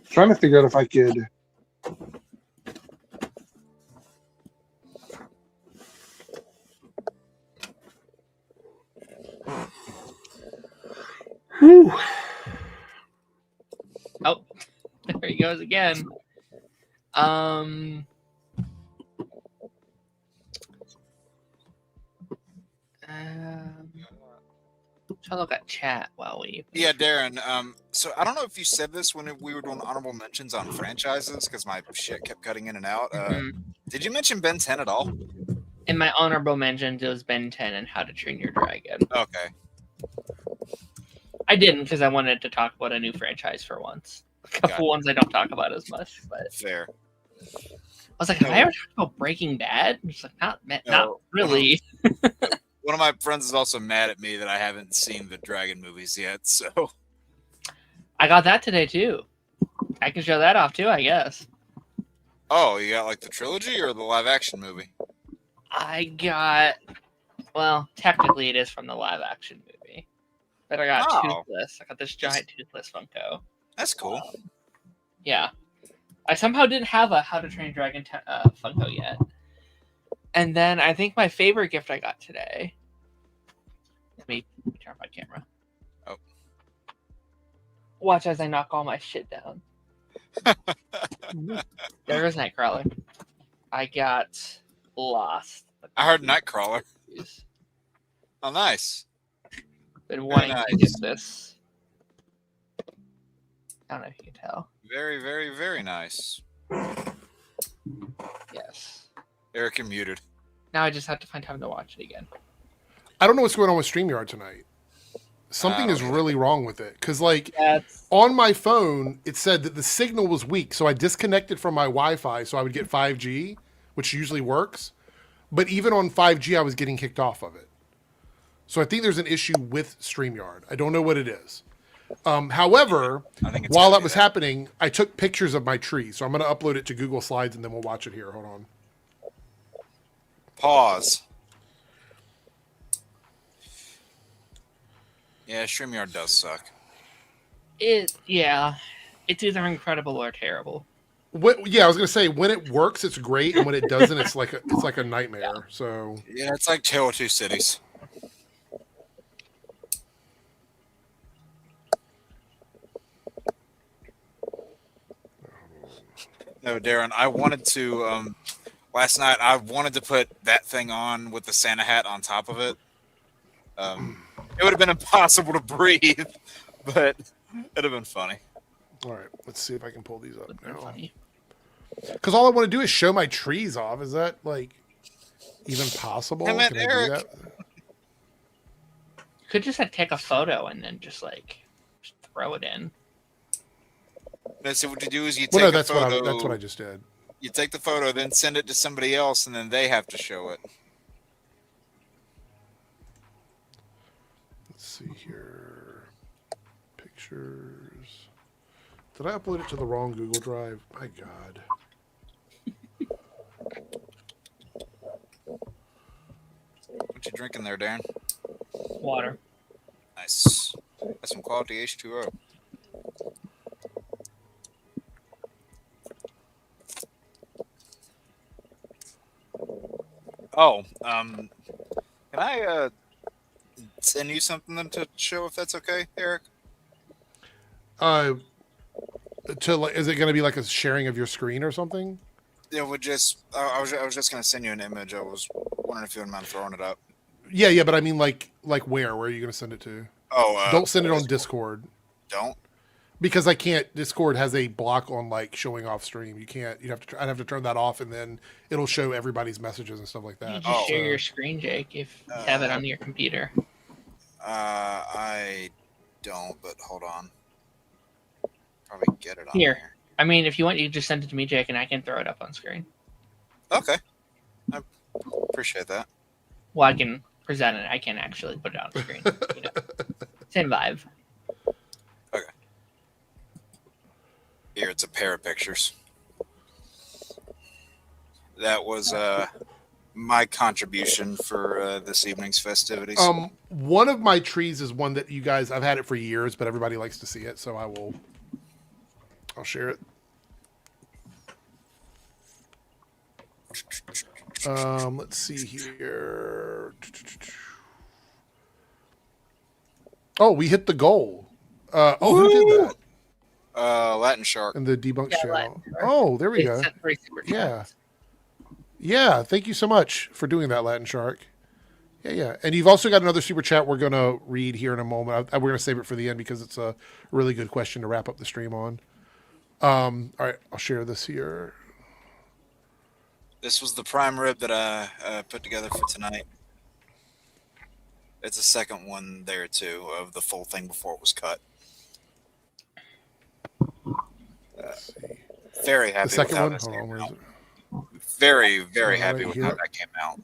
trying to figure out if I could... Whew. Oh, there he goes again. Try to look at chat while we. Yeah, Darren. So I don't know if you said this when we were doing honorable mentions on franchises because my shit kept cutting in and out. Did you mention Ben 10 at all? In my honorable mentions, it was Ben 10 and How to Train Your Dragon. Okay. I didn't because I wanted to talk about a new franchise for once. A couple ones I don't talk about as much, but fair. I was like, have I ever talked about Breaking Bad? It's like not really. One of my friends is also mad at me that I haven't seen the Dragon movies yet, so I got that today too. I can show that off too, I guess. Oh, you got like the trilogy or the live action movie? I got, well, technically it is from the live action movie, but I got Toothless. I got this giant Toothless Funko. That's cool. Yeah, I somehow didn't have a How to Train Dragon Funko yet. And then I think my favorite gift I got today. Let me turn off my camera. Oh. Watch as I knock all my shit down. There goes Nightcrawler. I got Lost. I heard Nightcrawler. Oh, nice. Been wanting to get this. I don't know if you can tell. Very, very, very nice. Yes. Eric, you're muted. Now I just have to find time to watch it again. I don't know what's going on with StreamYard tonight. Something is really wrong with it. Because, like, That's... on my phone, it said that the signal was weak. So I disconnected from my Wi-Fi so I would get 5G, which usually works. But even on 5G, I was getting kicked off of it. So I think there's an issue with StreamYard. I don't know what it is. However, while that was happening, I took pictures of my tree. So I'm going to upload it to Google Slides and then we'll watch it here. Hold on. Pause. Yeah, StreamYard does suck. It's either incredible or terrible. Yeah, I was gonna say when it works, it's great, and when it doesn't, it's like a nightmare. So yeah, it's like Tale of Two Cities. No, Darren, I wanted to. Last night, I wanted to put that thing on with the Santa hat on top of it. It would have been impossible to breathe, but it'd have been funny. All right, let's see if I can pull these up now. Funny. Because all I want to do is show my trees off. Is that like even possible? Damn it, Can I do Eric. that? You could just take a photo and then just throw it in. So what you do is you take Well, no, a that's photo. that's what I just did. You take the photo, then send it to somebody else, and then they have to show it. Let's see here. Pictures. Did I upload it to the wrong Google Drive? My God. What you drinking there, Darren? Water. Nice. That's some quality H2O. Oh, can I send you something to show if that's okay, Eric? To like, is it going to be like a sharing of your screen or something? Yeah, I was just gonna send you an image. I was wondering if you wouldn't mind throwing it up. Yeah, but I mean, like where? Where are you going to send it to? Oh, don't send it on Discord. Don't. Because I can't. Discord has a block on like showing off stream. You can't. I'd have to turn that off, and then it'll show everybody's messages and stuff like that. You just share your screen, Jake, if you have it on your computer. I don't. But hold on. Probably get it on Here. here. I mean, if you want, you just send it to me, Jake, and I can throw it up on screen. Okay. I appreciate that. Well, I can present it. I can actually put it on screen. Same vibe. Okay. Here, it's a pair of pictures. That was my contribution for this evening's festivities. One of my trees is one that you guys. I've had it for years, but everybody likes to see it, so I'll share it. Let's see here. Oh, we hit the goal. Who did that? Latin Shark. In the debunk channel. Latin Shark. Oh, there we go. Sent 3 super chats. Yeah. Thank you so much for doing that, Latin Shark. Yeah. And you've also got another super chat we're going to read here in a moment. We're going to save it for the end because it's a really good question to wrap up the stream on. All right, I'll share this here. This was the prime rib that I put together for tonight. It's a second one there too of the full thing before it was cut. Let's see. Very happy. The second with how one. this Hold on, came where is out. it? Very, very happy right with here. how that came out.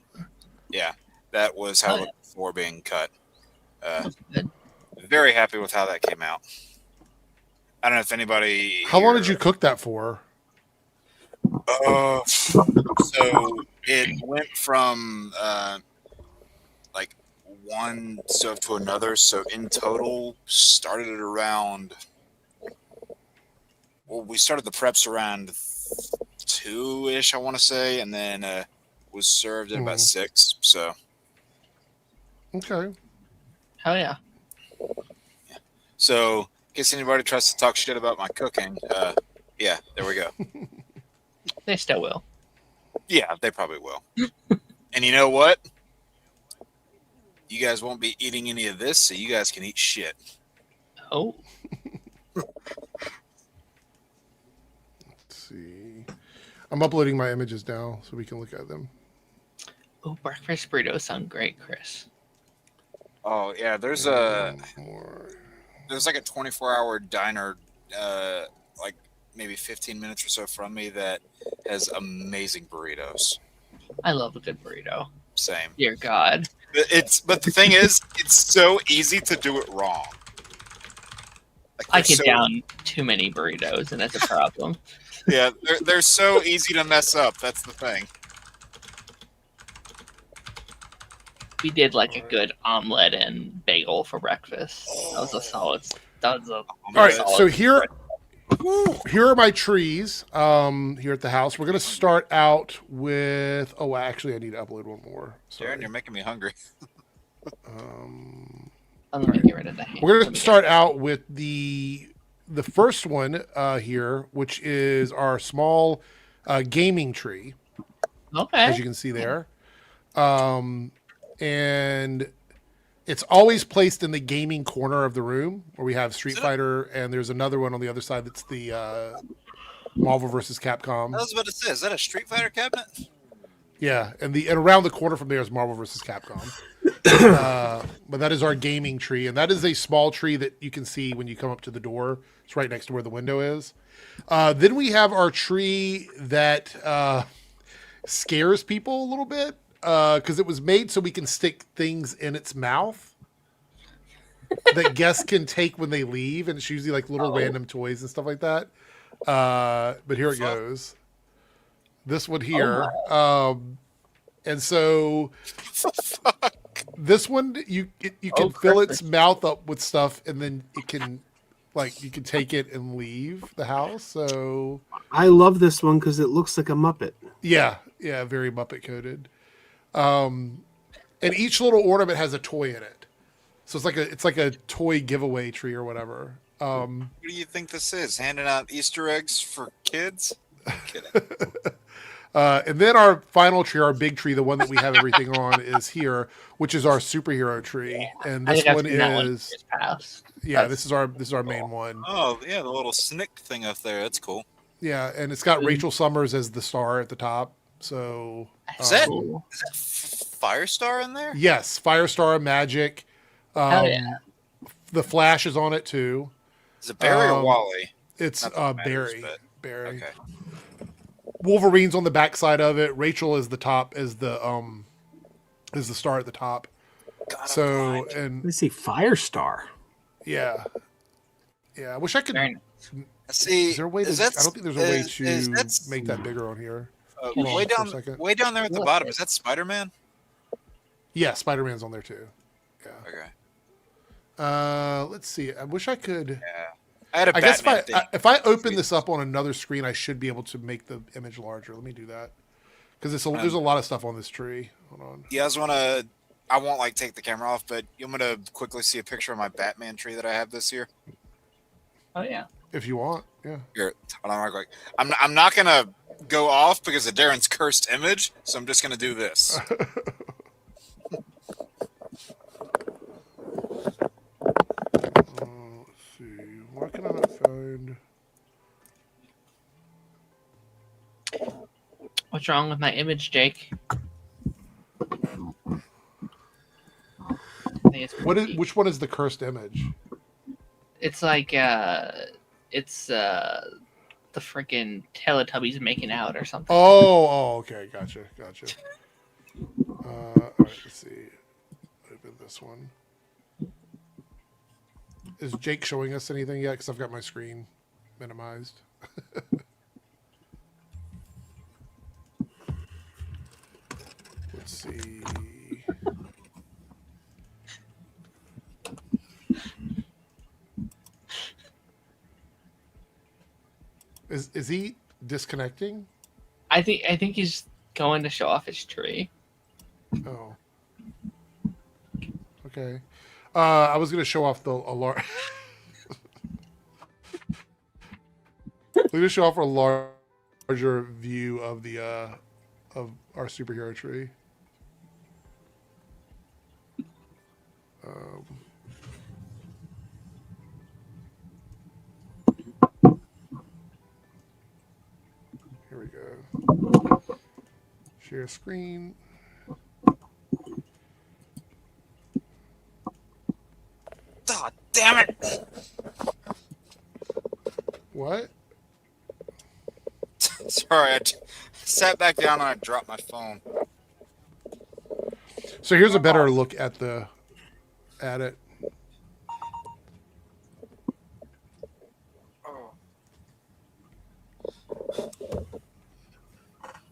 Yeah, that was how it looked before being cut. Good. Very happy with how that came out. I don't know if anybody. How long did you cook that for? So it went from like one stove to another. So in total, started at around. Well, we started the preps around 2-ish, I want to say, and then was served at about 6. So. Okay. Hell yeah. So, in case anybody tries to talk shit about my cooking, yeah, there we go. They still will. Yeah, they probably will. And you know what? You guys won't be eating any of this, so you guys can eat shit. Oh. Let's see. I'm uploading my images now so we can look at them. Oh, breakfast burritos sound great, Chris. Oh yeah, there's like a 24-hour diner, like maybe 15 minutes or so from me that has amazing burritos. I love a good burrito. Same. Dear God. But the thing is, it's so easy to do it wrong. Like, I get down too many burritos, and that's a problem. Yeah, they're so easy to mess up. That's the thing. We did like a good omelet and bagel for breakfast. That was a solid. All right, so here are my trees here at the house. We're going to start out with... Oh, actually, I need to upload one more. Darren, you're making me hungry. I'm going to get rid of the hand. We're going to start out with the first one here, which is our small gaming tree. Okay. As you can see there. And It's always placed in the gaming corner of the room where we have Street Fighter, and there's another one on the other side that's the Marvel vs. Capcom. I was about to say, is that a Street Fighter cabinet? Yeah, and around the corner from there is Marvel vs. Capcom. But that is our gaming tree, and that is a small tree that you can see when you come up to the door. It's right next to where the window is. Then we have our tree that scares people a little bit because it was made so we can stick things in its mouth that guests can take when they leave, and it's usually like little random toys and stuff like that. But here it goes. This one here. And so this one, you can fill its mouth up with stuff, and then it can, like, you can take it and leave the house. So I love this one because it looks like a Muppet. Yeah, very Muppet coded. And each little ornament has a toy in it. So it's like a toy giveaway tree or whatever. What do you think this is? Handing out Easter eggs for kids? I'm kidding. And then our final tree, our big tree, the one that we have everything on, is here, which is our superhero tree. And this one is this is our main one. Oh yeah, the little snick thing up there. That's cool. Yeah, and it's got Rachel Summers as the star at the top. So is that Firestar in there? Yes, Firestar, Magic. Hell yeah. The Flash is on it too. Is it Barry or Wally? It's Barry. Barry. Okay. Wolverine's on the backside of it. Rachel is the top, is the star at the top. God, so and Let's see, Firestar. Yeah. I wish I could see. Is there a way to, I don't think there's a way to make that bigger on here. Way down there at the bottom. Is that Spider-Man? Yeah, Spider-Man's on there too. Yeah. Okay. Let's see. I wish I could. Yeah. I guess if I open this up on another screen, I should be able to make the image larger. Let me do that because there's a lot of stuff on this tree. Hold on. You guys want to? I won't like take the camera off, but you want me to quickly see a picture of my Batman tree that I have this year? Oh yeah. If you want, yeah. Here, I'm not gonna go off because of Darren's cursed image, so I'm just gonna do this. Why can I not find? What's wrong with my image, Jake? Which one is the cursed image? It's like it's the freaking Teletubbies making out or something. Oh, okay, gotcha. All right, let's see. Open this one. Is Jake showing us anything yet? Because I've got my screen minimized. Let's see. Is he disconnecting? I think he's going to show off his tree. Oh. Okay. I was going to show off a larger view of the of our superhero tree. Here we go. Share screen. Oh, damn it! What? Sorry, I sat back down and I dropped my phone. So here's a better look at it.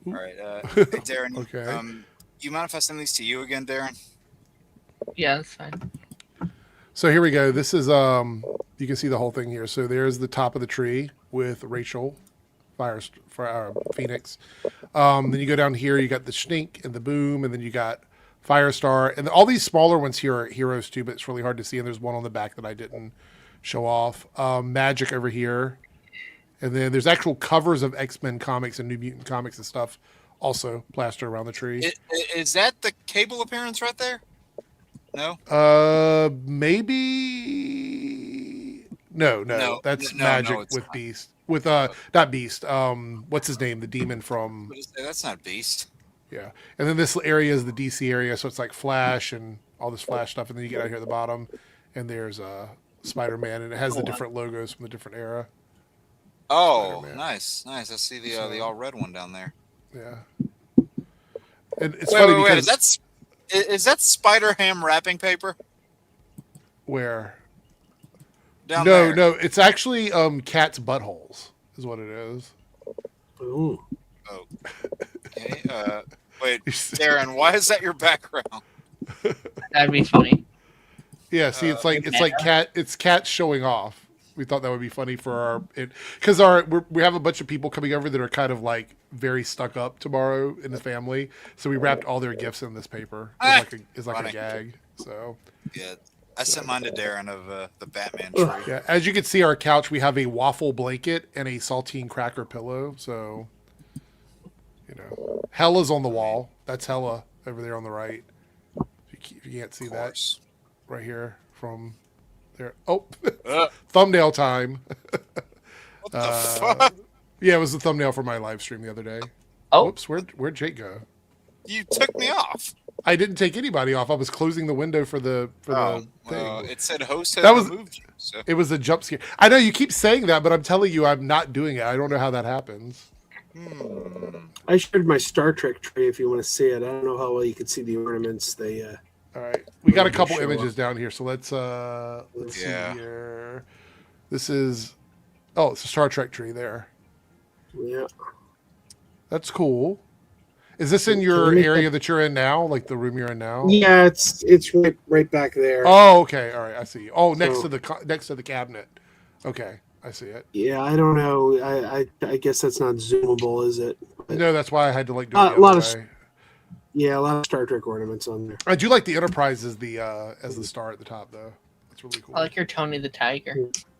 All right, hey, Darren. Okay. You mind if I send these to you again, Darren? Yeah, that's fine. So here we go. This is you can see the whole thing here. So there's the top of the tree with Rachel, Phoenix. Then you go down here. You got the Snake and the Boom, and then you got Firestar, and all these smaller ones here are heroes too, but it's really hard to see. And there's one on the back that I didn't show off. Magic over here, and then there's actual covers of X-Men comics and New Mutant comics and stuff also plastered around the tree. Is that the Cable appearance right there? No. Maybe. No. That's magic with not. Beast. With not Beast. What's his name? The demon from. That's not Beast. Yeah, and then this area is the DC area, so it's like Flash and all this Flash stuff, and then you get out here at the bottom, and there's Spider-Man, and it has the different logos from the different era. Oh, Spider-Man. Nice. I see the all red one down there. Yeah, and it's funny because is that Spider-Ham wrapping paper? Where? Down there. No, it's actually cats' buttholes is what it is. Ooh. Oh. Okay. Wait, Darren, why is that your background? That'd be funny. Yeah, see, it's like cats showing off. We thought that would be funny for because we have a bunch of people coming over that are kind of like very stuck up tomorrow in the family, so we wrapped all their gifts in this paper. It's like a gag. So yeah, I sent mine to Darren of the Batman tree. Yeah, as you can see, our couch we have a waffle blanket and a saltine cracker pillow. So Hella's on the wall. That's Hella over there on the right. If you can't see that right here from there. Oh, thumbnail time. What the fuck? Yeah, it was the thumbnail for my live stream the other day. Oh. Whoops, where'd Jake go? You took me off. I didn't take anybody off. I was closing the window for the thing. It said host has removed you. So. It was a jump scare. I know you keep saying that, but I'm telling you I'm not doing it. I don't know how that happens. I shared my Star Trek tree if you want to see it. I don't know how well you can see the ornaments. They all right. We got a couple images down here, so let's see here. This is it's a Star Trek tree there. Yeah. That's cool. Is this in your area that you're in now, like the room you're in now? Yeah, it's right back there. Oh, okay. All right, I see. Oh, next to the cabinet. Okay, I see it. Yeah, I don't know. I guess that's not zoomable, is it? But, no, that's why I had to do it a lot of Star Trek ornaments on there. I do like the Enterprise as the star at the top, though. That's really cool. I like your Tony the Tiger.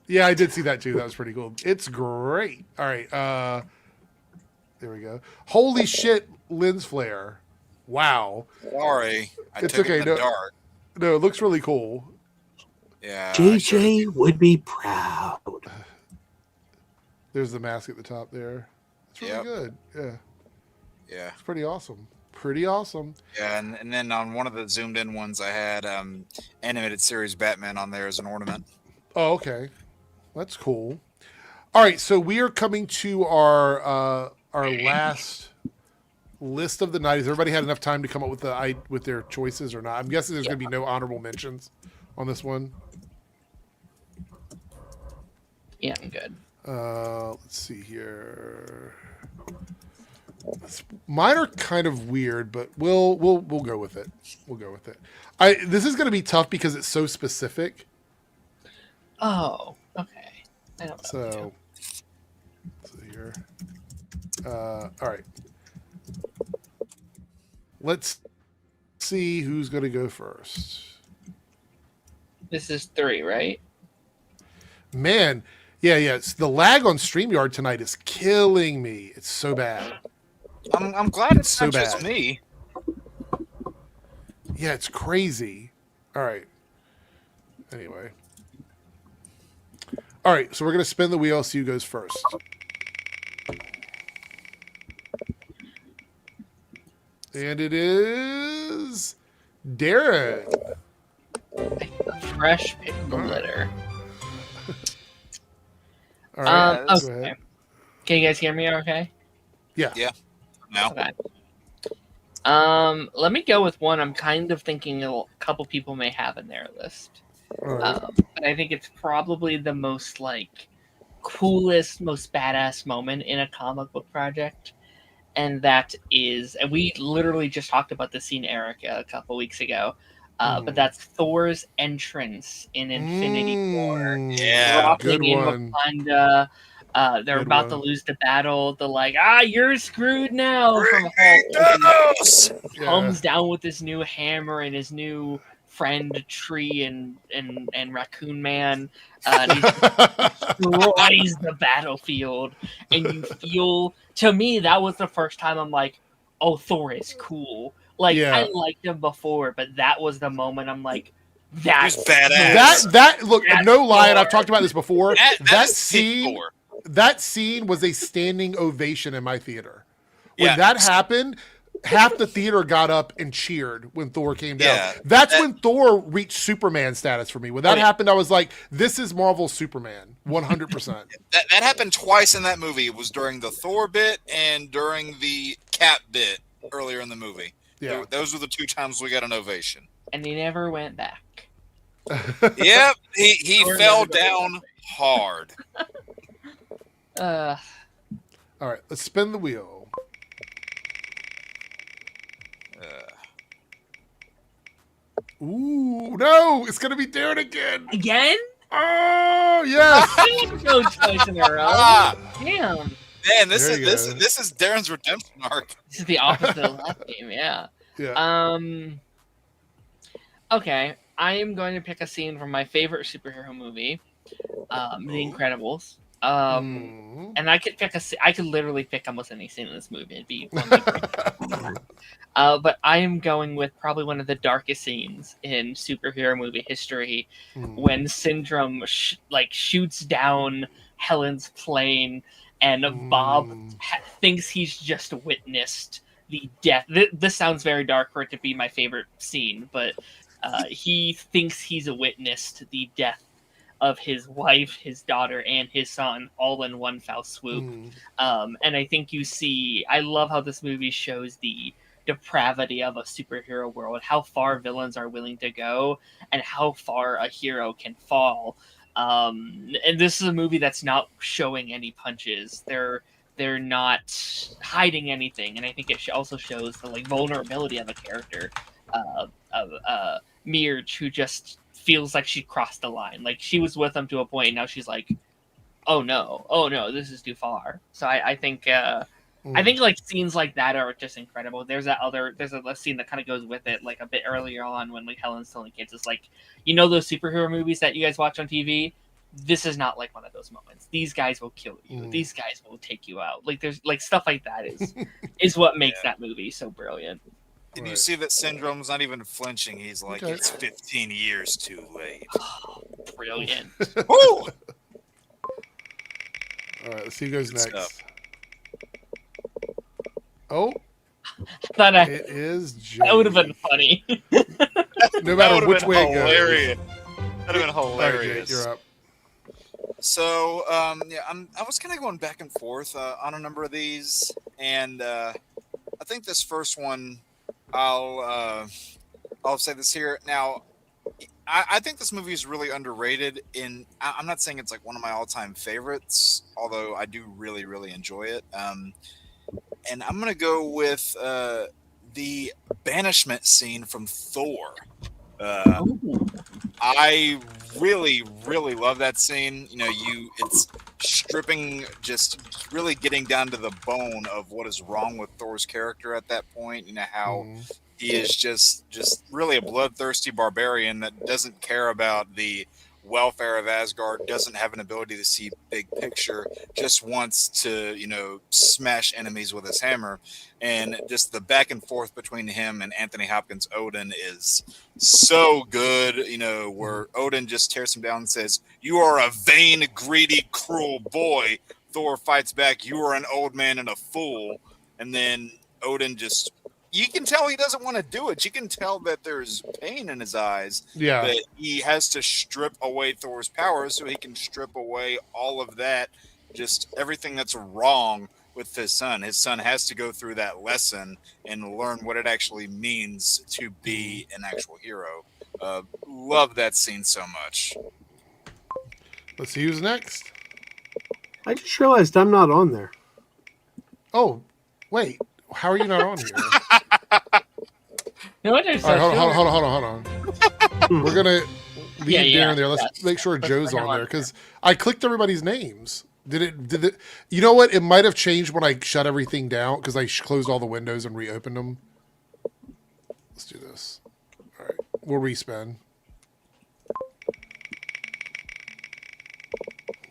Yeah, I did see that too. That was pretty cool. It's great. All right, there we go. Holy shit, lens flare! Wow. Sorry, I took it in the dark. No, it looks really cool. Yeah. JJ would be proud. There's the mask at the top there. It's really good. Yeah. Yeah. It's pretty awesome. Pretty awesome. Yeah, and then on one of the zoomed in ones, I had animated series Batman on there as an ornament. Oh, okay. That's cool. All right, so we are coming to our last list of the night. Has everybody had enough time to come up with their choices or not? I'm guessing there's going to be no honorable mentions on this one. Yeah, I'm good. Let's see here. Mine are kind of weird, but we'll go with it. We'll go with it. This is going to be tough because it's so specific. Oh, okay. I don't know. So, let's see here. All right. Let's see who's going to go first. This is 3, right? Man, yeah. The lag on StreamYard tonight is killing me. It's so bad. I'm glad it's so not bad. just me. Yeah, it's crazy. All right. Anyway. All right, so we're going to spin the wheel. See who goes first. And it is Darren. Fresh pickle litter. All right. Go Okay. ahead. Can you guys hear me okay? Yeah. Yeah. No. Okay. Let me go with one I'm kind of thinking a couple people may have in their list. All right. But I think it's probably the most coolest, most badass moment in a comic book project. And that is, and we literally just talked about this scene, Erica, a couple weeks ago. But that's Thor's entrance in Infinity War. Yeah, good in one. Wakanda. They're Good about one. to lose the battle. The you're screwed now. From Hulk. Comes down with his new hammer and his new friend Tree and Raccoon Man. And he destroys the battlefield, and you feel. To me, that was the first time I'm like, "Oh, Thor is cool." Like Yeah. I liked him before, but that was the moment I'm like, He's that's badass. That look, That's no lie, and Thor. I've talked about this before. That is sick scene, Thor. that scene was a standing ovation in my theater. When Yeah. that happened, half the theater got up and cheered when Thor came down. Yeah, That's when Thor reached Superman status for me. When that yeah. happened, I was like, this is Marvel's Superman, 100%. That happened twice in that movie. It was during the Thor bit and during the Cap bit earlier in the movie. Yeah. Those were the 2 times we got an ovation. and he never went back. Yep, he Thor fell never got down hard. Uh, All right, let's spin the wheel. Ooh, no, it's going to be Darren again. again? Oh, yes. No choice in a row. Ah, Damn. man, this There is you go. this is Darren's redemption arc. This is the opposite of last game, yeah. Yeah. Okay, I am going to pick a scene from my favorite superhero movie, The Incredibles. And I could pick I could literally pick almost any scene in this movie. It'd be one of my but I am going with probably one of the darkest scenes in superhero movie history, when Syndrome shoots down Helen's plane, and Bob thinks he's just witnessed the death. This sounds very dark for it to be my favorite scene, but he thinks he's witnessed the death of his wife, his daughter, and his son all in one foul swoop. And I think I love how this movie shows the depravity of a superhero world, how far villains are willing to go, and how far a hero can fall. And this is a movie that's not showing any punches. They're not hiding anything, and I think it also shows the vulnerability of a character, of Mjölnirs, who just feels like she crossed the line. Like, she was with him to a point, and now she's like, oh no, this is too far. So I think scenes like that are just incredible. There's a scene that kind of goes with it, like a bit earlier on when Helen's telling kids, it's like, those superhero movies that you guys watch on TV. This is not like one of those moments. These guys will kill you. These guys will take you out. Like, there's stuff like that is what makes that movie so brilliant. And you see that Syndrome's not even flinching. He's like, it's 15 years too late. Oh, brilliant. Woo! All right, let's see who goes next. Stuff. Oh, Thought it is Jay. that would have been funny. No matter which way it goes. Hilarious. That'd have been All right, Jay, hilarious. you're up. So, I was kind of going back and forth on a number of these, and I think this first one, I'll say this here now. I think this movie is really underrated. I'm not saying it's like one of my all-time favorites, although I do really, really enjoy it. And I'm gonna go with the banishment scene from Thor. I really, really love that scene. It's stripping, just really getting down to the bone of what is wrong with Thor's character at that point. How he is just really a bloodthirsty barbarian that doesn't care about the welfare of Asgard, doesn't have an ability to see big picture, just wants to, smash enemies with his hammer. And just the back and forth between him and Anthony Hopkins' Odin is so good, where Odin just tears him down and says, "You are a vain, greedy, cruel boy." Thor fights back, "You are an old man and a fool." And then Odin you can tell he doesn't want to do it. You can tell that there's pain in his eyes. Yeah. That he has to strip away Thor's power so he can strip away all of that, just everything that's wrong with his son. His son has to go through that lesson and learn what it actually means to be an actual hero. Love that scene so much. Let's see who's next. I just realized I'm not on there. Oh, wait. How are you not on here? No wonder it's All right, so hold on. We're gonna leave Darren there. Let's yes. make sure Let's Joe's bring him on on there because I clicked everybody's names. Did it? You know what? It might have changed when I shut everything down because I closed all the windows and reopened them. Let's do this. All right, we'll respin.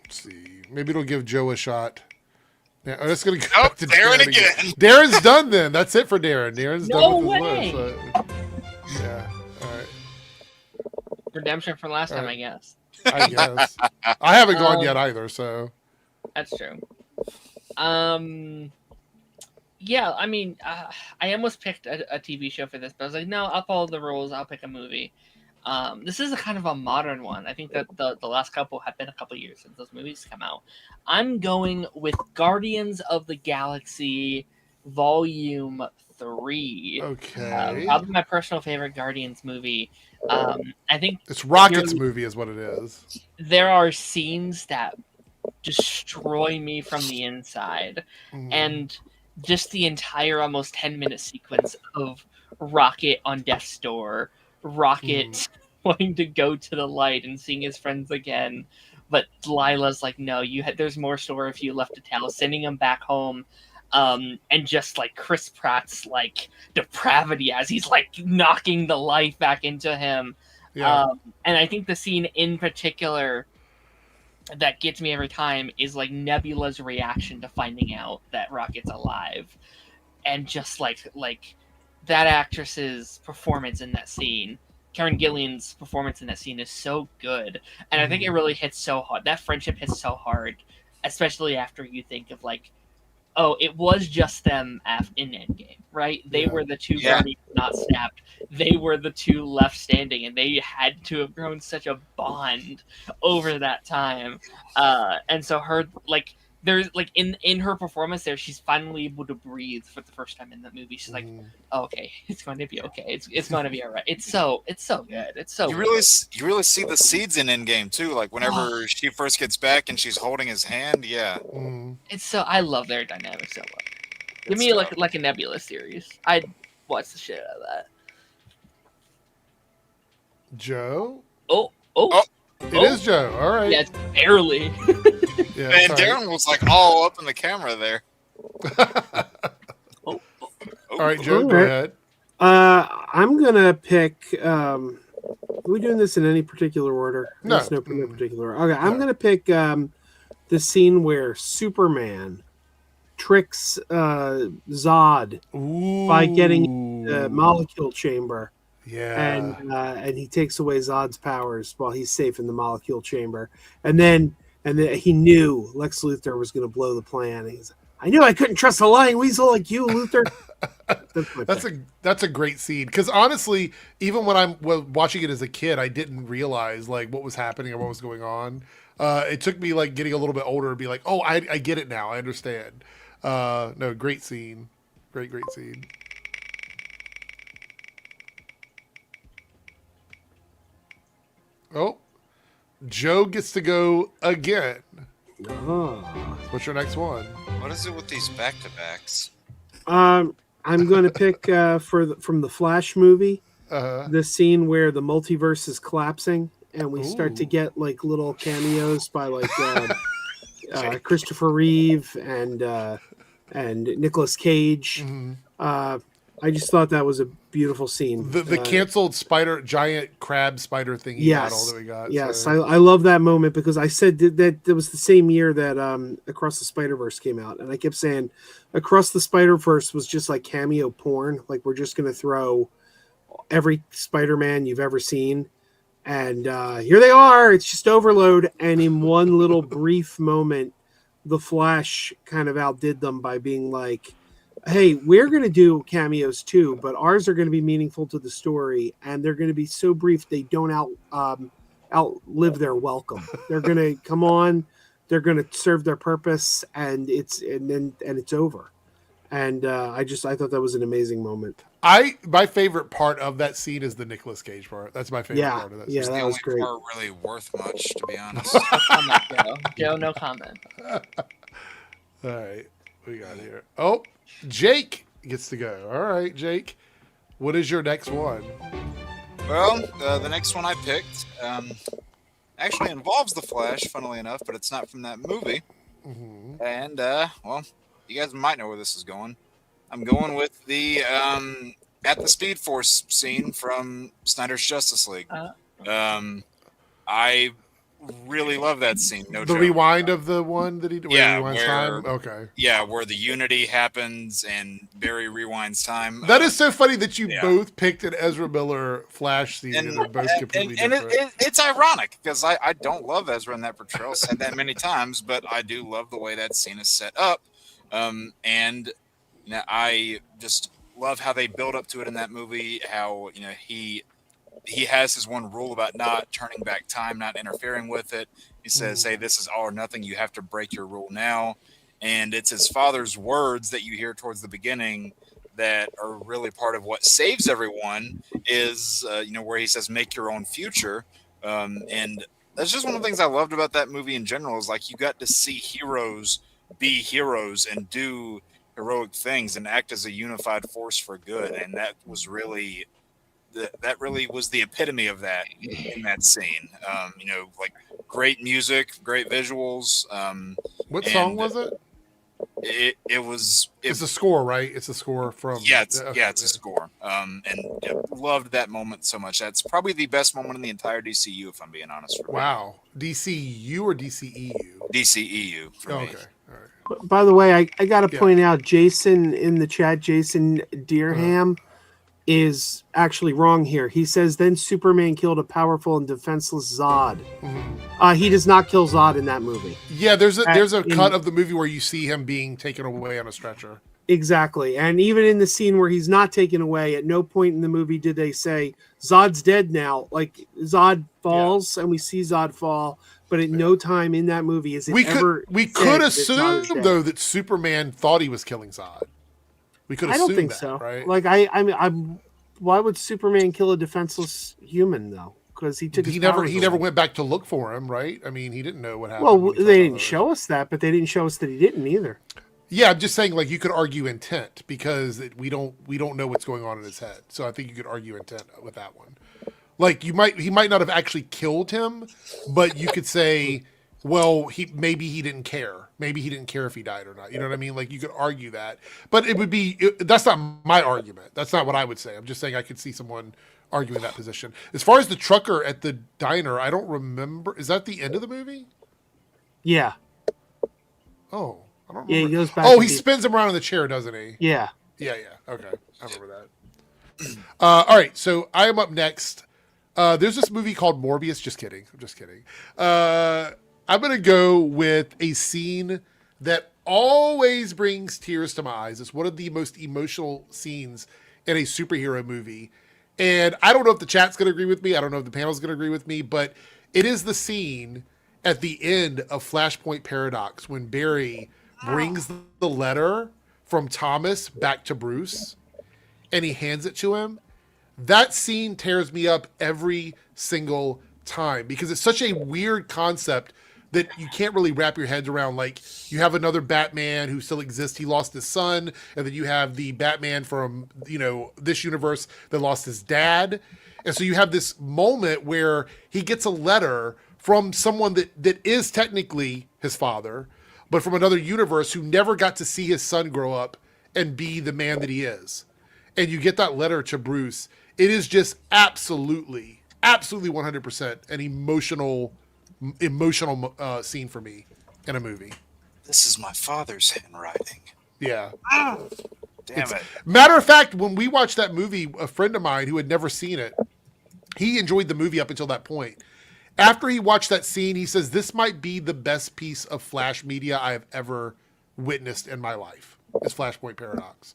Let's see. Maybe it'll give Joe a shot Yeah, I'm just gonna go Oh, back to Darren again. Darren's done then. That's it for Darren. Darren's No done with way. his list. Yeah. All right. Redemption from last time, Alright. I guess. I guess. I haven't gone yet either, so. That's true. Yeah, I mean, I almost picked a TV show for this, but I was like, no, I'll follow the rules. I'll pick a movie. This is a kind of a modern one. I think that the last couple have been a couple years since those movies come out. I'm going with Guardians of the Galaxy Volume 3. Okay. Probably my personal favorite Guardians movie. I think It's Rocket's movie is what it is. there are scenes that destroy me from the inside. And just the entire almost 10-minute sequence of Rocket on death's door, Rocket wanting to go to the light and seeing his friends again, but Lila's like, no, there's more story if you left to tell, sending him back home, and just like Chris Pratt's like depravity as he's like knocking the life back into him. Yeah. And I think the scene in particular that gets me every time is like Nebula's reaction to finding out that Rocket's alive, and just like that actress's performance in that scene, Karen Gillian's performance in that scene is so good, and I think it really hits so hard. That friendship hits so hard, especially after you think of like, oh, it was just them in Endgame, right? They were the two Guardians not snapped. They were the two left standing, and they had to have grown such a bond over that time. And so her, like, there's like in her performance there, she's finally able to breathe for the first time in the movie. She's like, oh, okay, it's going to be okay. It's going to be all right. It's so good. It's so you really see the seeds in Endgame too. Like whenever she first gets back and she's holding his hand. Yeah, it's so, I love their dynamic so much. Give me like a Nebula series. I'd watch the shit out of that. Joe? Oh. It is Joe. All right. Yeah, it's barely. Yeah, and sorry. Darren was like all up in the camera there. All right, Joe, go ahead. I'm gonna pick. Are we doing this in any particular order? No. There's no particular order. Okay, I'm gonna pick the scene where Superman tricks Zod by getting the molecule chamber. Yeah. And he takes away Zod's powers while he's safe in the molecule chamber. And then he knew Lex Luthor was going to blow the plan. He's, I knew I couldn't trust a lying weasel like you, Luthor. That's a great scene, because honestly, even when I'm watching it as a kid, I didn't realize like what was happening or what was going on. It took me like getting a little bit older to be like, oh, I get it now. I understand. No, great scene. Great scene. Oh, Joe gets to go again. Oh. What's your next one? What is it with these back-to-backs? I'm going to pick from the Flash movie, the scene where the multiverse is collapsing, and we start to get like little cameos by like Christopher Reeve and Nicolas Cage. I just thought that was a beautiful scene. The canceled giant crab spider thing. Yes, that we got. Yes, so. I love that moment, because I said that it was the same year that Across the Spider-Verse came out, and I kept saying Across the Spider-Verse was just like cameo porn. Like, we're just going to throw every Spider-Man you've ever seen, and here they are. It's just overload, and in one little brief moment, the Flash kind of outdid them by being like, hey, we're going to do cameos too, but ours are going to be meaningful to the story, and they're going to be so brief they don't outlive their welcome. They're going to come on, they're going to serve their purpose, and it's over. And I thought that was an amazing moment. My favorite part of that scene is the Nicolas Cage part. That's my favorite part of that scene. Yeah, It's that the was only great. part really worth much, to be honest. No comment, Joe. Joe, no comment. All right, we got here. Oh, Jake gets to go. All right, Jake, what is your next one? Well, the next one I picked actually involves the Flash, funnily enough, but it's not from that movie. And well, you guys might know where this is going. I'm going with the at the Speed Force scene from Snyder's Justice League. I really love that scene. No The joke. rewind of the one that he did. Yeah, Rewinds where- time. Okay. Yeah, where the unity happens and Barry rewinds time. That is so funny that you yeah. both picked an Ezra Miller Flash scene, and they're both completely different. It's ironic because I don't love Ezra in that portrayal. Said that many times, but I do love the way that scene is set up, and I just love how they build up to it in that movie. How he has his one rule about not turning back time, not interfering with it. He says, "Hey, this is all or nothing. You have to break your rule now." And it's his father's words that you hear towards the beginning that are really part of what saves everyone. Is where he says, "Make your own future," and that's just one of the things I loved about that movie in general. Is like you got to see heroes be heroes and do heroic things and act as a unified force for good, and that was really. That really was the epitome of that in that scene. Like great music, great visuals. What song was it? It's a score, right? It's a score from. It's a score. And loved that moment so much. That's probably the best moment in the entire DCU, if I'm being honest. Wow, DCU or DCEU? DCEU for me. Okay, all right. By the way, I got to point out, Jason in the chat, Jason Deerham, is actually wrong here. He says, then Superman killed a powerful and defenseless Zod. Mm-hmm. He does not kill Zod in that movie. Yeah, there's a cut of the movie where you see him being taken away on a stretcher. Exactly. And even in the scene where he's not taken away, at no point in the movie did they say, Zod's dead now. Like, Zod falls, and we see Zod fall, but at no time in that movie is it we ever could said assume, that though, that Superman thought he was killing Zod. We could assume I don't think that, so. Right? Like, I'm why would Superman kill a defenseless human, though? Because he took his powers he never away. went back to look for him, right? I mean, he didn't know what happened. Well, when he they fell didn't out. show us that, but they didn't show us that he didn't either. Yeah, I'm just saying, like, you could argue intent because we don't know what's going on in his head. So I think you could argue intent with that one. Like, he might not have actually killed him, but you could say, well, maybe he didn't care. Maybe he didn't care if he died or not. You know what I mean? Like, you could argue that, but that's not my argument. That's not what I would say. I'm just saying I could see someone arguing that position. As far as the trucker at the diner, I don't remember. Is that the end of the movie? Yeah. Oh, I don't remember. Yeah, he goes back. Oh, he spins him around in the chair, doesn't he? Yeah. Yeah. Okay. I remember that. All right. So I am up next. There's this movie called Morbius. Just kidding. I'm just kidding. I'm going to go with a scene that always brings tears to my eyes. It's one of the most emotional scenes in a superhero movie. And I don't know if the chat's going to agree with me. I don't know if the panel's going to agree with me. But it is the scene at the end of Flashpoint Paradox when Barry brings the letter from Thomas back to Bruce and he hands it to him. That scene tears me up every single time because it's such a weird concept that you can't really wrap your heads around. Like, you have another Batman who still exists. He lost his son. And then you have the Batman from, this universe that lost his dad. And so you have this moment where he gets a letter from someone that is technically his father, but from another universe who never got to see his son grow up and be the man that he is. And you get that letter to Bruce. It is just absolutely 100% an emotional scene for me in a movie. This is my father's handwriting. Yeah. Damn it. Matter of fact, when we watched that movie, a friend of mine who had never seen it, he enjoyed the movie up until that point. After he watched that scene, he says, this might be the best piece of Flash media I have ever witnessed in my life, is Flashpoint Paradox.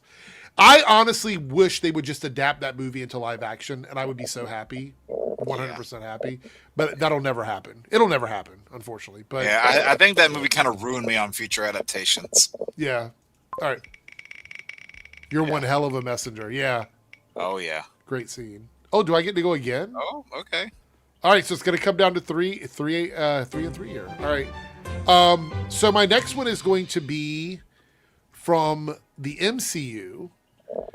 I honestly wish they would just adapt that movie into live action, and I would be so happy, 100% happy. But that'll never happen. It'll never happen, unfortunately. But yeah, I think that movie kind of ruined me on future adaptations. Yeah. All right. You're one hell of a messenger. Yeah. Oh, yeah. Great scene. Oh, do I get to go again? Oh, okay. All right, so it's going to come down to three and three here. All right. So my next one is going to be from the MCU.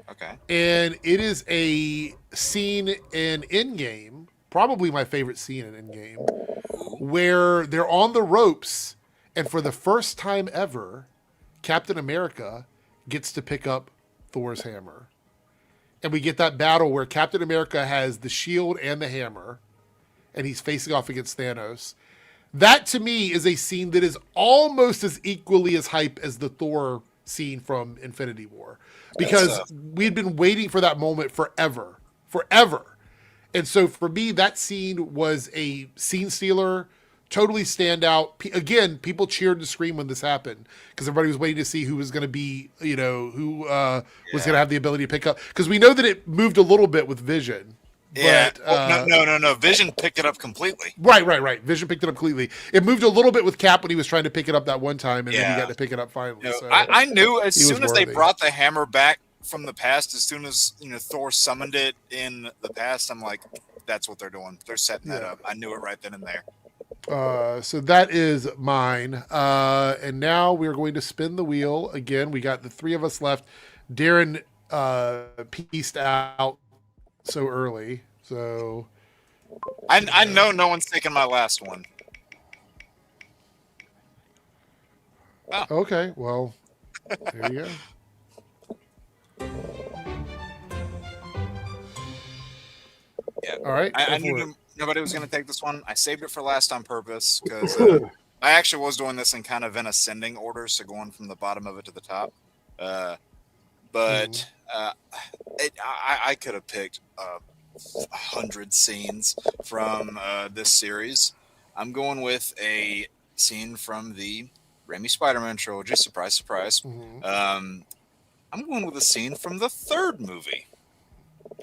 Okay. And it is a scene in Endgame, probably my favorite scene in Endgame, where they're on the ropes, and for the first time ever, Captain America gets to pick up Thor's hammer. And we get that battle where Captain America has the shield and the hammer, and he's facing off against Thanos. That to me is a scene that is almost as equally as hype as the Thor scene from Infinity War, because we'd been waiting for that moment forever. And so for me, that scene was a scene stealer, totally stand out. Again, people cheered and screamed when this happened because everybody was waiting to see who was going to be, who was going to have the ability to pick up. Because we know that it moved a little bit with Vision. Yeah. But, no. Vision picked it up completely. Right. Vision picked it up completely. It moved a little bit with Cap when he was trying to pick it up that one time, and then he got to pick it up finally. No, so I knew as soon as they worthy. brought the hammer back from the past, as soon as Thor summoned it in the past, I'm like, that's what they're doing. They're setting that up. I knew it right then and there. So that is mine. And now we're going to spin the wheel again. We got the three of us left. Darren pieced out so early. So I know no one's taking my last one. Oh. Okay, well, there you go. Yeah. All right. I knew nobody was going to take this one. I saved it for last on purpose because I actually was doing this in kind of an ascending order, so going from the bottom of it to the top. I could have picked 100 scenes from this series. I'm going with a scene from the Raimi Spider-Man trilogy. Surprise, surprise. I'm going with a scene from the third movie.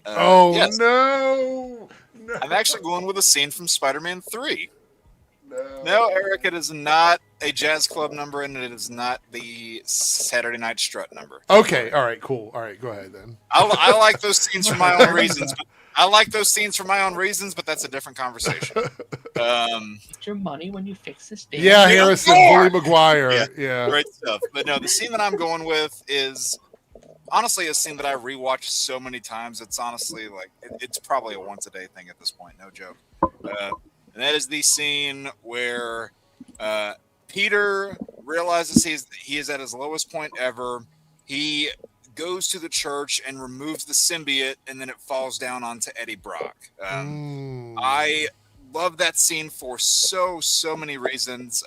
Yes. No! I'm actually going with a scene from Spider-Man 3. No, Eric, it is not a jazz club number, and it is not the Saturday Night Strut number. Okay, all right, cool. All right, go ahead then. I like those scenes for my own reasons. But that's a different conversation. Get your money when you fix this thing. Yeah, Harrison, Bully McGuire. Yeah. Great stuff. But no, the scene that I'm going with is honestly a scene that I rewatched so many times. It's honestly like it's probably a once a day thing at this point. No joke. And that is the scene where Peter realizes he is at his lowest point ever. He goes to the church and removes the symbiote, and then it falls down onto Eddie Brock. I love that scene for so many reasons.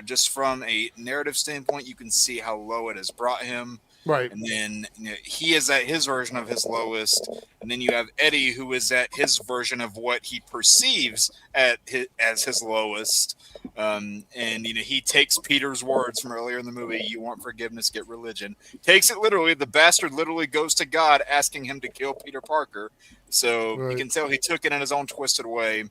Just from a narrative standpoint, you can see how low it has brought him. Right. And then he is at his version of his lowest. And then you have Eddie, who is at his version of what he perceives as his lowest. And he takes Peter's words from earlier in the movie, "You want forgiveness, get religion." Takes it literally. The bastard literally goes to God asking him to kill Peter Parker. So you can tell he took it in his own twisted way.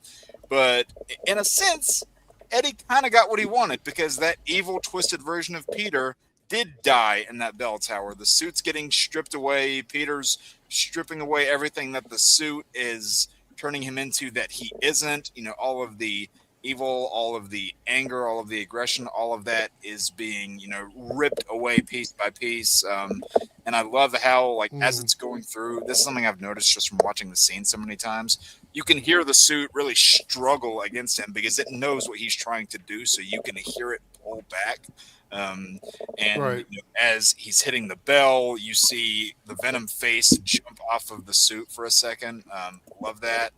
But in a sense, Eddie kind of got what he wanted, because that evil, twisted version of Peter did die in that bell tower. The suit's getting stripped away. Peter's stripping away everything that the suit is turning him into that he isn't. All of the evil, all of the anger, all of the aggression, all of that is being, ripped away piece by piece. And I love how, as it's going through, this is something I've noticed just from watching the scene so many times. You can hear the suit really struggle against him because it knows what he's trying to do. So you can hear it pull back. As he's hitting the bell, you see the Venom face jump off of the suit for a second. Love that.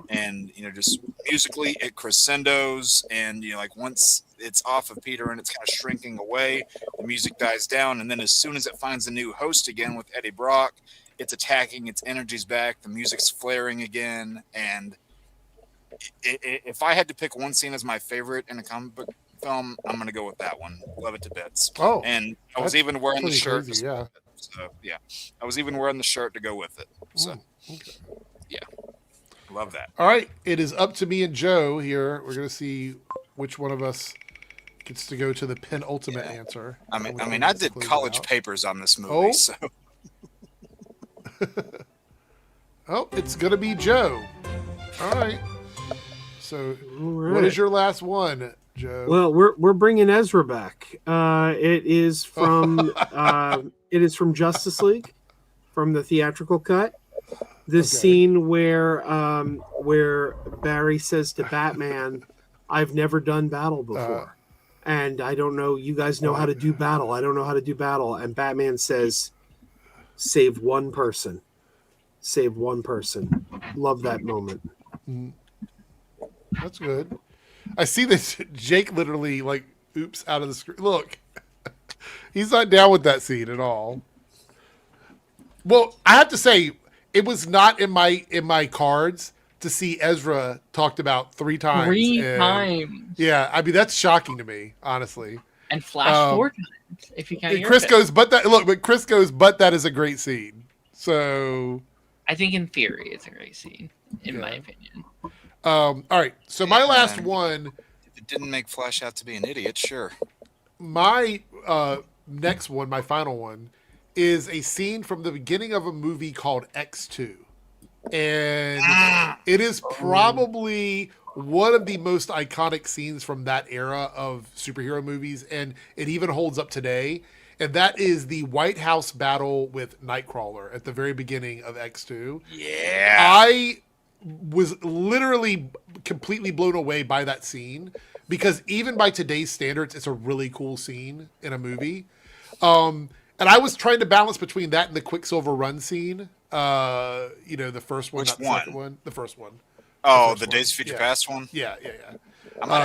And just musically it crescendos, and once it's off of Peter and it's kind of shrinking away, the music dies down, and then as soon as it finds a new host again with Eddie Brock, it's attacking, its energy's back, the music's flaring again. And if I had to pick one scene as my favorite in a comic book film, I'm going to go with that one. Love it to bits. Oh, and I was even wearing the shirt. Crazy, yeah. So yeah, I was even wearing the shirt to go with it. So yeah, love that. All right, it is up to me and Joe here. We're going to see which one of us gets to go to the penultimate answer. I mean, I did college papers on this movie, so. Oh, it's going to be Joe. All right. So, what is your last one, Joe? Well, we're bringing Ezra back. It is from Justice League, from the theatrical cut. The scene where Barry says to Batman, "I've never done battle before, and I don't know. You guys know how to do battle. I don't know how to do battle." And Batman says, "Save one person. Save one person." Love that moment. That's good. I see this. Jake literally like oops out of the screen. Look, he's not down with that scene at all. Well, I have to say, it was not in my cards to see Ezra talked about 3 times. 3 and, times. Yeah, I mean that's shocking to me, honestly. And Flash 4 times if you can't. Chris goes, but that is a great scene. So I think in theory it's a great scene, in my opinion. All right. So my last one. If it didn't make Flash out to be an idiot, sure. My next one, my final one, is a scene from the beginning of a movie called X2. And it is probably one of the most iconic scenes from that era of superhero movies, and it even holds up today. And that is the White House battle with Nightcrawler at the very beginning of X2. Yeah. I was literally completely blown away by that scene because even by today's standards, it's a really cool scene in a movie. And I was trying to balance between that and the Quicksilver run scene. The first one, Which not the one? second one, the first one. Oh, the the first Days of one. Future Yeah. Past one? Yeah.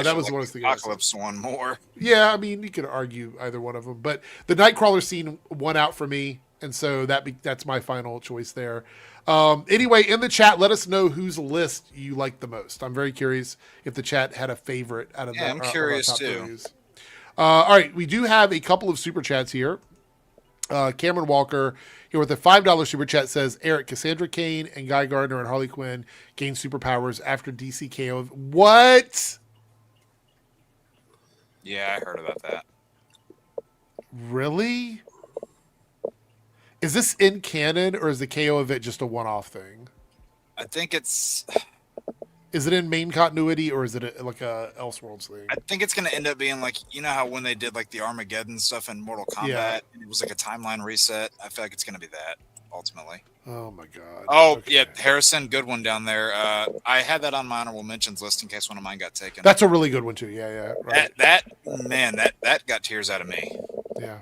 That was one of the Apocalypse one more. Yeah, I mean, you could argue either one of them, but the Nightcrawler scene won out for me, and so that's my final choice there. Anyway, in the chat, let us know whose list you like the most. I'm very curious if the chat had a favorite out of that. I'm curious too. Values. All right, we do have a couple of super chats here. Cameron Walker here with a $5 super chat says Eric, Cassandra Cain and Guy Gardner and Harley Quinn gain superpowers after DC KO. What? Yeah, I heard about that. Really? Is this in canon or is the KO event just a one-off thing? I think it's Is it in main continuity or is it like a Elseworlds thing? I think it's going to end up being like, you know how when they did like the Armageddon stuff in Mortal Kombat, Yeah. and it was like a timeline reset. I feel like it's going to be that ultimately. Oh my god. Oh, Okay. yeah, Harrison, good one down there. I had that on my honorable mentions list in case one of mine got taken. That's a really good one too. Yeah, right. That got tears out of me. Yeah.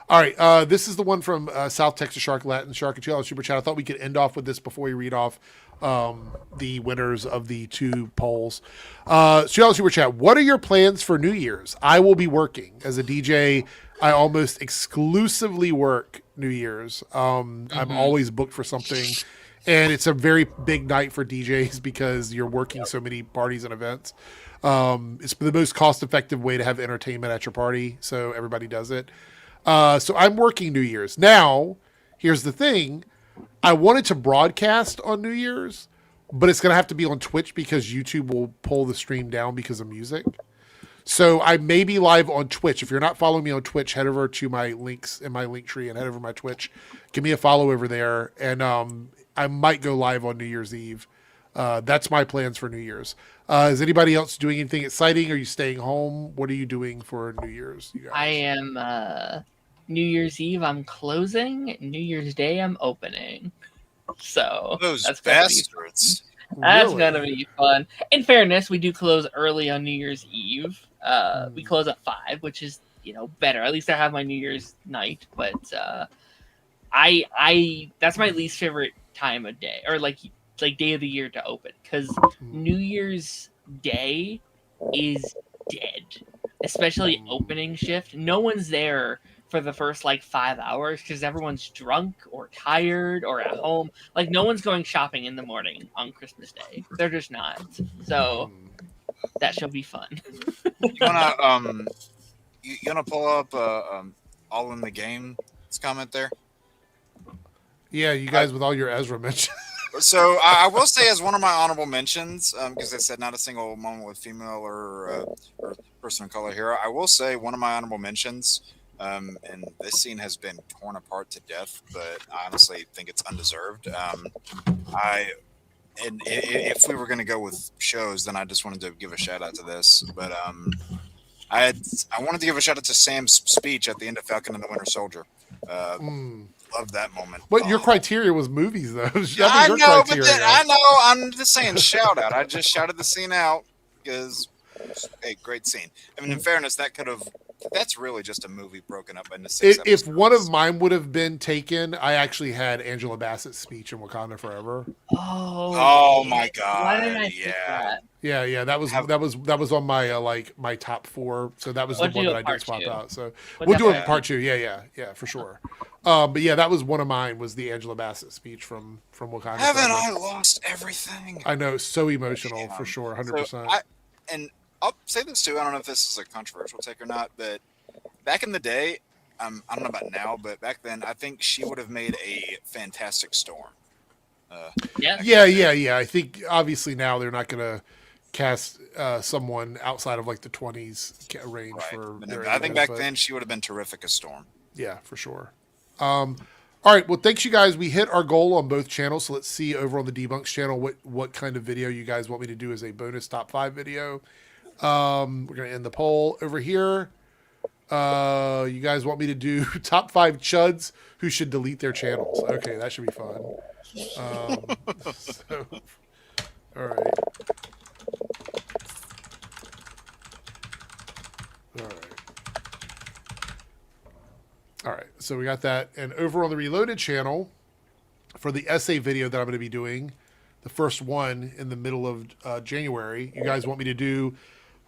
All right. This is the one from South Texas Shark, Latin Shark, and $2 super chat. I thought we could end off with this before we read off the winners of the 2 polls. $2 super chat. What are your plans for New Year's? I will be working as a DJ. I almost exclusively work New Year's. I'm always booked for something, and it's a very big night for DJs because you're working so many parties and events. It's the most cost-effective way to have entertainment at your party, so everybody does it. So I'm working New Year's. Now, here's the thing. I wanted to broadcast on New Year's, but it's going to have to be on Twitch because YouTube will pull the stream down because of music. So I may be live on Twitch. If you're not following me on Twitch, head over to my links in my link tree and head over to my Twitch. Give me a follow over there, and I might go live on New Year's Eve. That's my plans for New Year's. Is anybody else doing anything exciting? Are you staying home? What are you doing for New Year's? You guys? I am New Year's Eve I'm closing, New Year's Day I'm opening. So Those that's bastards. That's Really? gonna be fun. In fairness, we do close early on New Year's Eve. We close at 5, which is better. At least I have my New Year's night. But I that's my least favorite time of day, or like day of the year to open, because New Year's Day is dead, especially opening shift. No one's there for the first 5 hours because everyone's drunk or tired or at home. Like, no one's going shopping in the morning on Christmas Day. They're just not. So that shall be fun. You wanna pull up all in the game? This comment there. Yeah, you guys with all your Ezra mentions. So I will say, as one of my honorable mentions, because I said not a single moment with female or person of color here. I will say one of my honorable mentions, and this scene has been torn apart to death, but I honestly think it's undeserved. If we were going to go with shows, then I just wanted to give a shout out to this. But I wanted to give a shout out to Sam's speech at the end of Falcon and the Winter Soldier. Loved that moment. But your criteria was movies, though. I know, but then, I know. I'm just saying shout out. I just shouted the scene out because, hey, great scene. I mean, in fairness, that could have that's really just a movie broken up into 6 If one of episodes. mine would have been taken, I actually had Angela Bassett's speech in Wakanda Forever. Oh my god! Why didn't I pick Yeah. that? Yeah, that was on my my top 4. So that was We'll the one do that a I did part swap 2. out. So We'll we'll do definitely- it part 2. Yeah, for sure. But yeah, that was one of mine. Was the Angela Bassett speech from Wakanda Haven't Forever. I lost everything? I know, so emotional for sure, 100%. So and I'll say this too. I don't know if this is a controversial take or not, but back in the day, I don't know about now, but back then, I think she would have made a fantastic Storm. Yeah. I think obviously now they're not going to cast someone outside of like the 20s range Right. for. But their I think ages, back but- then she would have been terrific as Storm. Yeah, for sure. All right. Well, thanks you guys. We hit our goal on both channels. So let's see over on the Debunks channel what kind of video you guys want me to do as a bonus top 5 video. We're going to end the poll over here. You guys want me to do top 5 chuds who should delete their channels. Okay, that should be fun. So, all right. All right, so we got that. And over on the Reloaded channel, for the essay video that I'm going to be doing, the first one in the middle of January, you guys want me to do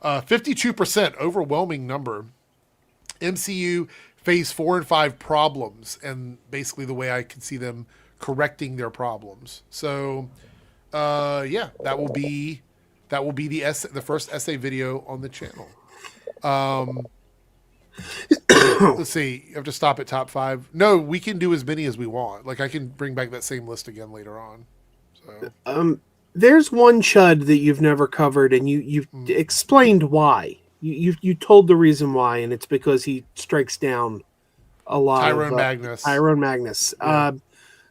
52%, overwhelming number, MCU Phase 4 and 5 problems, and basically the way I can see them correcting their problems. So, yeah, that will be the first essay video on the channel. Let's see. You have to stop at top 5. No, we can do as many as we want. Like I can bring back that same list again later on. So There's one chud that you've never covered, and you've explained why. You told the reason why, and it's because he strikes down a lot. Tyrone of Magnus. Tyrone Magnus. Yeah.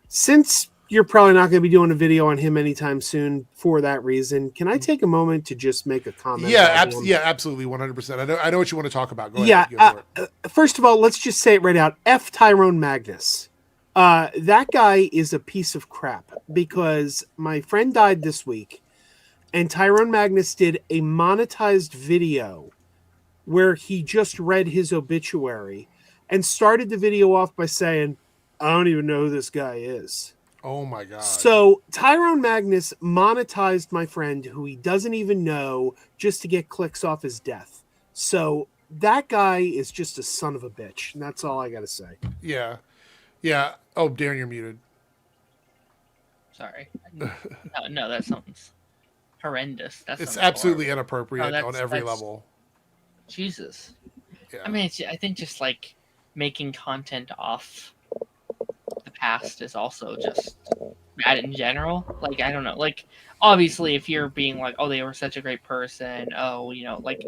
Since you're probably not going to be doing a video on him anytime soon for that reason, can I take a moment to just make a comment? Yeah, about him? absolutely, 100%. I know what you want to talk about. Go Yeah. ahead. Go for it. First of all, let's just say it right out. F Tyrone Magnus. That guy is a piece of crap because my friend died this week, and Tyrone Magnus did a monetized video where he just read his obituary and started the video off by saying, "I don't even know who this guy is." Oh my god. So Tyrone Magnus monetized my friend who he doesn't even know just to get clicks off his death. So that guy is just a son of a bitch. And that's all I got to say. Yeah. Oh, Darren, you're muted. Sorry. No, that sounds horrendous. It's sounds absolutely horrible. inappropriate No, on every that's- level. Jesus. Yeah. I mean, I think just like making content off the past is also just bad in general. Like, I don't know. Like, obviously, if you're being like, oh, they were such a great person. Oh, like,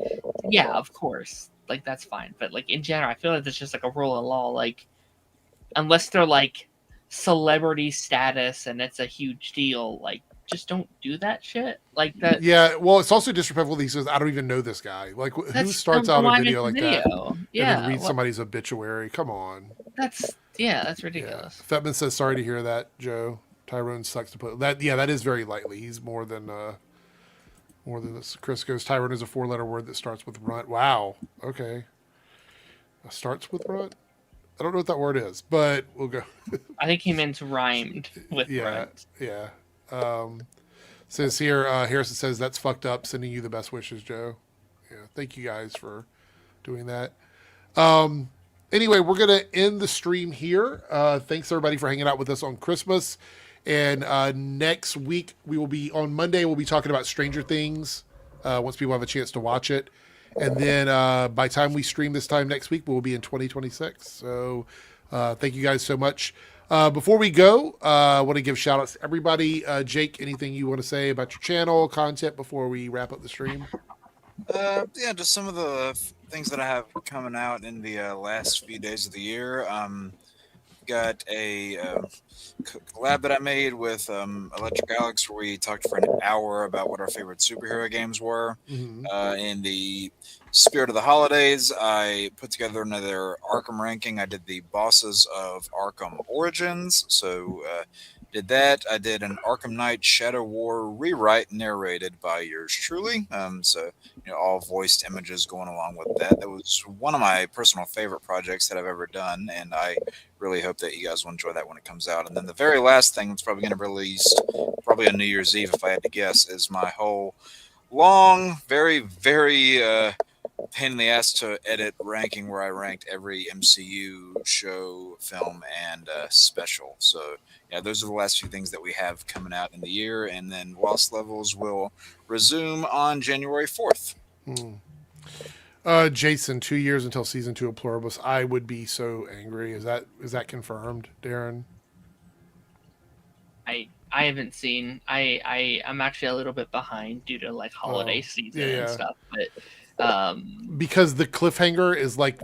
yeah, of course. Like, that's fine. But, like, in general, I feel like it's just like a rule of law. Like, unless they're like celebrity status and it's a huge deal, like, just don't do that shit. Like that. Yeah, well, it's also disrespectful that he says, I don't even know this guy. Like, who starts out a video like that Yeah, and then reads somebody's obituary? Come on. That's ridiculous. Yeah. Fetman says, sorry to hear that, Joe. Tyrone sucks to put that. Yeah, that is very lightly. He's more than this. Chris goes, Tyrone is a 4-letter word that starts with runt. Wow. Okay. Starts with runt? I don't know what that word is, but we'll go. I think he meant rhymed with runt. Yeah. Says here, Harrison says, that's fucked up. Sending you the best wishes, Joe. Yeah. Thank you guys for doing that. Anyway, we're going to end the stream here. Thanks everybody for hanging out with us on Christmas. And next week, on Monday, we'll be talking about Stranger Things once people have a chance to watch it. And then by the time we stream this time next week, we'll be in 2026. So thank you guys so much. Before we go, I want to give shout outs to everybody. Jake, anything you want to say about your channel, content before we wrap up the stream? Yeah, just some of the things that I have coming out in the last few days of the year. Got a collab that I made with Electric Alex where we talked for an hour about what our favorite superhero games were. Mm-hmm. In the spirit of the holidays, I put together another Arkham ranking. I did the bosses of Arkham Origins. So Did that. I did an Arkham Knight Shadow War rewrite narrated by yours truly. So all voiced images going along with that. That was one of my personal favorite projects that I've ever done, and I really hope that you guys will enjoy that when it comes out. And then the very last thing that's probably going to release, probably on New Year's Eve, if I had to guess, is my whole long, very, very pain in the ass to edit ranking where I ranked every MCU show, film, and special. So yeah, those are the last few things that we have coming out in the year, and then Lost Levels will resume on January 4th. Jason, 2 years until season 2 of Pluribus. I would be so angry. Is that confirmed, Darren? I haven't seen. I'm actually a little bit behind due to like holiday season and stuff, but because the cliffhanger is like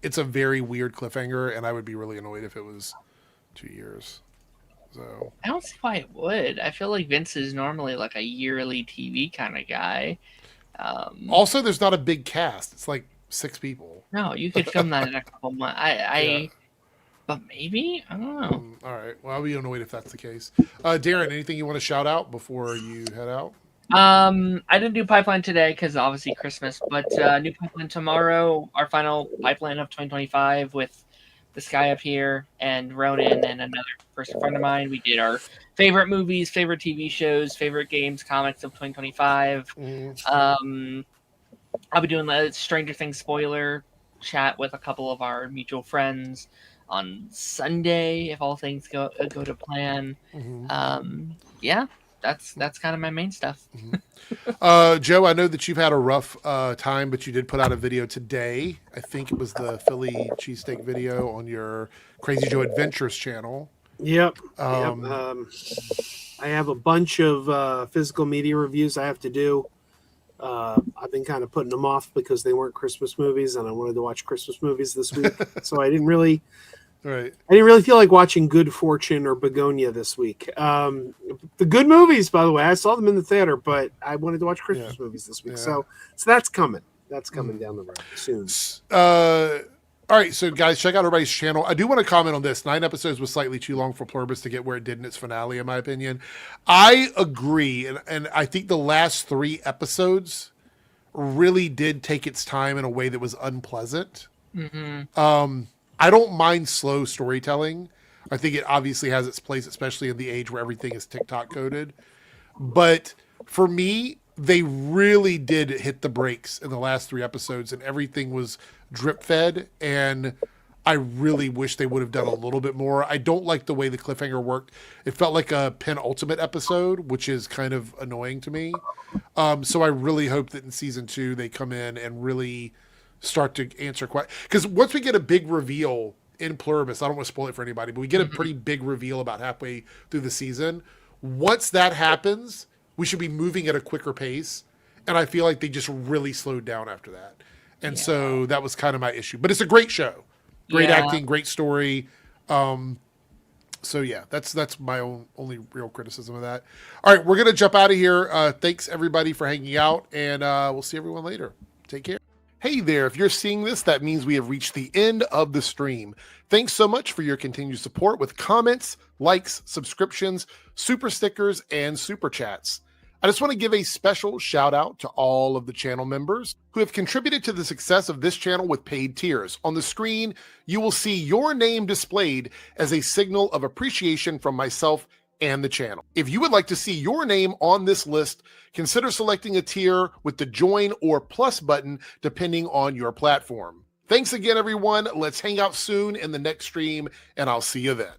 it's a very weird cliffhanger, and I would be really annoyed if it was 2 years. So I don't see why it would. I feel like Vince is normally like a yearly TV kind of guy. Also, there's not a big cast. It's like 6 people. No, you could film that in a couple months. But maybe? I don't know. All right. Well, I'll be annoyed if that's the case. Darren, anything you want to shout out before you head out? I didn't do Pipeline today because obviously Christmas, but new Pipeline tomorrow, our final Pipeline of 2025 with this guy up here and Ronan and another person friend of mine. We did our favorite movies, favorite TV shows, favorite games, comics of 2025. I'll be doing the Stranger Things spoiler chat with a couple of our mutual friends on Sunday if all things go to plan. Yeah, that's kind of my main stuff. Joe, I know that you've had a rough time, but you did put out a video today. I think it was the Philly cheesesteak video on your Crazy Joe Adventures channel. Yep. I have a bunch of physical media reviews I have to do. I've been kind of putting them off because they weren't Christmas movies, and I wanted to watch Christmas movies this week. So I didn't really feel like watching Good Fortune or Begonia this week. The good movies, by the way, I saw them in the theater, but I wanted to watch Christmas movies this week. So that's coming. That's coming down the road soon. All right, so guys, check out everybody's channel. I do want to comment on this. 9 episodes was slightly too long for Pluribus to get where it did in its finale, in my opinion. I agree, and I think the last 3 episodes really did take its time in a way that was unpleasant. I don't mind slow storytelling. I think it obviously has its place, especially in the age where everything is TikTok coded. But for me, they really did hit the brakes in the last 3 episodes, and everything was drip fed. And I really wish they would have done a little bit more. I don't like the way the cliffhanger worked. It felt like a penultimate episode, which is kind of annoying to me. So I really hope that in season 2 they come in and really start to answer questions. Because once we get a big reveal in Pluribus, I don't want to spoil it for anybody, but we get a pretty big reveal about halfway through the season. Once that happens, we should be moving at a quicker pace. And I feel like they just really slowed down after that. And so that was kind of my issue. But it's a great show. Great acting, great story. So yeah, that's my only real criticism of that. All right, we're going to jump out of here. Thanks everybody for hanging out, and we'll see everyone later. Take care. Hey there, if you're seeing this, that means we have reached the end of the stream. Thanks so much for your continued support with comments, likes, subscriptions, super stickers, and super chats. I just want to give a special shout out to all of the channel members who have contributed to the success of this channel with paid tiers. On the screen, you will see your name displayed as a signal of appreciation from myself and the channel. If you would like to see your name on this list, consider selecting a tier with the join or plus button depending on your platform. Thanks again, everyone. Let's hang out soon in the next stream, and I'll see you then.